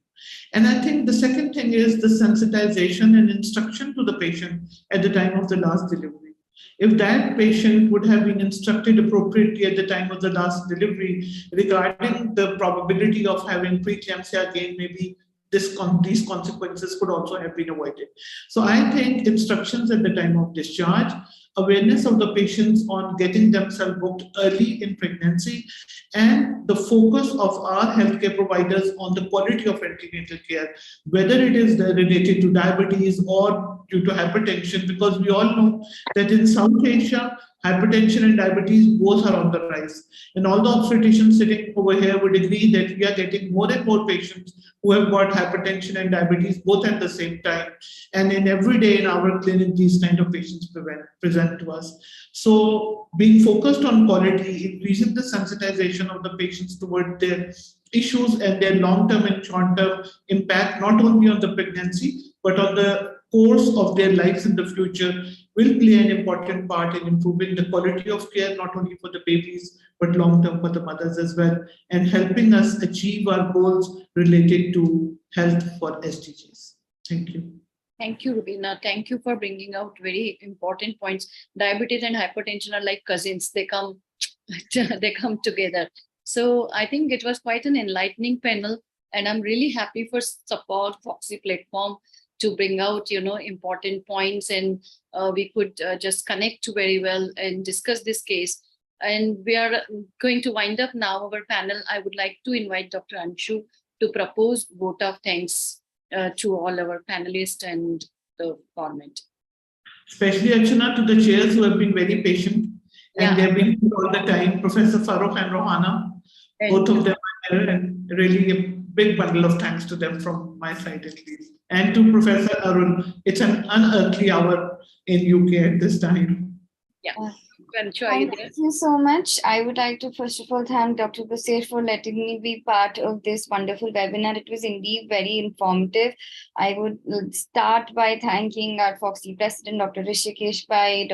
And I think the second thing is the sensitization and instruction to the patient at the time of the last delivery. If that patient would have been instructed appropriately at the time of the last delivery regarding the probability of having preeclampsia again, maybe these consequences could also have been avoided. So I think instructions at the time of discharge, awareness of the patients on getting themselves booked early in pregnancy, and the focus of our healthcare providers on the quality of antenatal care, whether it is related to diabetes or due to hypertension, because we all know that in South Asia, hypertension and diabetes both are on the rise. And all the obstetricians sitting over here would agree that we are getting more and more patients who have got hypertension and diabetes both at the same time. And in every day in our clinic, these kind of patients present to us. So being focused on quality, increasing the sensitization of the patients toward their issues and their long-term and short-term impact, not only on the pregnancy, but on the course of their lives in the future, will play an important part in improving the quality of care, not only for the babies, but long-term for the mothers as well, and helping us achieve our goals related to health for SDGs. Thank you. Thank you, Rubina. Thank you for bringing out very important points. Diabetes and hypertension are like cousins. They come together. So I think it was quite an enlightening panel, and I'm really happy for support Foxy platform to bring out, important points, and we could just connect very well and discuss this case. And we are going to wind up now our panel. I would like to invite Dr. Anshu to propose vote of thanks to all our panelists and the format. Especially, Archana, to the chairs who have been very patient, and they've been here all the time, Professor Farooq and Rohana, both of them are here, and really a big bundle of thanks to them from my side at least. And to Professor Arun, it's an unearthly hour in UK at this time. Yeah. Thank you so much. I would like to first of all thank Dr. Basir for letting me be part of this wonderful webinar. It was indeed very informative. I would start by thanking our Foxy President, Dr. Rishikesh Pai,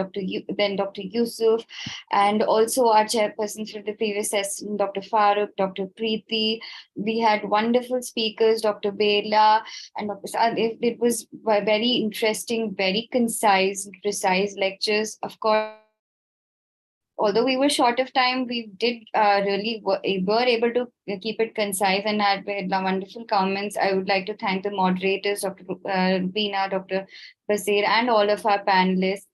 then Dr. Yusuf, and also our chairperson for the previous session, Dr. Farooq, Dr. Preeti. We had wonderful speakers, Dr. Bela and Dr. Saad. It was very interesting, very concise, precise lectures. Of course, although we were short of time, we did really were able to keep it concise and had wonderful comments. I would like to thank the moderators, Dr. Rubina, Dr. Basir, and all of our panelists,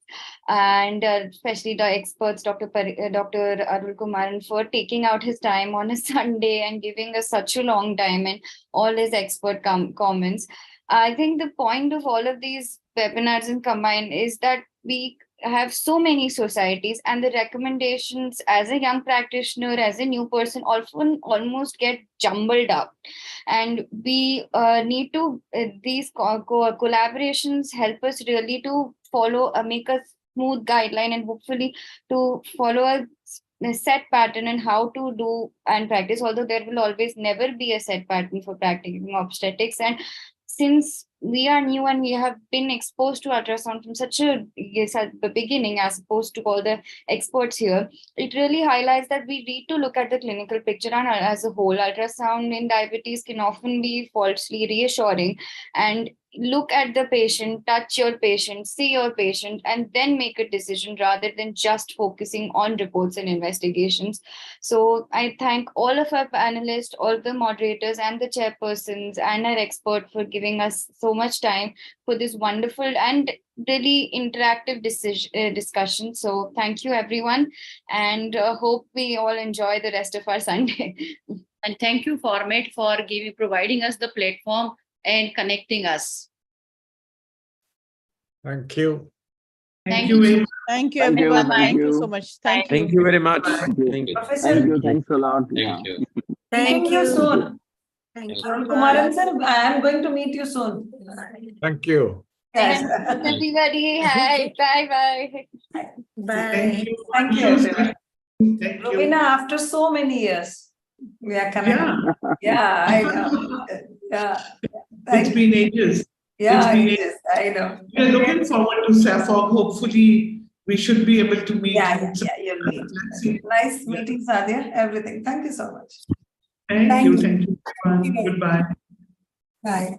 and especially the experts, Dr. Arul Kumaran, for taking out his time on a Sunday and giving us such a long time and all his expert comments. I think the point of all of these webinars and combine is that we have so many societies, and the recommendations as a young practitioner, as a new person, often almost get jumbled up. And we need to, these collaborations help us really to follow, make a smooth guideline, and hopefully to follow a set pattern and how to do and practice, although there will always never be a set pattern for practicing obstetrics. And since we are new and we have been exposed to ultrasound from such a, yes, at the beginning, as opposed to all the experts here, it really highlights that we need to look at the clinical picture and as a whole. Ultrasound in diabetes can often be falsely reassuring, and look at the patient, touch your patient, see your patient, and then make a decision rather than just focusing on reports and investigations. So I thank all of our panelists, all the moderators and the chairpersons and our expert for giving us so much time for this wonderful and really interactive discussion. So thank you everyone, and hope we all enjoy the rest of our Sunday. And thank you, Format, for providing us the platform and connecting us. Thank you. Thank you. Thank you, everyone. Thank you so much. Thank you. Thank you very much. Thank you. Thank you. Thank you. Thanks a lot. Thank you. Thank you. soon. Thank you. Kumaran sir, I am going to meet you soon. Thank you. Yes. Everybody, hi, bye bye. Bye. Thank you. Thank you, everyone. Thank you. Rovina, after so many years, we are connected. Yeah, I know. Yeah. It's been ages. Yeah, It's been it ages. is. I know. We are looking forward to SAFOG. Hopefully, we should be able to meet. Yeah, you'll meet. Let's see. Nice meeting, Sadia. Everything. Thank you so much. Thank you. Thank you. Goodbye. Bye.